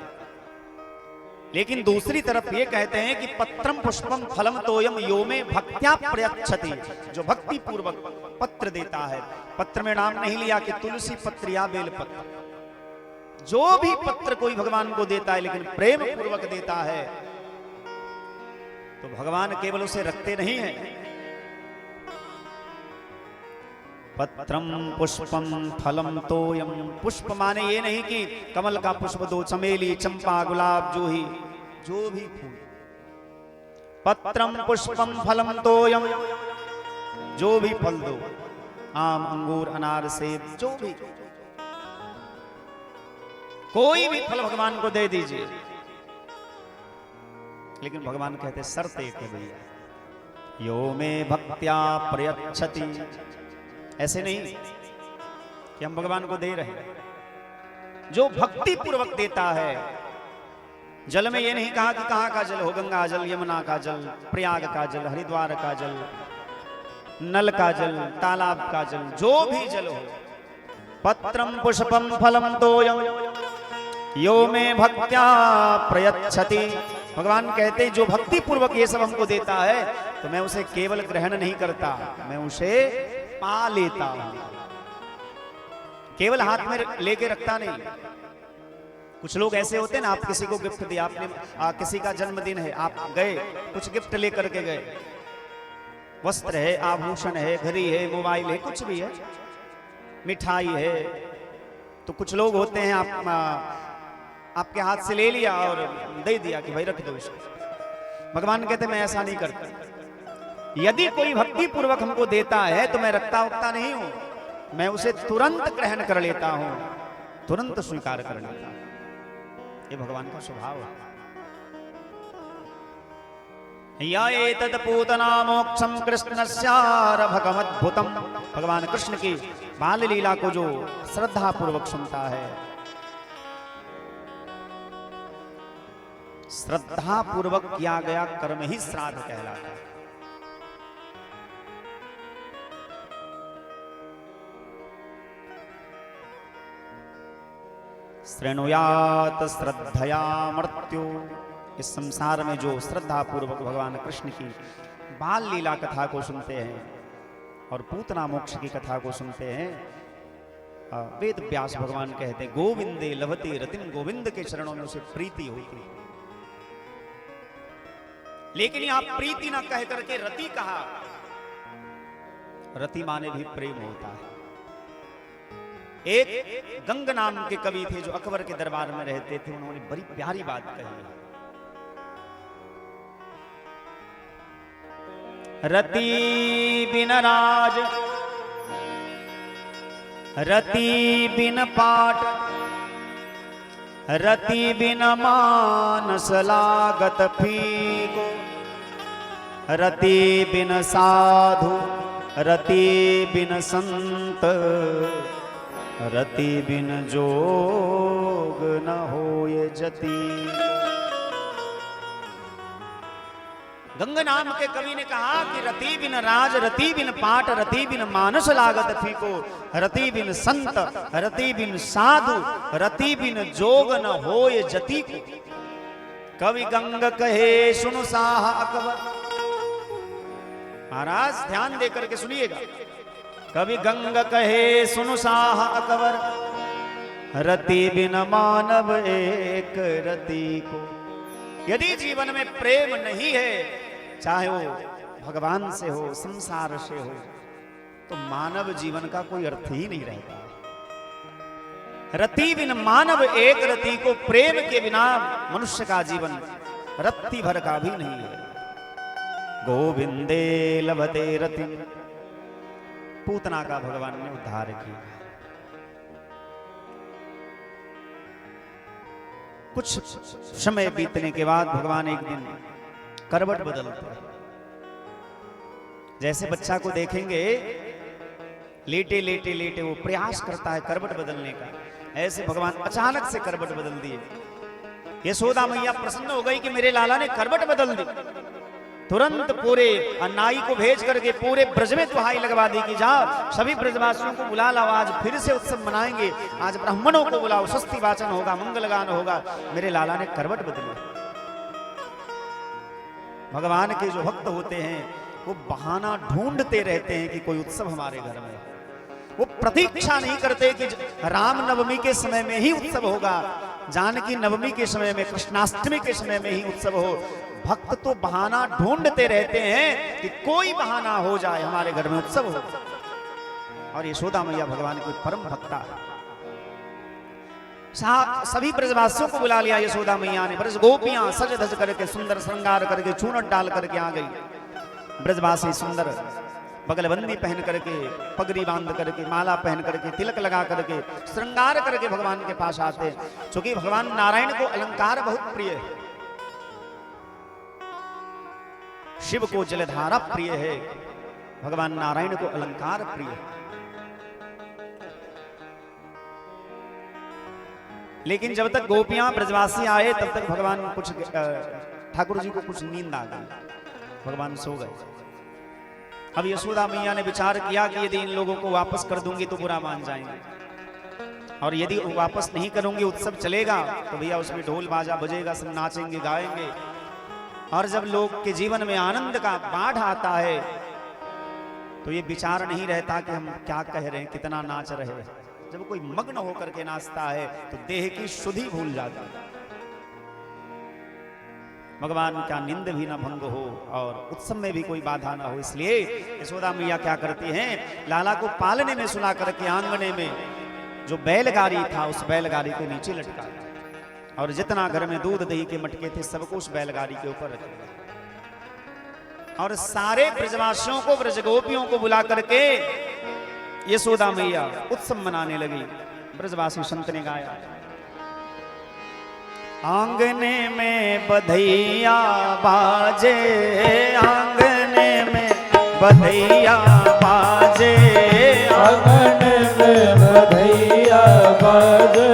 लेकिन दूसरी तरफ ये कहते हैं कि पत्रम पुष्पम फलम तोयम यो में भक्त्या प्रयच्छति, जो भक्ति पूर्वक पत्र देता है। पत्र में नाम नहीं लिया कि तुलसी पत्र या बेल पत्र, जो भी पत्र कोई भगवान को देता है लेकिन प्रेम पूर्वक देता है, तो भगवान केवल उसे रखते नहीं हैं। पत्रम पुष्पम फलम तोयम, पुष्प माने ये नहीं कि कमल का पुष्प दो, चमेली, चंपा, गुलाब, जूही, जो भी फूल। पत्रम पुष्पम फलम तोयम, जो भी फल दो, आम, अंगूर, अनार, सेब, जो भी, कोई भी फल भगवान को दे दीजिए। लेकिन भगवान कहते शर्त एक है भैया, यो में भक्त्या प्रयच्छति। ऐसे नहीं कि हम भगवान को दे रहे हैं, जो भक्ति पूर्वक देता है। जल में ये नहीं कहा कि कहाँ का जल हो, गंगा जल, यमुना का जल, प्रयाग का जल, हरिद्वार का जल, नल का जल, तालाब का जल, जो भी जल हो, पत्रम पुष्पम फलम तोयम यो में भक्त्या प्रयच्छति। भगवान कहते हैं जो भक्ति पूर्वक ये सब हमको देता है तो मैं उसे केवल ग्रहण नहीं करता, मैं उसे पा लेता हूं, केवल हाथ में लेके रखता नहीं। कुछ लोग ऐसे होते हैं ना, आप किसी को गिफ्ट दिया, आपने किसी का जन्मदिन है, आप गए कुछ गिफ्ट लेकर के गए, वस्त्र है, आभूषण है, घड़ी है, मोबाइल है, कुछ भी है, मिठाई है, तो कुछ लोग होते हैं आपके हाथ से ले लिया और दे दिया कि भाई रख दो इसको। भगवान कहते मैं ऐसा नहीं करता। यदि कोई भक्ति पूर्वक हमको देता है तो मैं रखता वक्ता नहीं हूं, मैं उसे तुरंत ग्रहण कर लेता हूं, तुरंत स्वीकार कर लेता हूं। ये भगवान का स्वभाव है। या एतत् पूतना मोक्षम कृष्णस्यारभकमद्भुतम। भगवान कृष्ण की बाल लीला को जो श्रद्धा पूर्वक सुनता है, श्रद्धा पूर्वक किया गया कर्म ही श्राद्ध कहलाता है। श्रृणुयात श्रद्धया मृत्यु। इस संसार में जो श्रद्धा पूर्वक भगवान कृष्ण की बाल लीला कथा को सुनते हैं और पूतना मोक्ष की कथा को सुनते हैं, वेद व्यास भगवान कहते हैं गोविंदे लभते रतिम, गोविंद के चरणों में उसे प्रीति होती। लेकिन यहां प्रीति ना कह करके रति कहा। रति माने भी प्रेम होता है। एक गंग नाम के कवि थे जो अकबर के दरबार में रहते थे, उन्होंने बड़ी प्यारी बात कही। रति बिन राज, रति बिन पाट, रति बिन मानस लागत फीको, रति बिन साधु, रति बिन संत, रति बिन जोग न होय जति। गंग नाम के कवि ने कहा कि रति बिन राज, रति बिन पाट, रति बिन मानस लागत फीको, रति बिन संत, रति बिन साधु, रति बिन जोग न होय जति को। कवि गंग कहे सुनु साह अकबर। महाराज ध्यान देकर के सुनिएगा। कवि गंग कहे सुनु साह अकबर, रति बिन मानव एक रति को। यदि जीवन में प्रेम नहीं है, चाहे वो भगवान से हो, संसार से हो, तो मानव जीवन का कोई अर्थ ही नहीं रहता। रति बिन मानव एक रति को, प्रेम के बिना मनुष्य का जीवन रत्ती भर का भी नहीं है। गोविंदे लभते रति, पूतना का भगवान ने उद्धार किया। कुछ समय बीतने के बाद भगवान एक दिन करवट बदलते हैं। जैसे बच्चा को देखेंगे लेटे लेटे लेटे वो प्रयास करता है करवट बदलने का, ऐसे भगवान अचानक से करवट बदल दिए। यशोदा मैया प्रसन्न हो गई कि मेरे लाला ने करवट बदल दी। तुरंत पूरे नाई को भेज करके पूरे ब्रज में दुहाई लगवा दी कि जाओ सभी ब्रजवासियों को बुला लाओ, आज फिर से उत्सव मनाएंगे, आज ब्राह्मणों को बुलाओ, स्वस्ति वाचन होगा, मंगलगान होगा। मेरे लाला ने करवट बदली। भगवान के जो भक्त होते हैं वो बहाना ढूंढते रहते हैं कि कोई उत्सव हमारे घर में। वो प्रतीक्षा नहीं करते कि राम नवमी के समय में ही उत्सव होगा, जानकी नवमी के समय में, कृष्णाष्टमी के समय में ही उत्सव हो। भक्त तो बहाना ढूंढते रहते हैं कि कोई बहाना हो जाए, हमारे घर में उत्सव हो। और यशोदा मैया भगवान की परम भक्ता, सभी ब्रजवासियों को बुला लिया यशोदा मैया ने। ब्रज गोपियां सज धज करके, सुंदर श्रृंगार करके, चूनट डाल करके आ गई। ब्रजवासी सुंदर बगलबंदी पहन करके, पगड़ी बांध करके, माला पहन करके, तिलक लगा करके, श्रृंगार करके भगवान के पास आते। क्योंकि भगवान नारायण को अलंकार बहुत प्रिय है, शिव को जलधारा प्रिय है, भगवान नारायण को अलंकार प्रिय है। लेकिन जब तक गोपियां ब्रजवासी आए तब तक भगवान कुछ ठाकुर जी को कुछ नींद आ गई, भगवान सो गए। अब यशोदा मैया ने विचार किया कि यदि इन लोगों को वापस कर दूंगी तो बुरा मान जाएंगे, और यदि वापस नहीं करूंगी उत्सव चलेगा तो भैया उसमें ढोल बाजा बजेगा, सब नाचेंगे गाएंगे, और जब लोग के जीवन में आनंद का बाढ़ आता है तो ये विचार नहीं रहता कि हम क्या कह रहे हैं, कितना नाच रहे हैं। जब कोई मग्न होकर के नाचता है तो देह की शुद्धि भूल जाती है, भगवान का निंद भी ना भंग हो और उत्सव में भी कोई बाधा ना हो। इसलिए यशोदा मैया क्या करती हैं, लाला को पालने में सुला करके आंगने में जो बैलगाड़ी था उस बैलगाड़ी को नीचे लटका, और जितना घर में दूध दही के मटके थे सबको उस बैलगाड़ी के ऊपर रख दिया, और सारे ब्रजवासियों को, ब्रजगोपियों को बुला करके यशोदा मैया उत्सव मनाने लगी। ब्रजवासी संत ने गाया, आंगने में बधैया बाजे, आंगने में बधैया बाजे, आंगने में बधैया बाजे,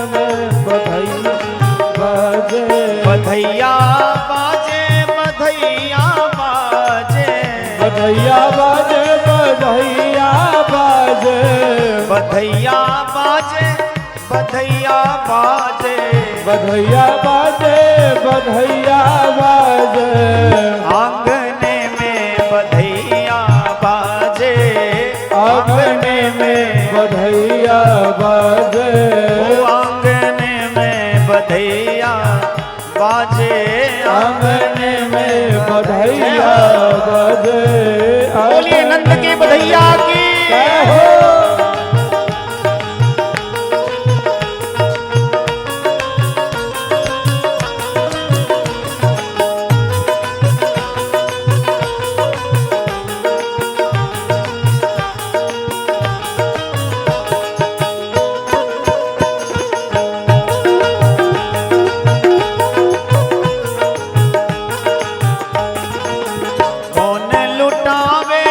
में बधैया बाजे, बधैया बाजे, बधैया बाजे, बधैया बाजे, बधैया बाजे, बधैया बाजे, बधैया बाजे, बधैया बाजे, बधैया बाजे, आंगने में बधैया बाजे, आंगने में बधैया बाजे, ओ आंगने में बधैया बाजे, आंगने में बधैया बाजे। बोलिए नंद की बधैया की। जय हो। कौन लुटावे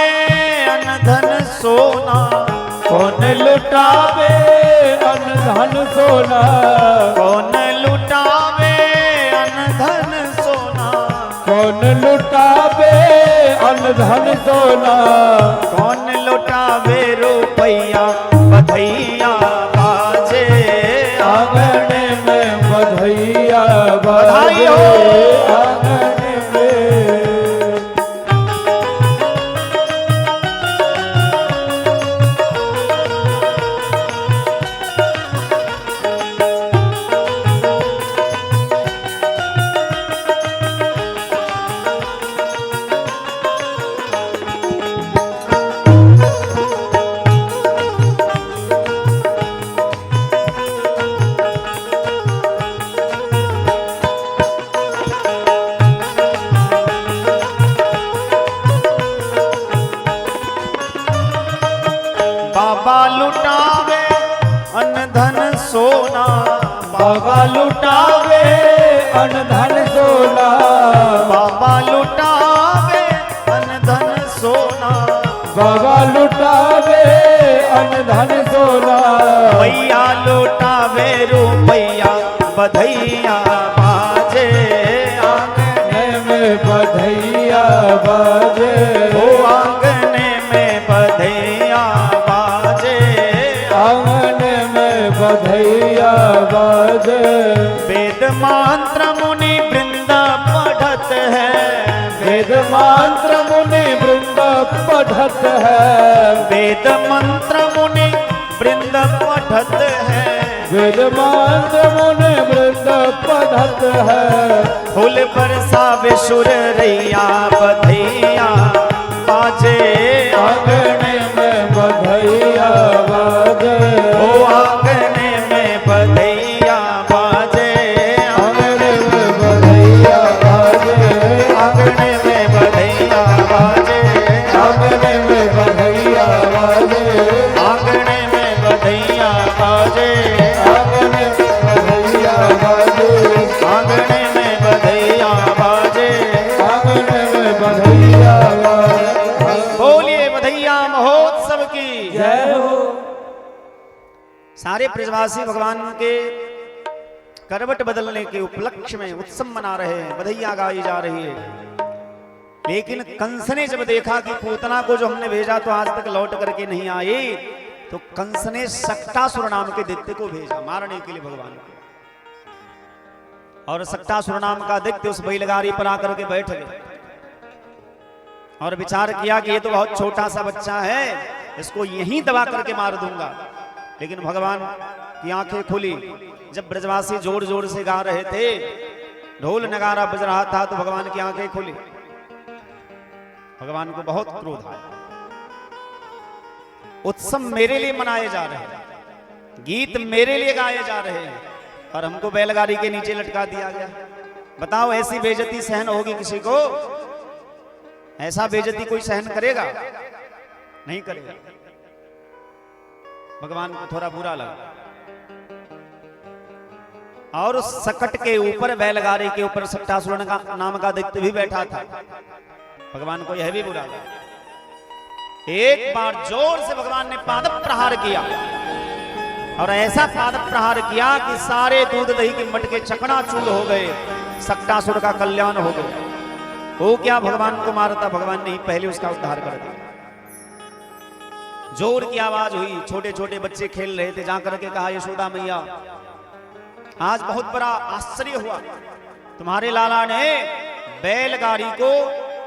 अन धन सोना, कौन लुटावे अन धन सोना, कौन लुटावे अन धन सोना, कौन लुटावे रुपैया बधैया बाजे, आंगने में बधैया बाजे, आंगने में। बाबा लुटावे अन धन सोना, बाबा लुटावे अन धन सोना, बाबा लुटावे अन धन सोना, बाबा लुटावे अन धन सोना, भैया लुटावे रुपैया बधैया बाजे, आंगने में बधैया बाजे, ओ आंगने में बधैया बाजे, आंगने में बधैया बाजे। वेद मंत्र मुनि वृंद पढ़त है, वेद मंत्र मुनि वृंद पढ़त है, वेद मंत्र मुनि वृंद पढ़त है, वेद मंत्र मुनि वृंद पढ़त है, फूल बरसावे सुर रैया बधैया बाजे, आंगने में बधैया बाजे, ओ आंगने में बधैया बाजे, आंगने में बधैया बाजे, आंगने में बधैया बाजे, आंगने में बधैया बाजे, आंगने में बधैया बाजे, आंगने में बधैया बाजे, आंगने में बधैया बाजे, आंगने में बधैया बाजे। बोलिए बधैया महोत्सव की जय हो। सारे ब्रजवासी भगवान के करवट बदलने के उपलक्ष्य में उत्सव मना रहे हैं, बधैया गाई जा रही है। लेकिन कंस ने जब देखा कि पूतना को जो हमने भेजा तो आज तक लौट करके नहीं आई, तो कंस ने सक्टासुर नाम के दैत्य को भेजा मारने के लिए भगवान को। और सक्टासुर नाम का दैत्य उस बैलगाड़ी पर आकर के बैठ गए और विचार किया कि ये तो बहुत छोटा सा बच्चा है, इसको यहीं दबा करके मार दूंगा। लेकिन भगवान की आंखें खुली जब ब्रजवासी जोर जोर से गा रहे थे, ढोल नगारा बज रहा था, तो भगवान की आंखें खुली। भगवान को बहुत क्रोध आया। उत्सव मेरे लिए मनाए जा रहे हैं, गीत मेरे लिए गाए जा रहे हैं, और हमको बैलगाड़ी के नीचे लटका दिया गया। बताओ ऐसी बेइज्जती सहन होगी किसी को? ऐसा बेइज्जती कोई सहन करेगा? नहीं करेगा। भगवान को थोड़ा बुरा लगा। और उस सकट के ऊपर, बैलगाड़ी के ऊपर सक्टासुर नाम का दैत्य भी बैठा था। भगवान को यह भी बुरा लगा। एक बार जोर से भगवान ने पाद प्रहार किया, और ऐसा पाद प्रहार किया कि सारे दूध दही के मटके चकनाचूर हो गए। सक्टासुर का कल्याण हो गया। वो क्या भगवान को मारता, भगवान ने ही पहले उसका उद्धार कर दिया। जोर की आवाज हुई, छोटे छोटे बच्चे खेल रहे थे, जाकर के कहा यशोदा मैया आज बहुत बड़ा आश्चर्य हुआ, तुम्हारे लाला ने बैलगाड़ी को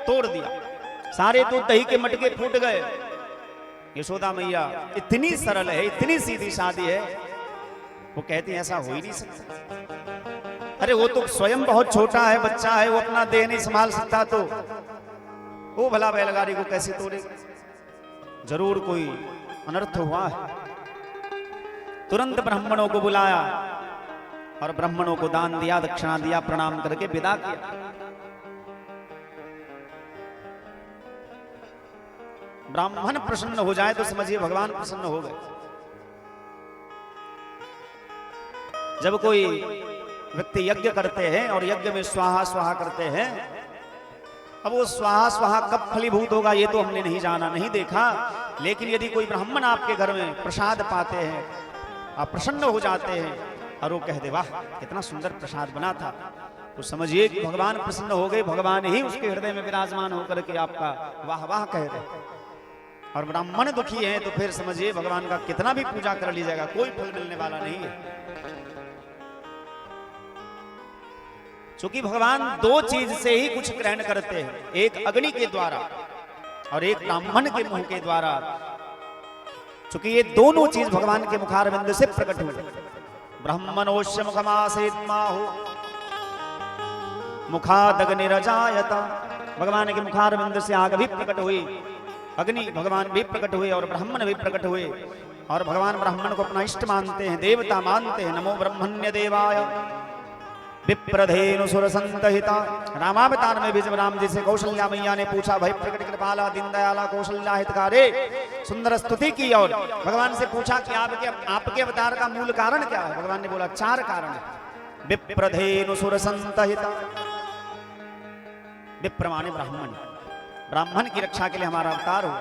तोड़ दिया, सारे दूध दही के मटके फूट गए। यशोदा मैया इतनी सरल है, इतनी सीधी सादी है, वो कहती है ऐसा हो ही नहीं सकता। अरे वो तो स्वयं बहुत छोटा है, बच्चा है, वो अपना देह नहीं संभाल सकता, तो वो भला बैलगाड़ी को कैसे तोड़ेगा? जरूर कोई अनर्थ हुआ है। तुरंत ब्राह्मणों को बुलाया और ब्राह्मणों को दान दिया, दक्षिणा दिया, प्रणाम करके विदा किया। ब्राह्मण प्रसन्न हो जाए तो समझिए भगवान प्रसन्न हो गए। जब कोई व्यक्ति यज्ञ करते हैं और यज्ञ में स्वाहा स्वाहा करते हैं, अब वो स्वाहा स्वाहा कब फलीभूत होगा ये तो हमने नहीं जाना, नहीं देखा, लेकिन यदि कोई ब्राह्मण आपके घर में प्रसाद पाते हैं, आप प्रसन्न हो जाते हैं और वो कह दे वाह कितना सुंदर प्रसाद बना था, तो समझिए कि भगवान प्रसन्न हो गए। भगवान ही उसके हृदय में विराजमान होकर के आपका वाह वाह कह रहे। और ब्राह्मण दुखी है तो फिर समझिए भगवान का कितना भी पूजा कर लीजिएगा, कोई फल मिलने वाला नहीं है। क्योंकि भगवान दो चीज से ही कुछ ग्रहण करते हैं, एक अग्नि के द्वारा और एक ब्राह्मण के मुंह के द्वारा। क्योंकि ये दोनों चीज भगवान के मुखारविंद से प्रकट हुए। ब्रह्मणोश्य मुखमासेत्माहु मुखादग्निरजायत, भगवान के मुखारविंद से आग भी प्रकट हुई, अग्नि भगवान भी प्रकट हुए और ब्राह्मण भी प्रकट हुए। और भगवान ब्राह्मण को अपना इष्ट मानते हैं, देवता मानते हैं। नमो ब्रह्मण्य देवाय विप्रधेनु सुर संतहिता। रामावतार में भी जब राम जी से कौशल्या मैया ने पूछा भाई प्रकट कृपाला दीनदयाला कौशल्या हितकारे, सुंदर स्तुति की और भगवान से पूछा कि आपके अवतार का मूल कारण क्या है? भगवान ने बोला 4 कारण है। विप्रधेनु सुर संतहिता, विप्र माने ब्राह्मण, ब्राह्मण की रक्षा के लिए हमारा अवतार हुआ,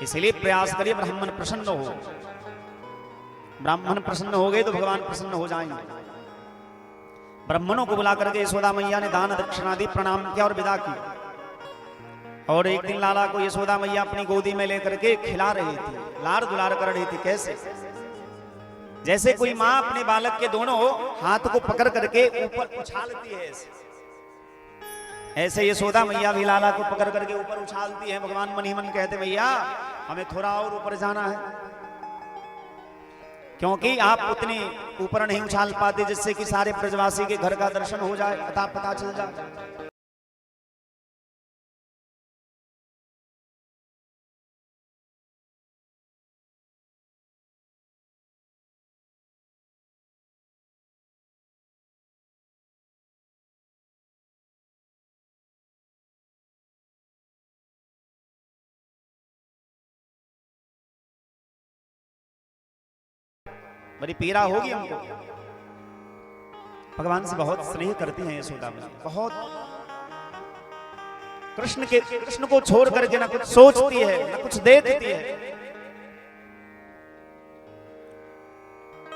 इसलिए प्रयास करिए ब्राह्मण प्रसन्न हो। ब्राह्मण प्रसन्न हो गए तो भगवान प्रसन्न हो जाएंगे। ब्राह्मणों को बुला करके यशोदा मैया ने दान दक्षिणा दी, प्रणाम किया और विदा की। और एक दिन लाला को यशोदा मैया अपनी गोदी में लेकर के खिला रही थी, लाड़ दुलार कर रही थी। कैसे? जैसे कोई माँ अपने बालक के दोनों हाथ को पकड़ करके ऊपर उछालती है, ऐसे यशोदा मैया भी लाला को पकड़ करके ऊपर उछालती है। भगवान मन ही मन कहते मैया हमें थोड़ा और ऊपर जाना है, क्योंकि आप उतनी ऊपर नहीं उछाल पाते जिससे कि सारे ब्रजवासी के घर का दर्शन हो जाए, पता चल जाए। बड़ी पीड़ा होगी हमको। भगवान से बहुत स्नेह करती हैं यशोदा मैया, बहुत। कृष्ण को छोड़ करके ना कुछ सोचती है ना कुछ दे देती है।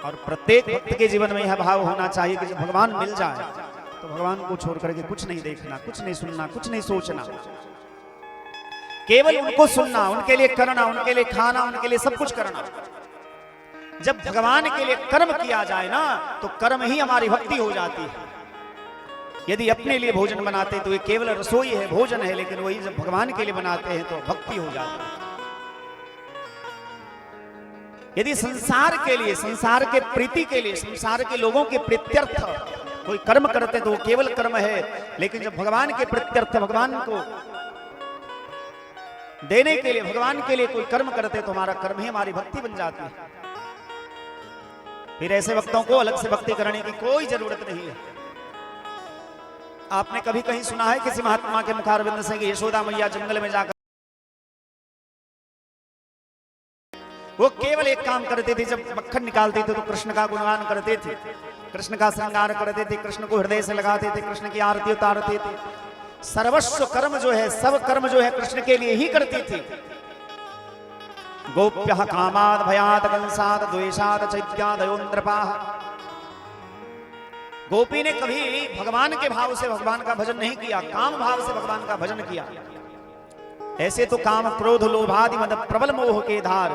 और प्रत्येक भक्त के जीवन में यह भाव होना चाहिए कि जब भगवान मिल जाए तो भगवान को छोड़ करके कुछ नहीं देखना, कुछ नहीं सुनना, कुछ नहीं सोचना, केवल उनको सुनना, उनके लिए करना, उनके लिए खाना, उनके लिए सब कुछ करना। जब भगवान के लिए कर्म किया जाए ना, तो कर्म ही हमारी भक्ति हो जाती है। यदि अपने लिए भोजन बनाते तो ये केवल रसोई है, भोजन है, लेकिन वही जब भगवान के लिए बनाते हैं तो भक्ति हो जाती है। यदि संसार के लिए, संसार के प्रीति के लिए, संसार के लोगों के प्रीत्यर्थ कोई कर्म करते तो वो केवल कर्म है, लेकिन जब भगवान के प्रीत्यर्थ, भगवान को देने के लिए, भगवान के लिए कोई कर्म करते तो हमारा कर्म ही हमारी भक्ति बन जाती है। फिर ऐसे भक्तों को अलग से भक्ति करने की कोई जरूरत नहीं है। आपने कभी कहीं सुना है किसी महात्मा के मुखारविंद से कि यशोदा मैया जंगल में जाकर वो केवल एक काम करते थे, जब मक्खन निकालते थे तो कृष्ण का गुणगान करते थे, कृष्ण का श्रृंगार करते थे, कृष्ण को हृदय से लगाते थे, कृष्ण की आरती उतारते थे। सर्वस्व कर्म जो है, सब कर्म जो है कृष्ण के लिए ही करती थी। गोप्यः कामाद भयाद कंसाद द्वेषाद चैत्यादयोन्द्रपाः। गोपी ने कभी भगवान के भाव से भगवान का भजन नहीं किया, काम भाव से भगवान का भजन किया। ऐसे तो काम क्रोध लोभादि मद प्रबल मोह के धार,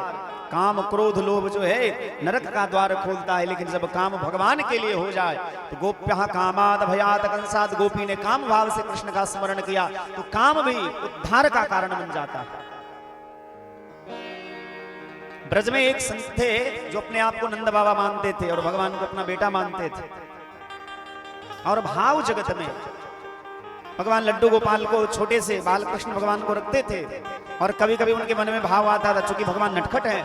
काम क्रोध लोभ जो है नरक का द्वार खोलता है, लेकिन जब काम भगवान के लिए हो जाए तो गोप्यः कामाद भयाद कंसाद, गोपी ने काम भाव से कृष्ण का स्मरण किया तो काम भी उद्धार का कारण बन जाता है। ब्रज में एक संत थे जो अपने आप को नंद बाबा मानते थे और भगवान को अपना बेटा मानते थे, और भाव जगत में भगवान लड्डू गोपाल को छोटे से बाल कृष्ण भगवान को रखते थे, और कभी कभी उनके मन में भाव आता था, चूंकि भगवान नटखट है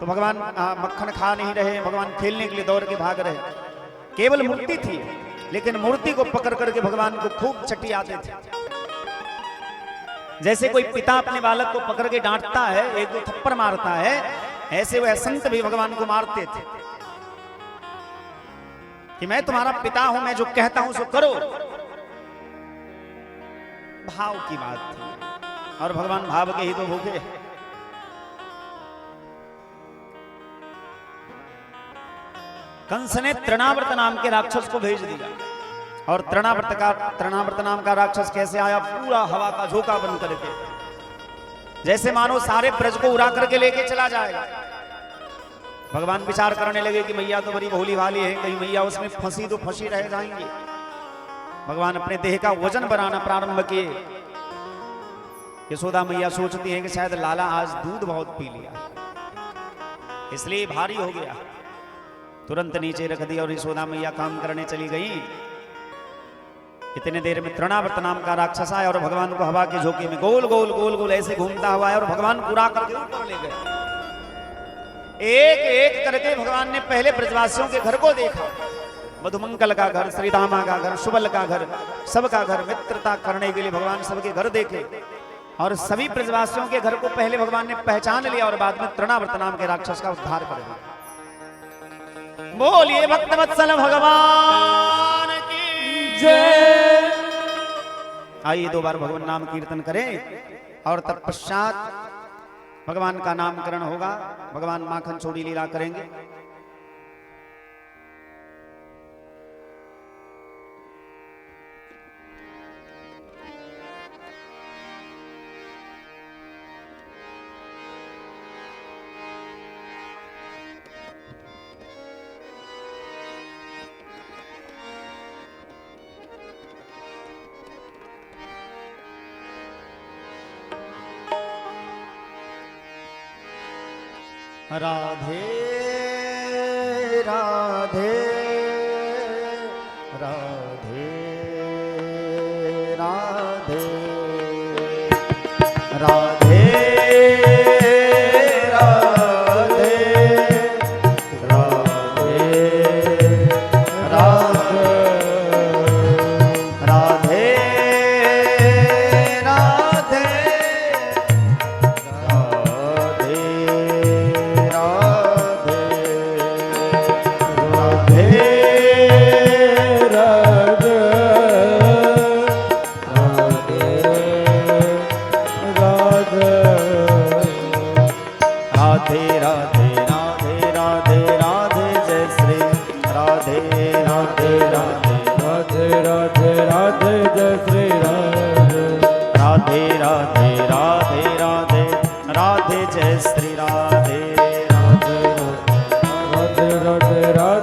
तो भगवान मक्खन खा नहीं रहे, भगवान खेलने के लिए दौड़ के भाग रहे। केवल मूर्ति थी, लेकिन मूर्ति को पकड़ करके भगवान को खूब चट्टी आते थे। जैसे कोई पिता अपने बालक को पकड़ के डांटता है, एक दो थप्पड़ मारता है, ऐसे वह संत भी भगवान को मारते थे कि मैं तुम्हारा पिता हूं, मैं जो कहता हूं सो करो। भाव की बात थी, और भगवान भाव के ही तो भूखे। कंस ने तृणावर्त नाम के राक्षस को भेज दिया, और तृणावर्त नाम का राक्षस कैसे आया, पूरा हवा का झोंका बन करके, जैसे मानो सारे ब्रज को उड़ा करके लेके चला जाएगा। भगवान विचार करने लगे कि मैया तो बड़ी भोली भाली है, कहीं मैया उसमें फंसी तो फंसी रह जाएंगी। भगवान अपने देह का वजन बनाना प्रारंभ किए। यशोदा मैया सोचती है कि शायद लाला आज दूध बहुत पी लिया, इसलिए भारी हो गया। तुरंत नीचे रख दिया और यशोदा मैया काम करने चली गई। इतने देर में तृणावर्त नाम का राक्षस आया और भगवान को हवा के झोंके में गोल गोल गोल गोल ऐसे घूमता हुआ है, और भगवान पूरा करके ऊपर ले गए। एक एक करके भगवान ने पहले ब्रजवासियों के घर को देखा, मधुमंगल का घर, श्रीदामा का घर, सुबल का घर, सबका घर, मित्रता करने के लिए भगवान सबके घर देखे, और सभी ब्रजवासियों के घर को पहले भगवान ने पहचान लिया, और बाद में तृणावर्त नाम के राक्षस का उद्धार कर दिया। बोलिए भक्तवत्सल भगवान की जय। आइए दो बार भगवान नाम कीर्तन करें, और तत्पश्चात भगवान का नामकरण होगा। भगवान माखन चोरी लीला करेंगे। राधे राधे राधे राधे राधे राधे राधे राधे राधे राधे राधे राधे राधे राधे राधे राधे राधे जय श्री राधे राधे राधे राधे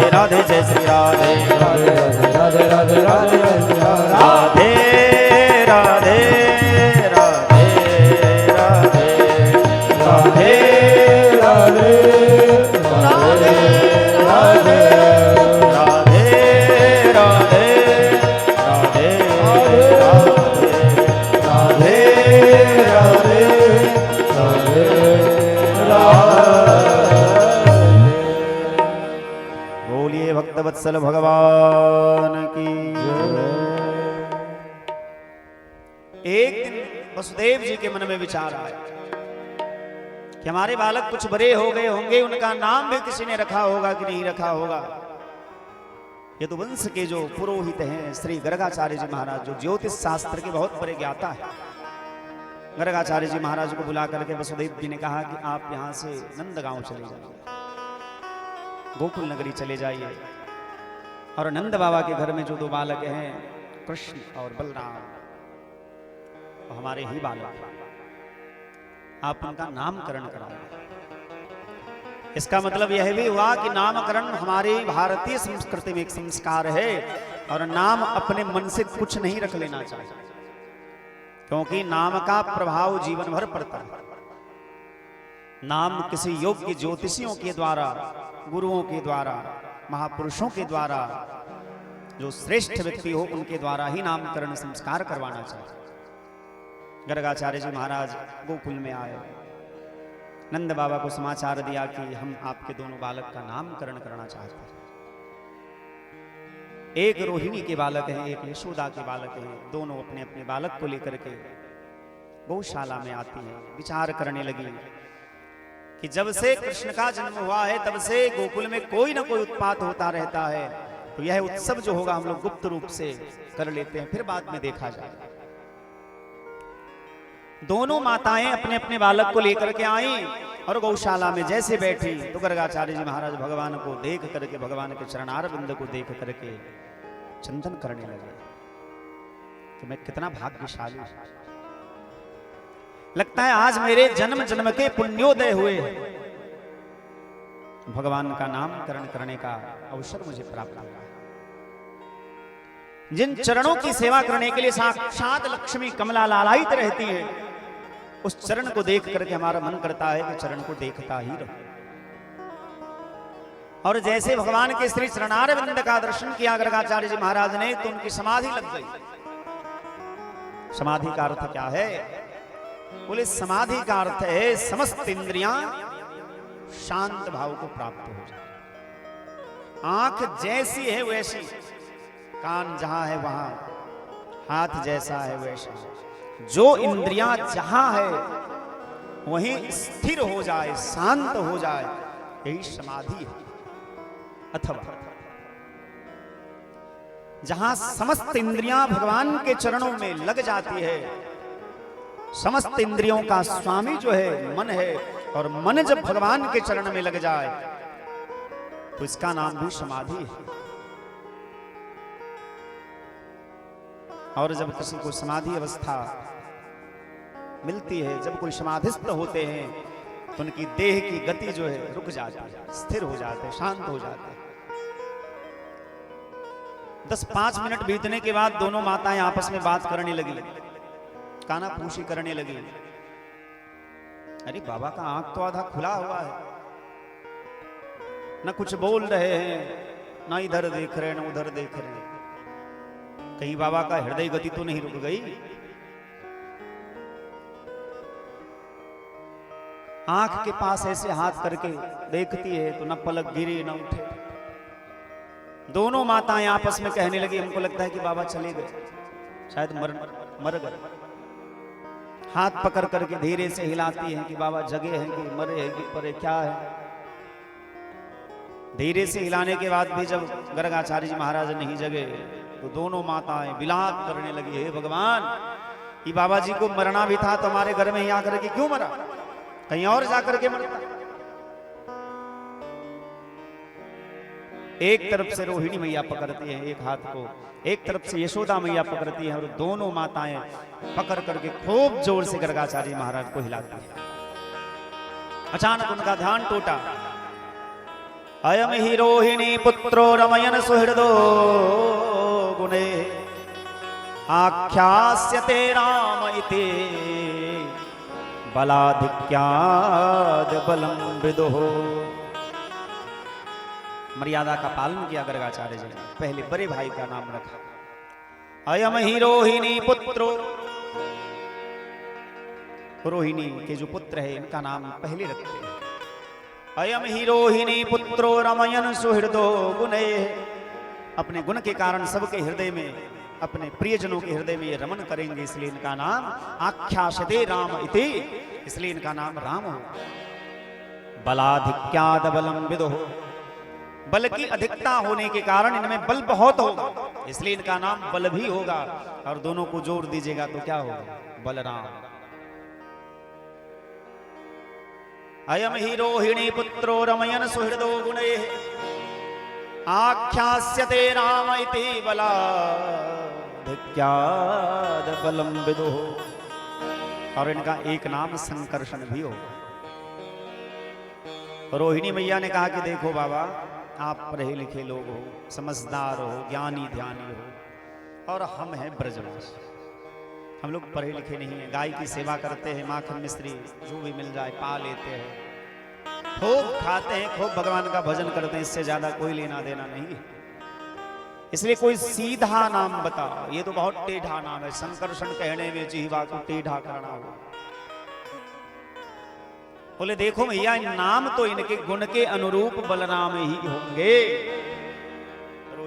राधे जय श्री राधे राधे राधे राधे राधे राधे वत्सल भगवान की। एक दिन वसुदेव जी के मन में विचार आया कि हमारे बालक कुछ बड़े हो गए होंगे, उनका नाम भी किसी ने रखा होगा कि नहीं रखा होगा। ये तो वंश के जो पुरोहित हैं श्री गर्गाचार्य जी महाराज, जो ज्योतिष शास्त्र के बहुत बड़े ज्ञाता है, गर्गाचार्य जी महाराज को बुला करके वसुदेव जी ने कहा कि आप यहां से नंदगांव चले जाइए, गोकुल नगरी चले जाइए, और नंद बाबा के घर में जो दो बालक हैं कृष्ण और बलराम, वो हमारे ही बालक, आप उनका नामकरण कराएं। इसका मतलब यह भी हुआ कि नामकरण हमारी भारतीय संस्कृति में एक संस्कार है, और नाम अपने मन से कुछ नहीं रख लेना चाहिए, क्योंकि नाम का प्रभाव जीवन भर पड़ता है। नाम किसी योग्य ज्योतिषियों के द्वारा, गुरुओं के द्वारा, महापुरुषों के द्वारा, जो श्रेष्ठ व्यक्ति हो उनके द्वारा ही नामकरण संस्कार करवाना चाहिए। गर्गाचार्य जी महाराज गोकुल में आए, नंद बाबा को समाचार दिया कि हम आपके दोनों बालक का नामकरण करना चाहते हैं। एक रोहिणी के बालक हैं, एक यशोदा के बालक हैं। दोनों अपने अपने बालक को लेकर के गौशाला में आती हैं। विचार करने लगी कि जब से कृष्ण का जन्म हुआ है तब से गोकुल में कोई ना कोई उत्पात होता रहता है, तो यह उत्सव जो होगा हम लोग गुप्त रूप से कर लेते हैं, फिर बाद में देखा जाए। दोनों माताएं अपने अपने बालक को लेकर के आई और गौशाला में जैसे बैठी तो गर्गाचार्य जी महाराज भगवान को देख करके, भगवान के चरणार बिंद को देख करके चिंतन करने लगे कि मैं कितना भाग्यशाली हूं। लगता है आज मेरे जन्म जन्म के पुण्योदय हुए, भगवान का नामकरण करने का अवसर मुझे प्राप्त हुआ। जिन चरणों की सेवा करने के लिए साक्षात लक्ष्मी कमला लालायित रहती है, उस चरण को देख करके हमारा मन करता है कि चरण को देखता ही रहो। और जैसे भगवान के श्री चरणार बिंद का दर्शन किया गर्गाचार्य जी महाराज ने, तो उनकी समाधि लग गई। समाधि का अर्थ क्या है? बोले समाधि का अर्थ है समस्त इंद्रियां शांत भाव को प्राप्त हो जाए। आंख जैसी है वैसी, कान जहां है वहां, हाथ जैसा है वैसा, जो इंद्रियां जहां है वहीं स्थिर हो जाए, शांत हो जाए, यही समाधि है। अथवा जहां समस्त इंद्रियां भगवान के चरणों में लग जाती है, समस्त इंद्रियों का स्वामी जो है मन है, और मन जब भगवान के चरण में लग जाए तो इसका नाम भी समाधि है। और जब किसी को समाधि अवस्था मिलती है, जब कोई समाधिस्थ होते हैं, तो उनकी देह की गति जो है रुक जाती है, स्थिर हो जाते हैं, शांत हो जाते हैं। 10-5 मिनट बीतने के बाद दोनों माताएं आपस में बात करने लगी, काना पूछी करने लगी। अरे बाबा का आंख तो आधा खुला हुआ है, न कुछ बोल रहे हैं, ना इधर देख रहे न उधर देख रहे हैं। कहीं बाबा का हृदय गति तो नहीं रुक गई? आंख के पास ऐसे हाथ करके देखती है तो न पलक गिरे न उठे। दोनों माताएं आपस में कहने लगी, हमको लगता है कि बाबा चले गए, शायद मर गए। हाथ पकड़ करके धीरे से हिलाती हैं कि बाबा जगे हैं कि मरे हैं कि परे, क्या है। धीरे से हिलाने के बाद भी जब गर्गाचार्य जी महाराज नहीं जगे तो दोनों माताएं विलाप करने लगी, हे भगवान, ये बाबा जी को मरना भी था तो हमारे घर में ही आकर के क्यों मरा, कहीं और जाकर के मरता। एक तरफ से रोहिणी मैया पकड़ती है एक हाथ को, एक तरफ से यशोदा मैया पकड़ती है, और दोनों माताएं पकड़ करके खूब जोर से गर्गाचार्य महाराज को हिलाती है। अचानक उनका ध्यान टूटा। अयम ही रोहिणी पुत्रो रमयन सुहृदो गुणे आख्यास्यते राम इति बलाधिक्याद बलम विदुः। मर्यादा का पालन किया गर्गाचार्य जी ने, पहले बड़े भाई का नाम रखा। अयम ही रोहिणी पुत्रो, रोहिणी के जो पुत्र है इनका नाम पहले रखते हैं। अयम ही रोहिणी पुत्रो रमयन सुहृदो गुणे, अपने गुण के कारण सबके हृदय में, अपने प्रियजनों के हृदय में ये रमन करेंगे, इसलिए इनका नाम आख्यास्यते राम इति, इसलिए इनका नाम राम हो। बलाधिक्याद बलम विदुः, बल की अधिकता होने के कारण इनमें बल बहुत होगा, इसलिए इनका नाम बल भी होगा। और दोनों को जोड़ दीजिएगा तो क्या होगा? बलराम। अयम ही रोहिणी पुत्रो रमयन सुहृदो गुणे आख्यास्यते राम इति बलाधिक्याद बलम विदुः। और इनका एक नाम संकर्षण भी होगा। रोहिणी मैया ने कहा कि देखो बाबा, आप पढ़े लिखे लोग हो, समझदार हो, ज्ञानी ध्यानी हो, और हम हैं ब्रजवासी, हम लोग पढ़े लिखे नहीं हैं। गाय की सेवा करते हैं, माखन मिश्री जो भी मिल जाए पा लेते हैं, खूब खाते हैं, खूब भगवान का भजन करते हैं, इससे ज्यादा कोई लेना देना नहीं है। इसलिए कोई सीधा नाम बताओ, ये तो बहुत टेढ़ा नाम है। संकर्षण कहने में जिह्वा को टेढ़ा करना हो। बोले देखो भैया, नाम तो इनके गुण के अनुरूप बलराम ही होंगे।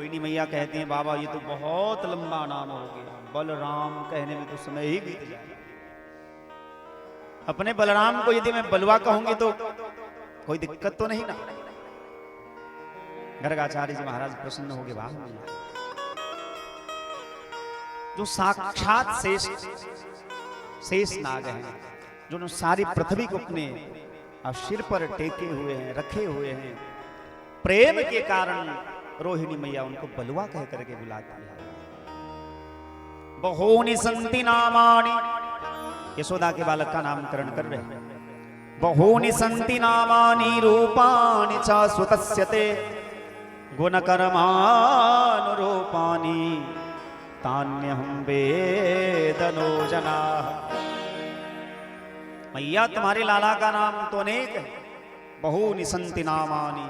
रोहिणी मैया कहती हैं बाबा ये तो बहुत लंबा नाम हो गया, बलराम कहने में तो समय ही बीत जाए। अपने बलराम को यदि मैं बलवा कहूंगी तो कोई दिक्कत तो नहीं ना। गर्गाचार्य जी महाराज प्रसन्न हो गए, वाह मैया जो साक्षात शेष नाग हैं, जो सारी पृथ्वी को अपने सिर पर टेके हुए हैं, रखे हुए हैं, प्रेम के कारण रोहिणी मैया उनको बलवा कह करके बुलाती है। बहूनि संति नामानि, यशोदा के बालक का नामकरण कर रहे हैं। बहूनि संति नामानि रूपाणि च सुतस्य ते गुणकर्मानुरूपाणि तान्यहं वेदनो जनाः। मैया तुम्हारे लाला का नाम तो अनेक है। बहूनि संति नामानि,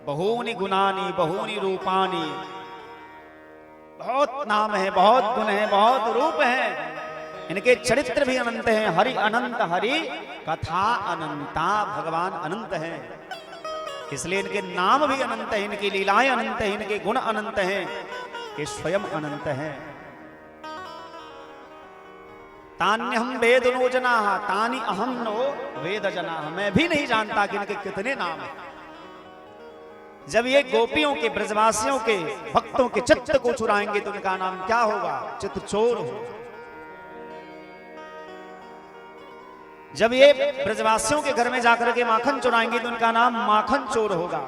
बहूनि गुणानि, बहूनि रूपाणि, बहुत नाम है, बहुत गुण है, बहुत रूप है, इनके चरित्र भी अनंत हैं। हरि अनंत, हरि कथा अनंता, भगवान अनंत हैं, इसलिए इनके नाम भी अनंत है, इनकी लीलाएं अनंत है, इनके गुण अनंत हैं, ये स्वयं अनंत हैं। तान्यहं वेदनो जनाः, तानि अहं नो वेद जनाः, मैं भी नहीं जानता कि इनके कितने नाम हैं। जब ये गोपियों के, ब्रजवासियों के, भक्तों के चित्त को चुराएंगे तो इनका नाम क्या होगा? चित्त चोर हो। जब ये ब्रजवासियों के घर में जाकर के माखन चुराएंगे तो इनका नाम माखन चोर होगा।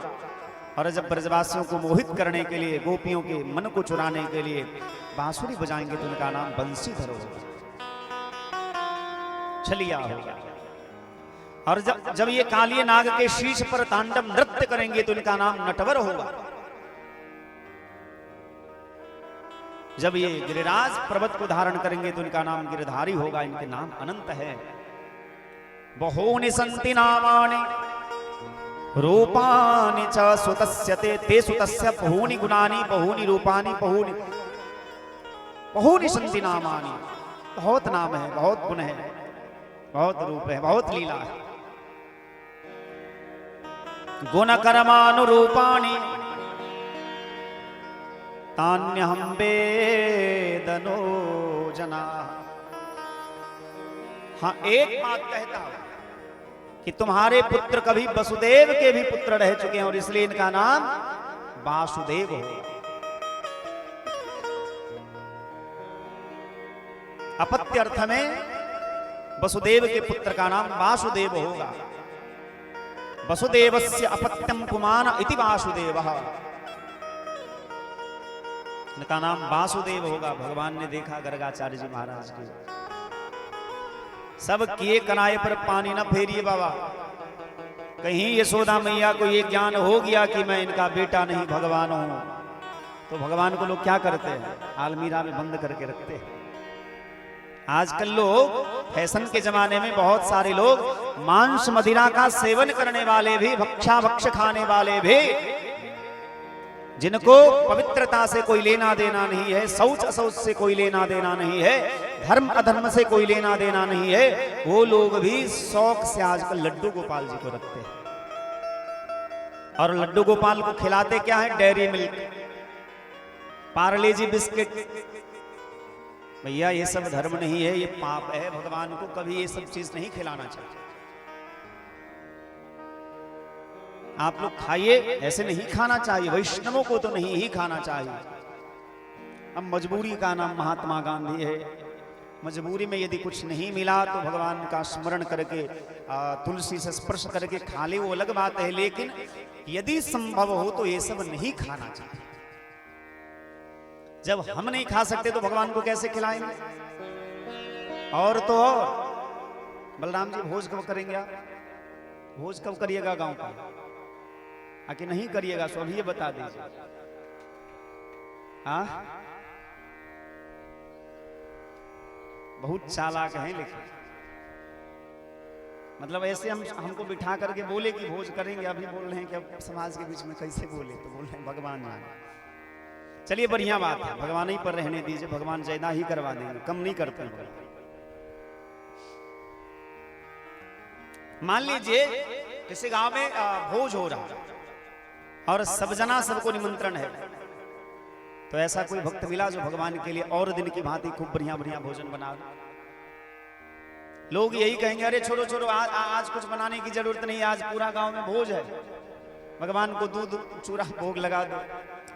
और जब ब्रजवासियों को मोहित करने के लिए, गोपियों के मन को चुराने के लिए बांसुरी बजाएंगे तो इनका नाम बंसीधर होगा, छलिया होगा। और जब ये कालिये नाग के शीश पर तांडव नृत्य करेंगे तो इनका नाम नटवर होगा। जब ये गिरिराज पर्वत को धारण करेंगे तो इनका नाम गिरधारी होगा, इनके नाम अनंत है। बहूनि संति नामानि रूपाणि च सुतस्य ते सुतस्य बहूनि गुणानि, बहूनि रूपाणि, बहूनि संति नामानि, बहुत नाम है, बहुत गुण है, बहुत रूप है, बहुत लीला है। गुण कर्मानुरूपाणि तान्यहं वेदनो जनाः। हाँ, एक बात कहता हूं कि तुम्हारे पुत्र कभी वसुदेव के भी पुत्र रह चुके हैं और इसलिए इनका नाम वासुदेव हो। अपत्य अर्थ में वसुदेव के पुत्र का नाम वासुदेव होगा। वसुदेवस्य अपत्यम पुमान इति वासुदेवः, इनका नाम वासुदेव होगा। भगवान ने देखा गर्गाचार्य जी महाराज के सब किए कनाए पर पानी न फेरिए बाबा, कहीं यशोदा मैया को ये ज्ञान हो गया कि मैं इनका बेटा नहीं भगवान हूं, तो भगवान को लोग क्या करते हैं? आलमीरा में बंद करके रखते हैं। आजकल लोग फैशन के जमाने में बहुत सारे लोग मांस मदिरा का सेवन करने वाले भी, भक्षा भक्ष खाने वाले भी, जिनको पवित्रता से कोई लेना देना नहीं है, शौच अशौच से कोई लेना देना नहीं है, धर्म अधर्म से कोई लेना देना नहीं है, वो लोग भी शौक से आजकल लड्डू गोपाल जी को रखते हैं। और लड्डू गोपाल को खिलाते क्या है? डेयरी मिल्क, पार्ले जी बिस्किट। भैया ये सब धर्म नहीं है, ये पाप है। भगवान को कभी ये सब चीज नहीं खिलाना चाहिए। आप लोग खाइए, ऐसे नहीं खाना चाहिए, वैष्णवों को तो नहीं ही खाना चाहिए। अब मजबूरी का नाम महात्मा गांधी है। मजबूरी में यदि कुछ नहीं मिला तो भगवान का स्मरण करके, तुलसी से स्पर्श करके खा ले, वो अलग बात है, लेकिन यदि संभव हो तो ये सब नहीं खाना चाहिए। जब हम नहीं खा सकते तो भगवान को कैसे खिलाएंगे? और तो और बलराम जी भोज कब करेंगे? आप भोज कब करिएगा गांव का? आके नहीं करिएगा सो अभी ये बता दीजिए। हाँ, बहुत चालाक हैं, लेकिन मतलब ऐसे हमको बिठा करके बोले कि भोज करेंगे, अभी बोल रहे हैं कि अब समाज के बीच में कैसे बोले, तो बोल रहे हैं भगवान जाने। चलिए बढ़िया बात है, भगवान ही पर रहने दीजिए, भगवान ज्यादा ही करवा देंगे, कम नहीं करते हैं। मान लीजिए किसी गांव में भोज हो रहा और सब जना, सबको निमंत्रण है, तो ऐसा कोई भक्त मिला जो भगवान के लिए और दिन की भांति खूब बढ़िया बढ़िया भोजन बना। लोग यही कहेंगे अरे छोड़ो छोड़ो आज कुछ बनाने की जरूरत नहीं, आज पूरा गांव में भोज है, भगवान को दूध चूरा भोग लगा दो,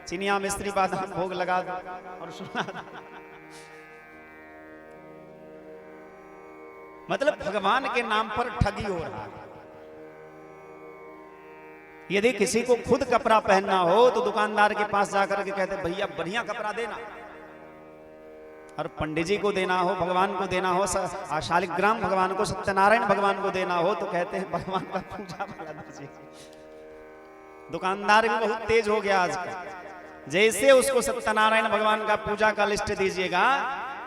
चिनिया मिस्त्री बादाम भोग लगा दो और सुना दो। मतलब भगवान के नाम पर ठगी हो रहा है। यदि किसी को खुद कपड़ा पहनना हो तो दुकानदार के पास जाकर के कहते भैया बढ़िया कपड़ा देना, और पंडित जी को देना हो, भगवान को देना हो, शालिग्राम भगवान को, सत्यनारायण भगवान को देना हो तो कहते हैं भगवान का पूजा वाला दीजिए। दुकानदार भी बहुत तेज हो गया आजकल। जैसे उसको सत्यनारायण भगवान का पूजा का लिस्ट दीजिएगा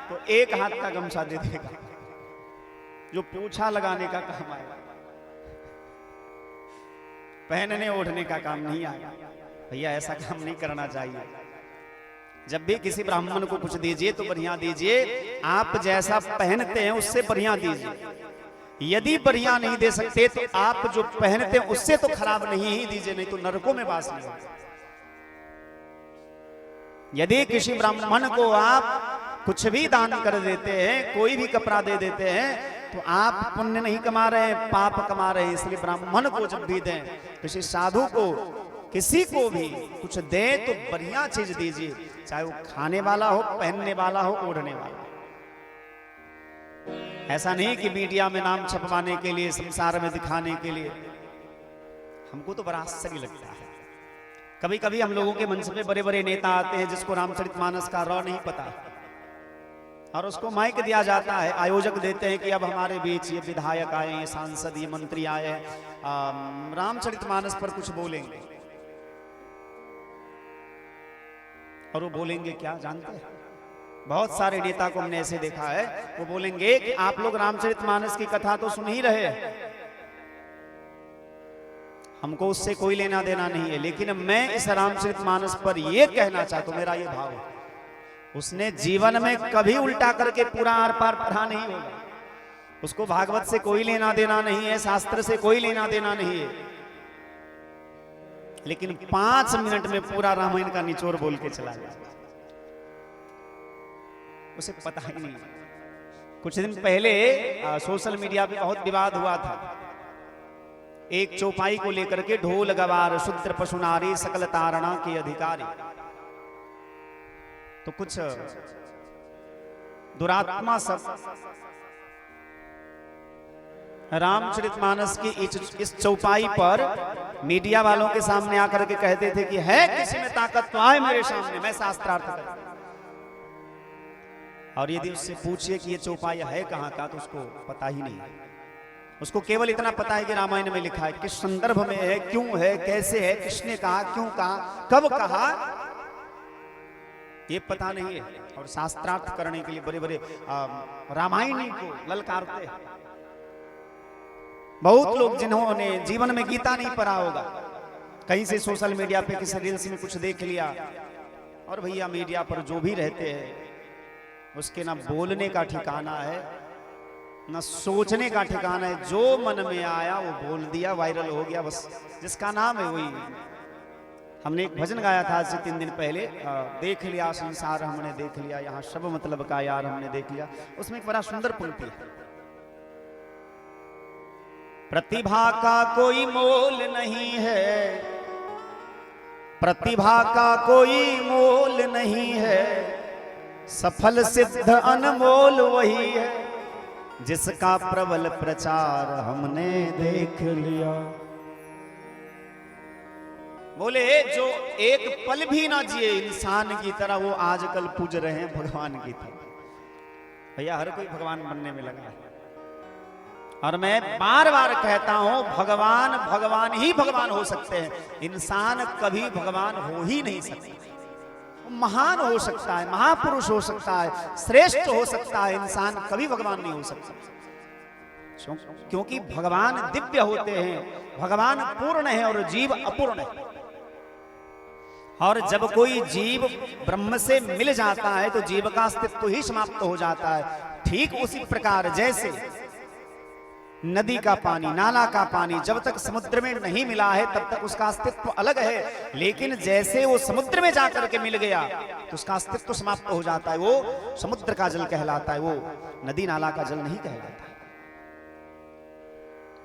तो एक हाथ का गमछा दे देगा जो पूछा लगाने का काम आएगा, पहनने ओढ़ने का काम नहीं आएगा। भैया ऐसा काम नहीं करना चाहिए। जब भी किसी ब्राह्मण को कुछ दीजिए तो बढ़िया दीजिए, आप जैसा पहनते हैं उससे बढ़िया दीजिए। यदि बढ़िया नहीं दे सकते तो आप जो पहनते हैं उससे तो खराब नहीं ही दीजिए, नहीं तो नरकों में वास नहीं होगा। यदि किसी ब्राह्मण को आप कुछ भी दान कर देते हैं, कोई भी कपड़ा दे देते हैं, तो आप पुण्य नहीं कमा रहे हैं, पाप कमा रहे हैं। इसलिए ब्राह्मण को जब भी दें, किसी साधु को, किसी को भी कुछ दें तो बढ़िया चीज दीजिए, चाहे वो खाने वाला हो, पहनने वाला हो, ओढ़ने वाला हो। ऐसा नहीं कि मीडिया में नाम छपवाने के लिए, संसार में दिखाने के लिए। हमको तो बड़ा आश्चर्य लगता है। कभी कभी हम लोगों के मंच पे बड़े बड़े नेता आते हैं जिसको रामचरितमानस का रॉ नहीं पता, और उसको माइक दिया जाता है, आयोजक देते हैं कि अब हमारे बीच ये विधायक आए, ये सांसद, ये मंत्री आए हैं, रामचरितमानस पर कुछ बोलेंगे। और वो बोलेंगे क्या जानते हैं? बहुत सारे नेता को हमने ऐसे देखा है, वो बोलेंगे कि आप लोग रामचरितमानस की कथा तो सुन ही रहे हैं, हमको उससे कोई लेना देना नहीं है, लेकिन मैं इस रामचरितमानस पर यह कहना चाहता हूं, मेरा ये भाव है, उसने जीवन में कभी उल्टा करके पूरा आर पार पढ़ा नहीं होगा। उसको भागवत से कोई लेना देना नहीं है, शास्त्र से कोई लेना देना नहीं है, लेकिन 5 मिनट में पूरा रामायण का निचोड़ बोल के चला गया। उसे पता ही नहीं। कुछ दिन पहले सोशल मीडिया पे बहुत विवाद हुआ था। एक चौपाई को लेकर के ढोल गवार शूद्र पशु नारी सकल तारणा के अधिकारी, तो कुछ दुरात्मा सब रामचरितमानस की इस चौपाई पर मीडिया वालों के सामने आकर के कहते थे कि है किसी में ताकत तो आए मेरे सामने, मैं शास्त्रार्थ करूं। और यदि उससे पूछिए कि ये चौपाई है कहां का, तो उसको पता ही नहीं। उसको केवल इतना पता है कि रामायण में लिखा है, किस संदर्भ में है, क्यों है, कैसे है, किसने कहा, क्यों कहा, कब कहा, ये पता नहीं है। और शास्त्रार्थ करने के लिए बड़े बड़े रामायणी को ललकारते हैं। बहुत लोग जिन्होंने जीवन में गीता नहीं पढ़ा होगा, कहीं से सोशल मीडिया पे किसी रील्स में कुछ देख लिया, और भैया मीडिया पर जो भी रहते हैं उसके ना बोलने का ठिकाना है, ना सोचने का ठिकाना है। जो मन में आया वो बोल दिया, वायरल हो गया, बस जिसका नाम है वही। हमने एक भजन गाया था आज से 3 दिन पहले, देख लिया संसार हमने देख लिया, यहाँ सब मतलब का यार हमने देख लिया। उसमें एक बड़ा सुंदर पंक्ति है, प्रतिभा का कोई मोल नहीं है, प्रतिभा का कोई मोल नहीं है, सफल सिद्ध अनमोल वही है, जिसका प्रबल प्रचार हमने देख लिया। बोले जो एक पल भी ना जिए इंसान की तरह, वो आजकल पूज रहे हैं भगवान की तरह। भैया हर कोई भगवान बनने में लगा है, और मैं बार बार कहता हूं भगवान भगवान ही भगवान हो सकते हैं, इंसान कभी भगवान हो ही नहीं सकता। महान हो सकता है, महापुरुष हो सकता है, श्रेष्ठ हो सकता है, इंसान कभी भगवान नहीं हो सकता। क्योंकि भगवान दिव्य होते हैं, भगवान पूर्ण है और जीव अपूर्ण है। और जब कोई जीव ब्रह्म से मिल जाता है तो जीव का अस्तित्व ही समाप्त हो जाता है। ठीक उसी प्रकार जैसे नदी का पानी, नाला का पानी जब तक समुद्र में नहीं मिला है तब तक उसका अस्तित्व अलग है, लेकिन जैसे वो समुद्र में जाकर के मिल गया तो उसका अस्तित्व समाप्त हो जाता है। वो समुद्र का जल कहलाता है, वो नदी नाला का जल नहीं कहलाता।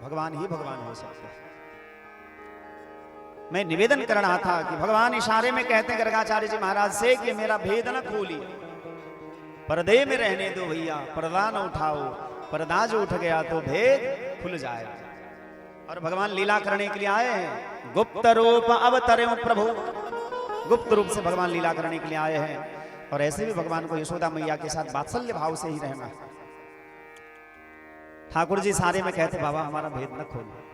भगवान ही भगवान हो सकते हैं। मैं निवेदन कर रहा था कि भगवान इशारे में कहते हैं गर्गाचार्य जी महाराज से कि मेरा भेद न खोली, पर्दे में रहने दो भैया, पर्दा न उठाओ, पर्दा जो उठ गया तो भेद खुल जाएगा। और भगवान लीला करने के लिए आए हैं। गुप्त रूप अवतरे प्रभु, गुप्त रूप से भगवान लीला करने के लिए आए हैं। और ऐसे भी भगवान को यशोदा मैया के साथ वात्सल्य भाव से ही रहना है। ठाकुर जी सारे में कहते बाबा हमारा भेद न खोलो।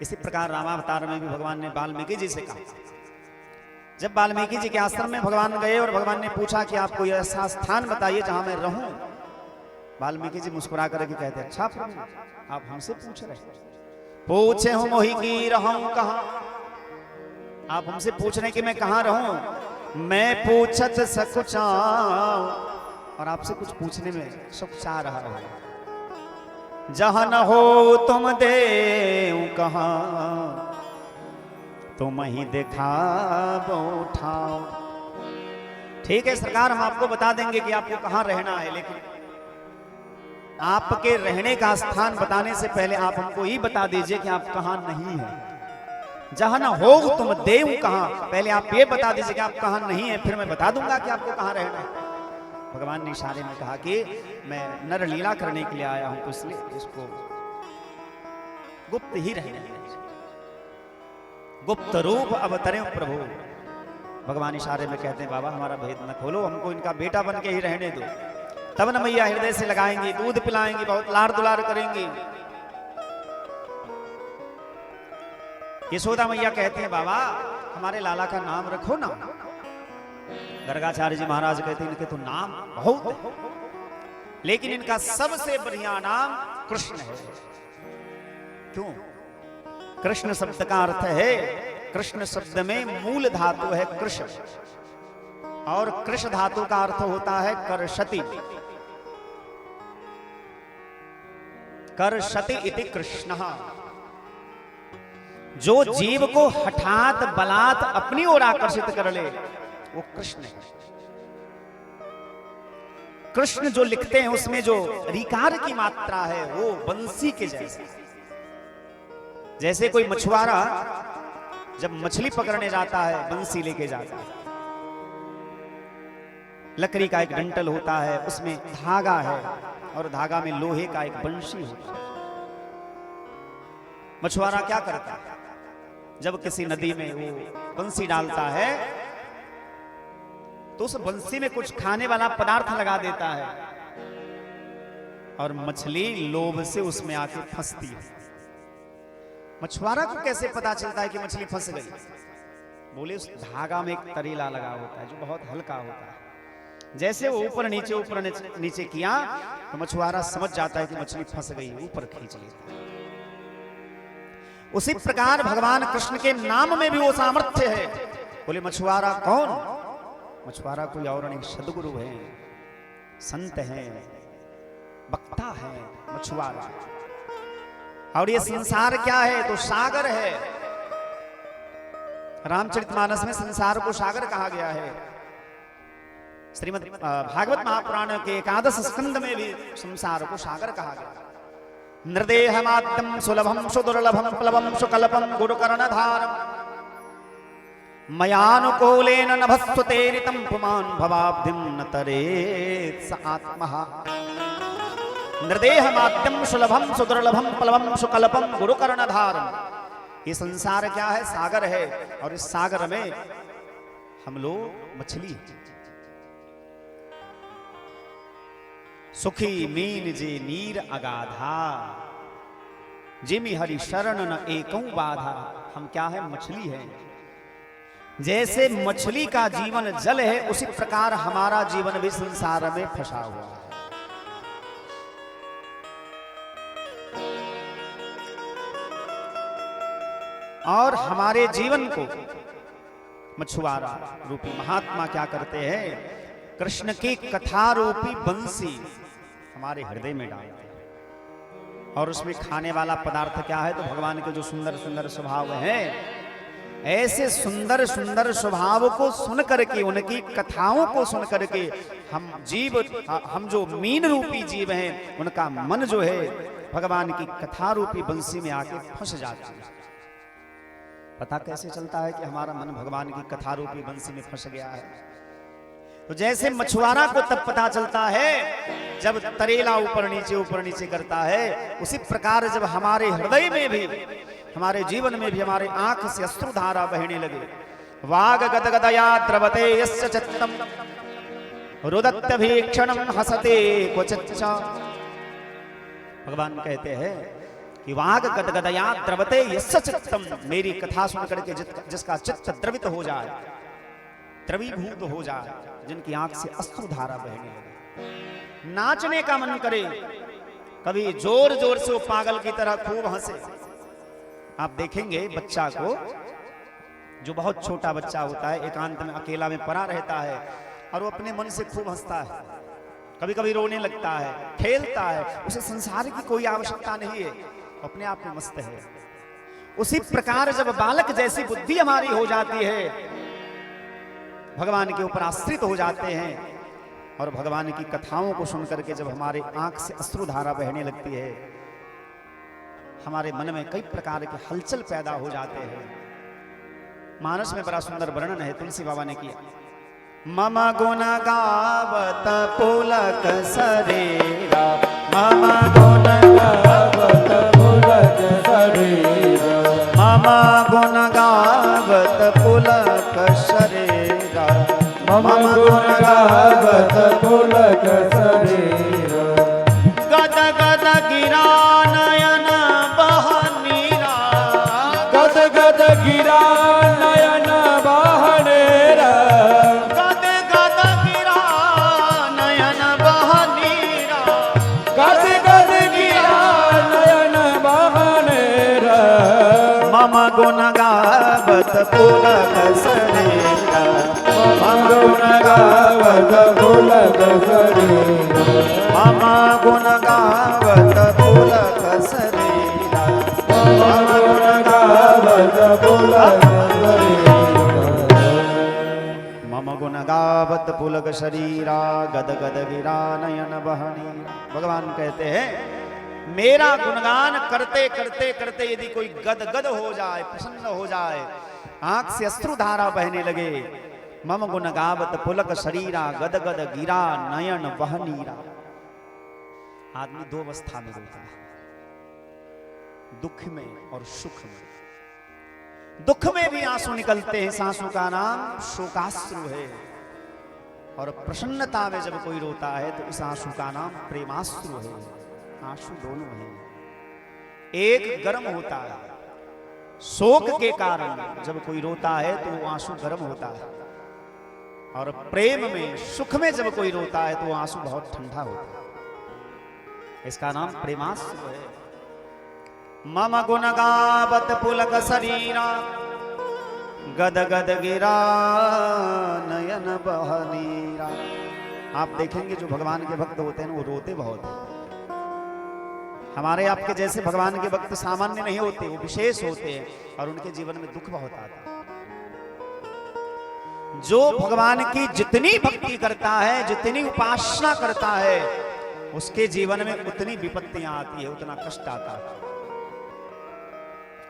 इसी प्रकार रामावतार में भी भगवान ने वाल्मीकि जी से कहा। जब वाल्मीकि जी के आश्रम में भगवान गए और भगवान ने पूछा कि आपको ऐसा स्थान बताइए जहां मैं रहूं, वाल्मीकि जी मुस्कुरा करके कहते अच्छा प्रभु आप हमसे पूछ रहे, पूछे हूं मोहि की रहूं कहां, आप हमसे पूछ रहे कि मैं कहां रहूं, मैं पूछत सकुचाऊं, और आपसे कुछ पूछने में सुख चाह रहा हूं। जहां न हो तुम देऊं कहां, तुम ही देखा उठाओ। ठीक है सरकार, हम आपको बता देंगे कि आपको कहां रहना है, लेकिन आपके रहने का स्थान बताने से पहले आप हमको ये बता दीजिए कि आप कहां नहीं है। जहां न हो तुम देऊं कहां, पहले आप ये बता दीजिए कि आप कहां नहीं है, फिर मैं बता दूंगा कि आपको कहां रहना है। भगवान ने इशारे में कहा कि मैं नर लीला करने के लिए आया हूं, तो इसलिए इसको गुप्त ही रहने दीजिए। गुप्त रूप अवतरे प्रभु। भगवान इशारे में कहते हैं बाबा हमारा भेद न खोलो, हमको इनका बेटा बन के ही रहने दो, तब न मैया हृदय से लगाएंगी, दूध पिलाएंगी, बहुत लाड़ दुलार करेंगी। यशोदा मैया कहते हैं बाबा हमारे लाला का नाम रखो ना। गर्गाचार्य जी महाराज कहते हैं इनके तो नाम बहुत है, लेकिन इनका सबसे बढ़िया नाम कृष्ण है। क्यों? कृष्ण शब्द का अर्थ है, कृष्ण शब्द में मूल धातु है कृष, और कृष धातु का अर्थ होता है कर्षति। कर्षति इति कृष्ण। जो जीव को हठात बलात् अपनी ओर आकर्षित कर ले वो कृष्ण है। कृष्ण जो लिखते हैं उसमें जो रीकार की मात्रा है वो बंसी के जैसे। जैसे कोई मछुआरा जब मछली पकड़ने जाता है बंसी लेके जाता है, लकड़ी का एक डंटल होता है, उसमें धागा है और धागा में लोहे का एक बंशी होता है। मछुआरा क्या करता है? जब किसी नदी में वो बंसी डालता है तो उस बंसी में कुछ खाने वाला पदार्थ लगा देता है और मछली लोभ से उसमें आके फंसती है। मछुआरा को कैसे पता चलता है कि मछली फंस गई? बोले उस धागा में एक तरीला लगा होता है जो बहुत हल्का होता है। जैसे वो ऊपर नीचे किया तो मछुआरा समझ जाता है कि मछली फंस गई, ऊपर खींच लेता है। उसी प्रकार भगवान कृष्ण के नाम में भी वो सामर्थ्य है। बोले मछुआरा कौन? मछुआरा कोई और नहीं, सदगुरु है, संत है, वक्ता है मछुआरा। और ये संसार क्या है? तो सागर है। रामचरितमानस में संसार को सागर कहा गया है। श्रीमद् भागवत महापुराण के 11 स्कंद में भी संसार को सागर कहा गया। नृदेहमाद्यम सुलभम सुदुर्लभम प्लवम सुकल्पम गुरुकर्णधारम मयानुकूलेन नभस्वतेरितं पुमान् भवाब्धिं न तरेत् स आत्मः। नृदेहमाद्यम सुलभम सुदुर्लभम प्लवम सुकल्पम गुरुकर्णधारम। ये संसार क्या है? सागर है। और इस सागर में हम लोग मछली। सुखी मीन जे नीर अगाधा, जिमि हरि शरण न एकौ बाधा। हम क्या है? मछली है। जैसे मछली का जीवन जल है उसी प्रकार हमारा जीवन भी संसार में फंसा हुआ है। और हमारे जीवन को मछुआरा रूपी महात्मा क्या करते हैं? कृष्ण की कथा रूपी बंसी हमारे हृदय में डालते हैं। और उसमें खाने वाला पदार्थ क्या है? तो भगवान के जो सुंदर सुंदर स्वभाव हैं, ऐसे सुंदर सुंदर स्वभाव को सुन करके, उनकी कथाओं को सुन करके हम जो मीन रूपी जीव हैं, उनका मन जो है भगवान की कथा रूपी बंसी में आके फंस जाता है। पता कैसे चलता है कि हमारा मन भगवान की कथा रूपी बंसी में फंस गया है? तो जैसे मछुआरा को तब पता चलता है जब तरेला ऊपर नीचे करता है, उसी प्रकार जब हमारे हृदय में भी, हमारे जीवन में भी, हमारे आंख से अश्रुधारा बहने लगे। वाग गदगदया द्रवते यस्य चित्तम रुदत्यभीक्षणं हसते क्वचिच्च। भगवान कहते हैं कि वाग गदगदया द्रवते यस्य चित्तम, मेरी कथा सुन करके जिसका चित्त द्रवित हो जाए, द्रवीभूत हो जाए, जिनकी आंख से अश्रुधारा बहने लगे, नाचने का मन करे, कभी जोर जोर से वो पागल की तरह खूब हंसे। आप देखेंगे बच्चा को, जो बहुत छोटा बच्चा होता है, एकांत में अकेला में पड़ा रहता है और वो अपने मन से खूब हंसता है, कभी कभी रोने लगता है, खेलता है, उसे संसार की कोई आवश्यकता नहीं है, अपने आप में मस्त है। उसी प्रकार जब बालक जैसी बुद्धि हमारी हो जाती है, भगवान के ऊपर आश्रित हो जाते हैं और भगवान की कथाओं को सुन करके जब हमारे आंख से अश्रुधारा बहने लगती है, हमारे मन में कई प्रकार के हलचल पैदा हो जाते हैं। मानस में बड़ा सुंदर वर्णन है, तुलसी बाबा ने किया। मम गुण गावत पुलक शरीरा, मम गुण गावत पुलक शरीरा, मम गुण गावत पुलक शरीरा, मम गुण गावत पुलक शरीरा। गद गद गिरा नयन बहनीरा, गद गद गिरा नयन बहनेरा, गद गद गिरा नयन बहनीरा, गद गद गिरा नयन बहनेरा। मम गुण गावत पुलक शरीरा, मम गुण गावत पुलक शरीरा, मम गुण गावत पुलक शरीरा, मम गुण गावत पुलक शरीरा, मम गुण गावत पुलक शरीरा, गद गद गिरा नयन बहनीरा। भगवान कहते हैं मेरा गुणगान करते करते करते यदि कोई गदगद हो जाए, प्रसन्न हो जाए, आंख से अश्रुधारा बहने लगे, मम गुण गावत पुलक शरीरा, गदगद गिरा नयन बहनीरा। आदमी दो अवस्था में रोता है, दुख में और सुख में। दुख में भी आंसू निकलते हैं, इस आंसू का नाम शोकाश्रु है, और प्रसन्नता में जब कोई रोता है तो इस आंसू का नाम प्रेमाश्रु है। आंसू दोनों हैं, एक गर्म होता है, शोक के कारण जब कोई रोता है तो वो आंसू गर्म होता है, और प्रेम में, सुख में जब कोई रोता है तो वो आंसू बहुत ठंडा होता है। इसका नाम प्रेमाश्रु है। मम गुण गावत पुलक शरीरा, गद गद गिरा नयन बहनीरा। आप देखेंगे जो भगवान के भक्त होते हैं वो रोते बहुत हैं। हमारे आपके जैसे भगवान के भक्त सामान्य नहीं होते, वो विशेष होते हैं और उनके जीवन में दुख बहुत आता है। जो भगवान की जितनी भक्ति करता है, जितनी उपासना करता है, उसके जीवन में उतनी विपत्तियां आती है, उतना कष्ट आता है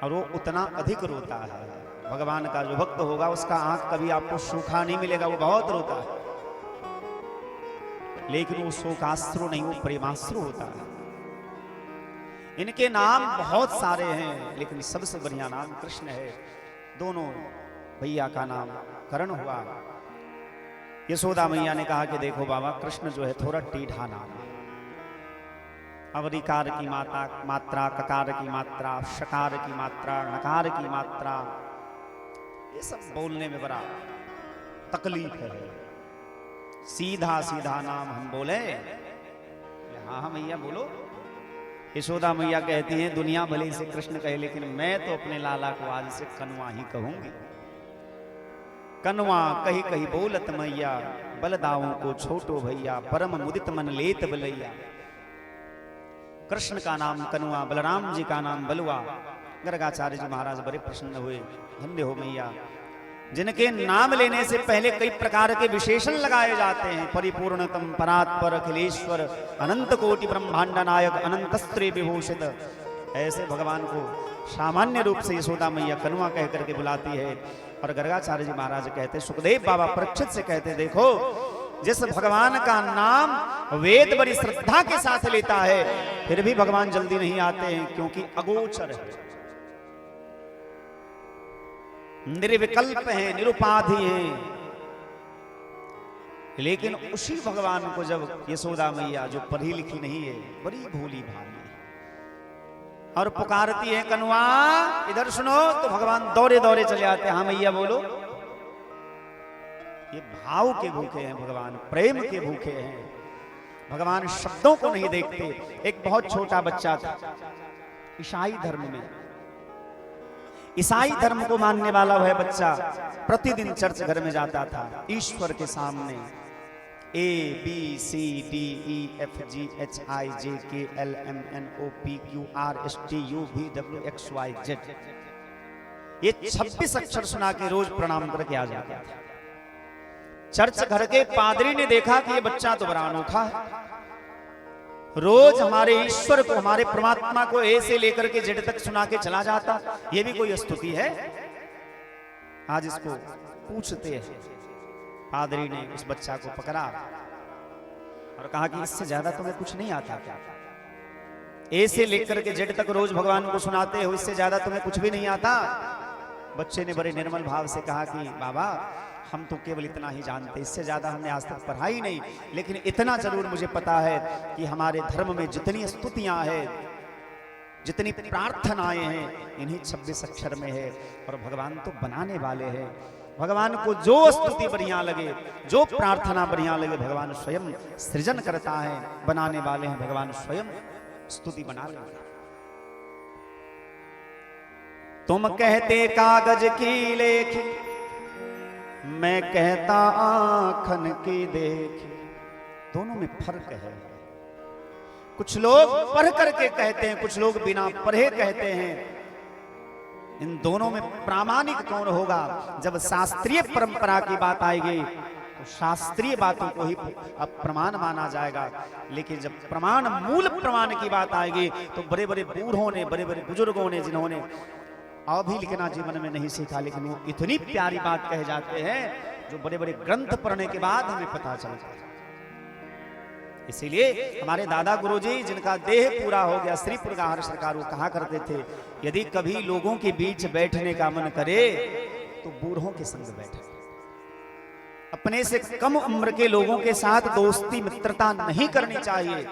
और वो उतना अधिक रोता है। भगवान का जो भक्त होगा उसका आंख कभी आपको सूखा नहीं मिलेगा, वो बहुत रोता है, लेकिन वो शोकाश्रु नहीं, वो प्रेमाश्रु होता है। इनके नाम बहुत सारे हैं, लेकिन सबसे बढ़िया नाम कृष्ण है। दोनों भैया का नाम कर्ण हुआ। यशोदा मैया ने कहा कि देखो बाबा, कृष्ण जो है थोड़ा टीढ़ा नाम है। अब ऋकार की मात्रा, ककार की मात्रा, शकार की मात्रा, नकार की मात्रा, ये सब बोलने में बड़ा तकलीफ है। सीधा सीधा नाम हम बोले, हाँ मैया बोलो। यशोदा मैया कहती हैं दुनिया भले से कृष्ण कहे, लेकिन मैं तो अपने लाला को आज से कनवा ही कहूंगी। कनवा कही कही बोलत मैया, बलदाओं को छोटो भैया, परम मुदित मन लेत बलैया। कृष्ण का नाम कनुआ, बलराम जी का नाम बलुआ। गर्गाचार्य जी महाराज बड़े प्रसन्न हुए, धन्य हो मैया, जिनके नाम लेने से पहले कई प्रकार के विशेषण लगाए जाते हैं। परिपूर्णतम परात्पर अखिलेश्वर अनंत कोटि ब्रह्मांड नायक अनंत स्त्री विभूषित, ऐसे भगवान को सामान्य रूप से यशोदा मैया कनुआ कह करके बुलाती है। और गर्गाचार्य जी महाराज कहते, सुखदेव बाबा परीक्षित से कहते, देखो जिस भगवान का नाम वेद बड़ी श्रद्धा के साथ लेता है, फिर भी भगवान जल्दी नहीं आते हैं, क्योंकि अगोचर है, निर्विकल्प है, निरुपाधि है। लेकिन उसी भगवान को जब यशोदा मैया, जो पढ़ी लिखी नहीं है, बड़ी भोली भाली और पुकारती है कनुआ इधर सुनो, तो भगवान दौड़े दौड़े चले आते हैं। हाँ मैया बोलो। ये भाव के भूखे हैं भगवान, प्रेम के भूखे हैं भगवान, शब्दों को नहीं देखते। एक बहुत छोटा बच्चा था ईसाई धर्म में, ईसाई धर्म को मानने वाला वह बच्चा प्रतिदिन चर्च घर में जाता था, ईश्वर के सामने ABCDEFGHIJKLMNOPQRSTUVWXYZ ये 26 अक्षर सुना के रोज प्रणाम करके आ जाता था। चर्च घर के पादरी ने देखा कि ये बच्चा तो बड़ा अनोखा है, रोज हमारे ईश्वर को, हमारे परमात्मा को ए से लेकर के जेड तक सुना के चला जाता, ये भी कोई स्तुति है? आज इसको पूछते हैं। पादरी ने उस बच्चा को पकड़ा और कहा कि इससे ज्यादा तुम्हें कुछ नहीं आता क्या? ए से लेकर के जेड तक रोज भगवान को सुनाते हो, इससे ज्यादा तुम्हें कुछ भी नहीं आता? बच्चे ने बड़े निर्मल भाव से कहा कि बाबा हम तो केवल इतना ही जानते, इससे ज्यादा हमने आज तक पढ़ा ही नहीं, लेकिन इतना जरूर मुझे पता है कि हमारे धर्म में जितनी स्तुतियां हैं, जितनी प्रार्थनाएं हैं, इन्हीं 26 अक्षर में है। और भगवान तो बनाने वाले हैं, भगवान को जो स्तुति बढ़िया लगे, जो प्रार्थना बढ़िया लगे, भगवान स्वयं सृजन करता है, बनाने वाले हैं भगवान स्वयं, स्तुति बना लेते। तुम कहते कागज की लेखी, मैं कहता आँखन की देखी, दोनों में फर्क है। कुछ लोग पढ़ करके कहते हैं, कुछ लोग बिना पढ़े कहते हैं। इन दोनों में प्रामाणिक कौन होगा? जब शास्त्रीय परंपरा की बात आएगी तो शास्त्रीय बातों को ही अब प्रमाण माना जाएगा, लेकिन जब प्रमाण, मूल प्रमाण की बात आएगी तो बड़े बड़े बूढ़ों ने, बड़े बड़े बुजुर्गों ने, जिन्होंने अभी लिखना जीवन में नहीं सीखा, लेकिन वो इतनी प्यारी बात कह जाते हैं जो बड़े बड़े ग्रंथ पढ़ने के बाद हमें पता चलता है। इसीलिए हमारे दादा गुरुजी, जिनका देह पूरा हो गया, श्री पुरगाहर सरकार, वो कहा करते थे, यदि कभी लोगों के बीच बैठने का मन करे तो बूढ़ों के संग बैठे। अपने से कम उम्र के लोगों के साथ दोस्ती मित्रता नहीं करनी चाहिए।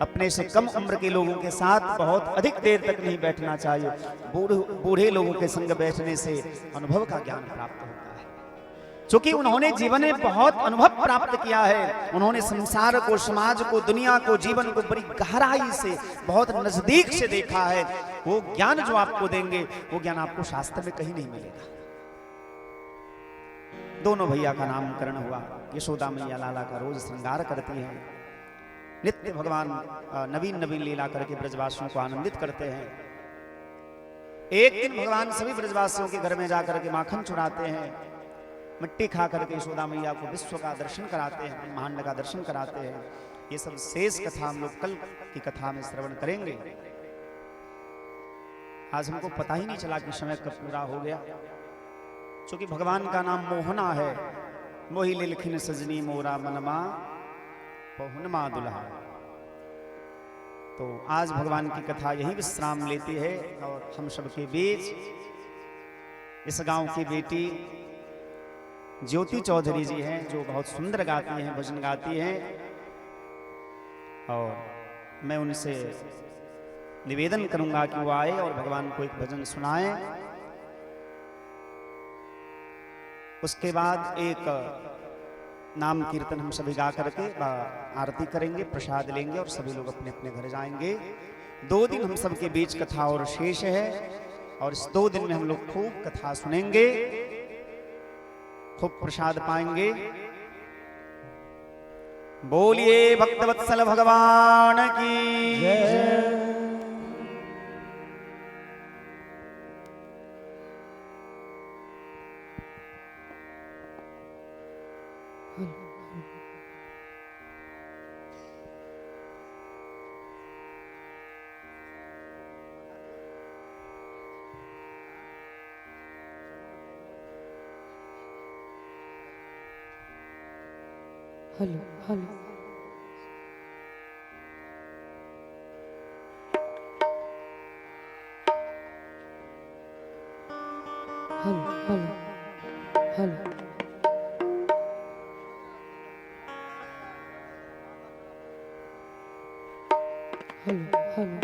अपने से कम उम्र के लोगों के साथ बहुत अधिक देर तक नहीं बैठना चाहिए। बूढ़े लोगों के संग बैठने से अनुभव का ज्ञान प्राप्त होता है, क्योंकि उन्होंने जीवन में बहुत अनुभव प्राप्त किया है। उन्होंने संसार को, समाज को, दुनिया को, जीवन को बड़ी गहराई से, बहुत नजदीक से देखा है। वो ज्ञान जो आपको देंगे, वो ज्ञान आपको शास्त्र में कहीं नहीं मिलेगा। दोनों भैया का नामकरण हुआ। यशोदा मैया लाला का रोज श्रृंगार करती है, नित्य भगवान नवीन नवीन लीला करके ब्रजवासियों को आनंदित करते हैं। एक दिन भगवान सभी ब्रजवासियों के घर में जाकर के माखन चुराते हैं, मिट्टी खा करके यशोदा मैया को विश्व का दर्शन कराते हैं, ब्रह्मांड का दर्शन कराते हैं। ये सब शेष कथा हम लोग कल की कथा में श्रवण करेंगे। आज हमको पता ही नहीं चला कि समय कब पूरा हो गया, क्योंकि भगवान का नाम मोहना है। मोहि लिलखिन सजनी मोरा मनमा पहुनमा दुल्हा। तो आज भगवान की कथा यही विश्राम लेती है और हम सबके बीच इस गांव की बेटी ज्योति चौधरी जी हैं, जो बहुत सुंदर गाती हैं, भजन गाती हैं। और मैं उनसे निवेदन करूंगा कि वो आए और भगवान को एक भजन सुनाएं। उसके बाद एक नाम कीर्तन हम सभी गा करके आरती करेंगे, प्रसाद लेंगे और सभी लोग अपने अपने घर जाएंगे। 2 दिन हम सबके बीच कथा और शेष है, और इस 2 दिन में हम लोग खूब कथा सुनेंगे, खूब प्रसाद पाएंगे। बोलिए भक्तवत्सल भगवान की जय। Hello hello hello hello hello hello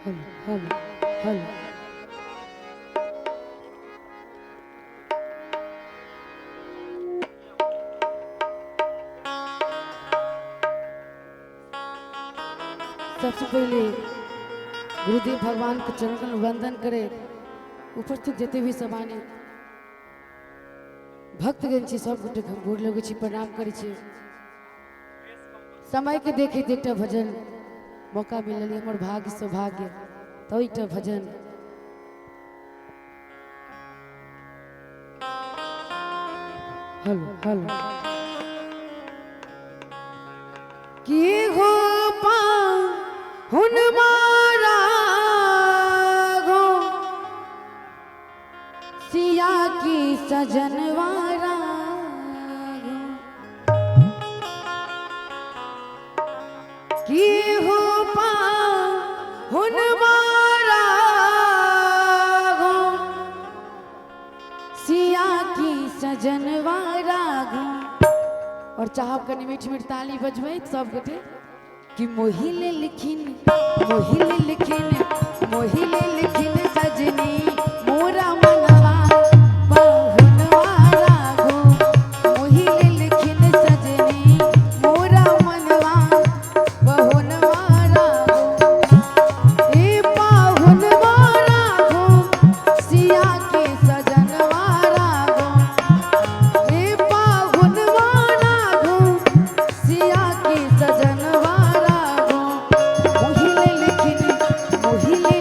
hello hello hello सबसे पहले गुरुदेव भगवान के चरण कमल वंदन करे। उपस्थित जते भी सभाने भक्तगण छी सब गोटे हम गोर लगै छी, प्रणाम करै छी। समय के देखे एकटा भजन मौका मिलल, हमर भाग्य सौभाग्य तो एकटा भजन हेलो हेलो की हो पा हुन मारा गो सिया की सजनवारा गो की हो पा हुन मारा गो सिया की सजनवारा गो। और चाहब कनी मीठ मीठ ताली बजबै सब गोटे कि मोहिले लिखिन मोहिले लिखिन मोहिले लिखिन सजनी मोरा मनवा बहुनवारा गो। मोहिले लिखिन सजनी मोरा मनवा बहुनवारा गो। ए बहुनवारा गो सिया के सजनवारा गो। ए बहुनवारा गो सिया के सजनवारा गो। मोहिले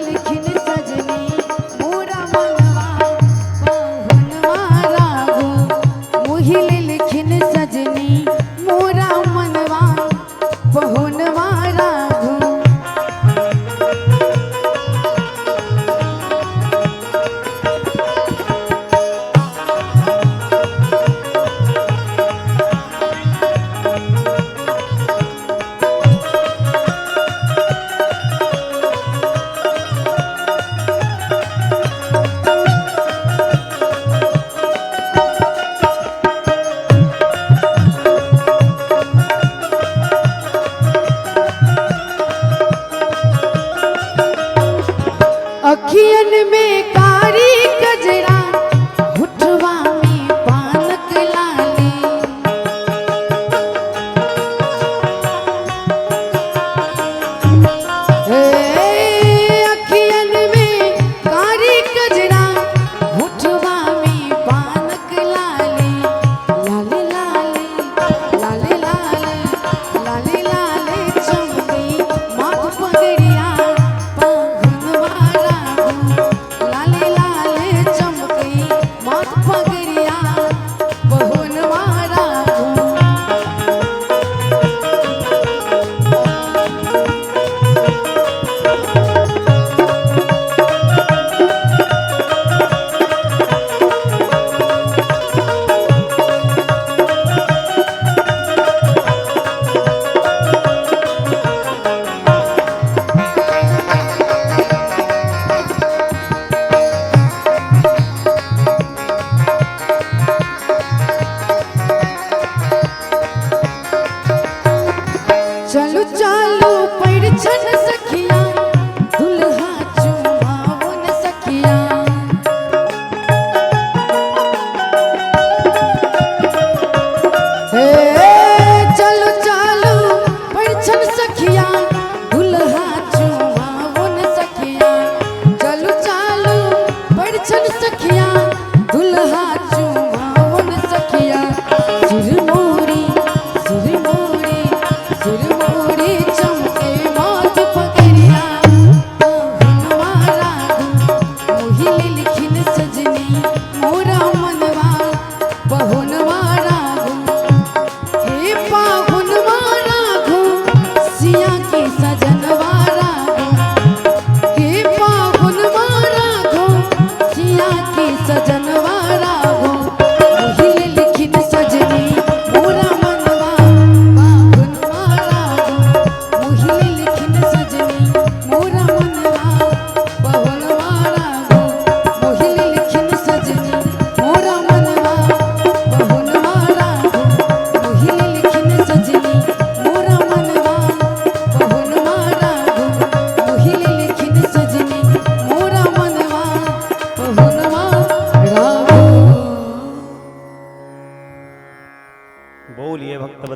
लिखिन सजनी मोरा मनवा बहुनवारा गो। मोहिले लिखिन सजनी मोरा मनवा बहुनवारा गो। अखियन में कारी गजरा होठवा में पानक लाली। अखियन में कारी गजरा होठवा में पानक लाली। लाले लाले लाले लाले लाले लाले चमकी माथ पगड़िया बहुनवारा गो। लाले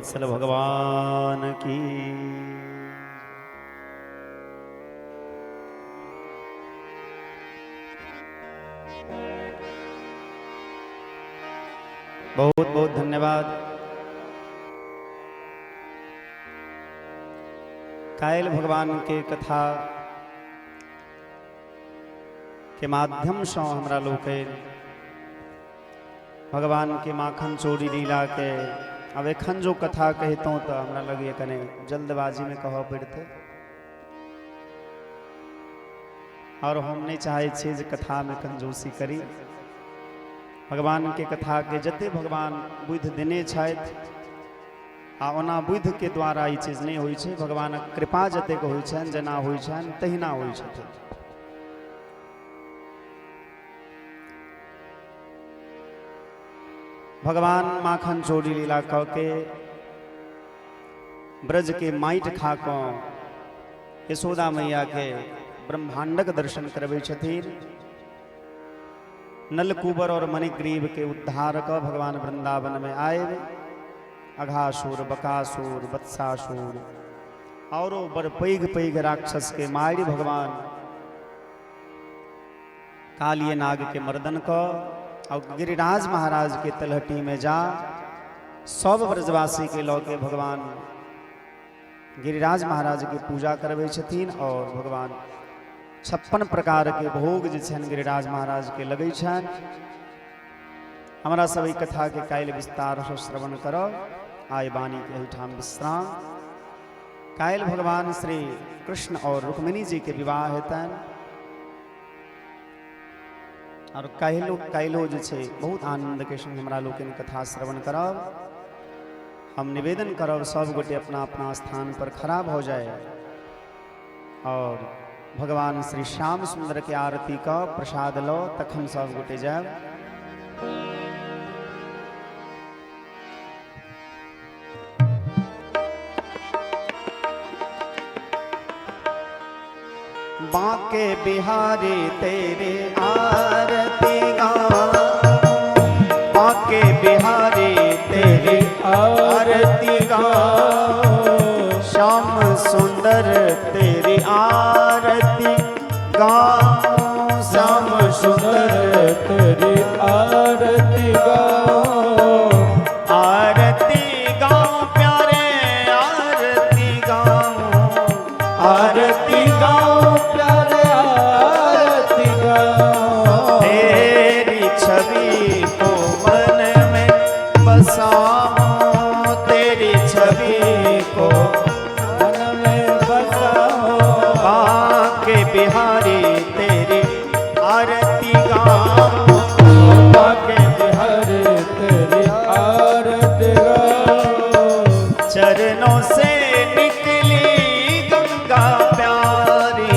वत्सल भगवान की। बहुत बहुत धन्यवाद। कायल भगवान के कथा के माध्यम से हमरा लोग के भगवान के माखन चोरी लीला के अब एखन जो कथा कहतों तो हमरा लगे कने जल्दबाजी में कह पड़ते और हम नहीं चाहे छे जे कथा में कंजूसी करी। भगवान के कथा के जते भगवान बुद्धि देने छथि आ ओना बुद्धि के द्वारा ई चीज नहीं होई छे। भगवान कृपा जते होई छन जना होई छन तहिना होई छथिन। भगवान माखन चोरी लीला कह के ब्रज के माइट खा को यशोदा मैया के ब्रह्मांडक दर्शन करबे छथिन। नलकूबर और मणिग्रीव के उद्धार का भगवान वृंदावन में आए। अघासुर, बकासुर, वत्सासुर और बर पैघ पैघ राक्षस के मारी भगवान कालिय नाग के मर्दन को और गिरिराज महाराज के तलहटी में जा सब ब्रजवासी के लौ के भगवान गिरिराज महाराज की पूजा करवे छथिन। और भगवान 56 प्रकार के भोग जे छन गिरिराज महाराज के लगे छन। हमरा सब ई कथा के कायल विस्तार से श्रवण करो। आय वाणी के ठाम विश्राम। कायल भगवान श्री कृष्ण और रुक्मिणी जी के विवाह हेतन और कायलो जे छे बहुत आनंद के संग हमरा लोग कथा श्रवण करब। हम निवेदन करब सब गोटे अपना अपना स्थान पर खड़ा हो जाए और भगवान श्री श्याम सुंदर के आरती का प्रसाद लो तखन सब गोटे जाए। बांके बिहारी तेरे आरती गाऊं, बांके बिहारी तेरे आरती गाऊं, श्याम सुंदर तेरी आरती गाऊं, श्याम सुंदर तेरी आरती गाऊं, आरती गाऊं प्यारे आरती गाऊं, आरती गाऊं प्यारे आरती गाऊं, तेरी छवि को मन में बसाऊं, तेरी छवि को मन में बसाऊं, बांके बिहारी तेरी आरती गाऊं, बांके बिहारी तेरी आरती गाऊं, चरणों से निकली गंगा प्यारी,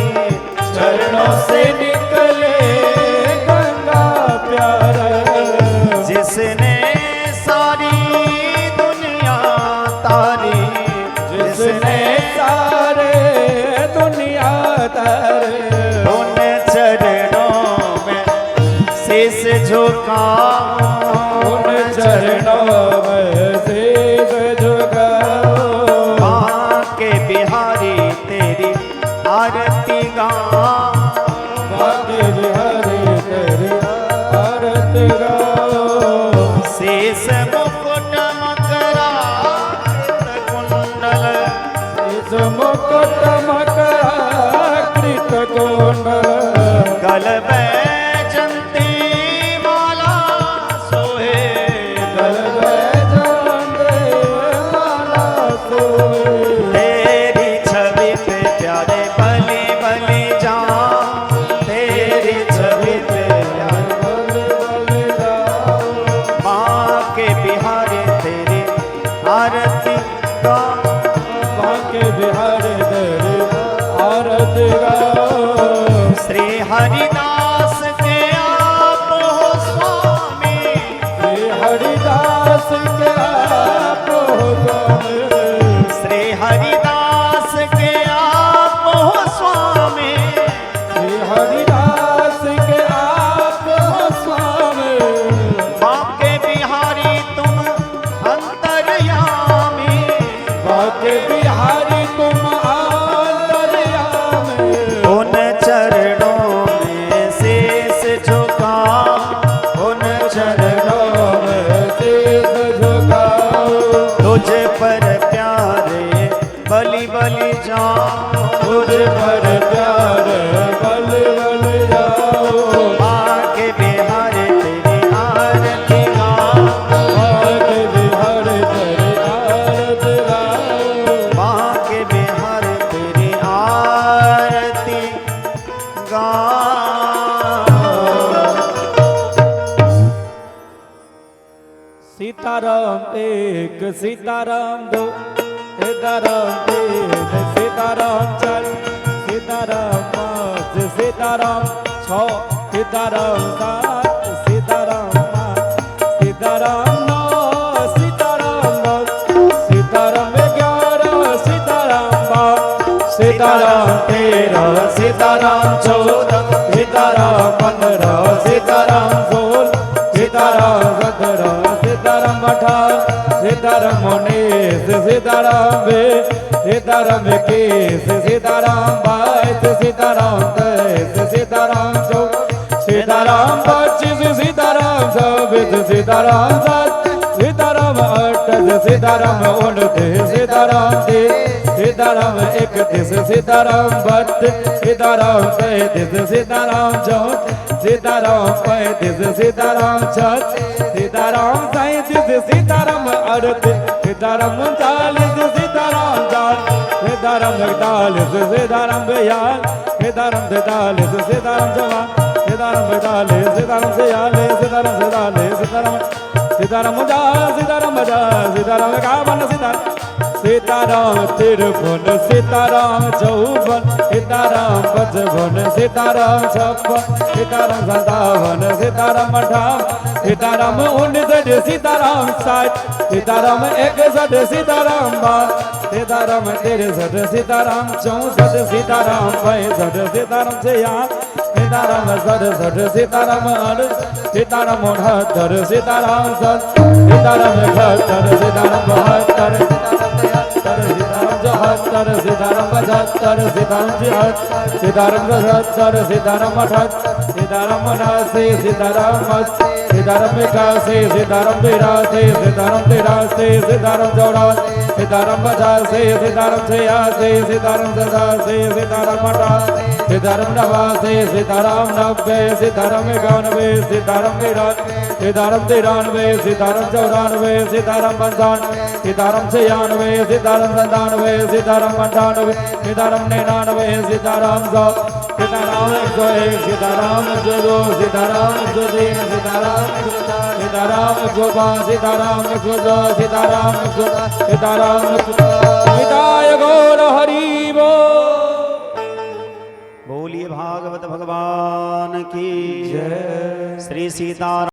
चरणों से निकले गंगा प्यारा, जिसने सारी दुनिया तारी, जिसने सारे दुनिया तारे, उन चरणों में शीश झुकाऊं, उन चरणों में शीश झुकाऊं, बांके बिहारी तेरी आरती गाऊं, बांके बिहारी तेरी आरती गाऊं, शेष मुकुट मकराकृत कुंडल, शेष मुकुट मकराकृत कुंडल, गल बैजंती माला सोहे, गल बैजंती माला सोहे, तेरी छवि पे प्यारे बलि बलि जाऊं, तेरी छवि पे प्यारे बलि बलि जाऊं, बांके बिहारी तेरी आरती गाऊं, बांके बिहारी तेरी आरती गाऊं, श्री हरिदास के आप हो स्वामी, श्री हरिदास के आप हो स्वामी, श्री हरिदास के आप हो स्वामी, श्री हरिदास के आप हो स्वामी, बांके बिहारी तुम अंतर्यामी, सीताराम एक सीताराम दो सीताराम तीन सीताराम चार सीताराम पाँच सीताराम छः सीताराम सात सीताराम आठ सीताराम नौ सीताराम दस सीताराम 11 सीताराम 12 सीताराम 13 सीताराम 14 सीताराम 15 सीताराम 16 सीताराम 17 सीताराम 18 सीताराम 19 सीताराम 20 सीताराम 21 सीताराम 22 सीताराम 23 सीताराम 24 सीताराम 25 सीताराम 26 सीताराम 7 सीताराम 28 सीताराम 29 सीताराम 30 सीताराम 31 सीताराम 32 सीताराम 33 सीताराम 34 सीताराम 35 सीताराम 36 सीताराम 37 सीताराम 38 सीताराम 39 सीताराम 40 सीताराम 41 सीताराम 42 सीताराम 43 सीताराम 44 सीताराम 45 सीताराम 46 सीताराम 47 सीताराम सीताराम 50 सीताराम 50 सीताराम 51 सीताराम 53 सीताराम 54 सीताराम 55 सीताराम 56 सीताराम 57 सीताराम 58 सीताराम 59 सीताराम 60 सीताराम 61 सीताराम 62 सीताराम 63 सीताराम 64 सीताराम 65 सीताराम 66 सीताराम 67 सीताराम 68 सीताराम 69 सीताराम 70 सीताराम 71 सीताराम 72 सीताराम 74 सीताराम 75 सीताराम 76 सीताराम 77 सीताराम 78 सीताराम 79 सीताराम 80 सीताराम 81 सीताराम 82 सीताराम 83 सीताराम 84 सीताराम 85 सीताराम 86 सीताराम 87 सीताराम 88 सीताराम 89 सीताराम 90 सीताराम 91 सीताराम 92 सीताराम 93 सीताराम 94 सीताराम 95 सीताराम 96 सीताराम 97 सीताराम 98 सीताराम 99 सीताराम 100 सीताराम 101 सीताराम 102 सीताराम 103 सीताराम 104 सीताराम 105 सीताराम 110 सीताराम 110 सीताराम 110 निताय गौर हरि बोलिए भागवत भगवान की जय। श्री सीताराम।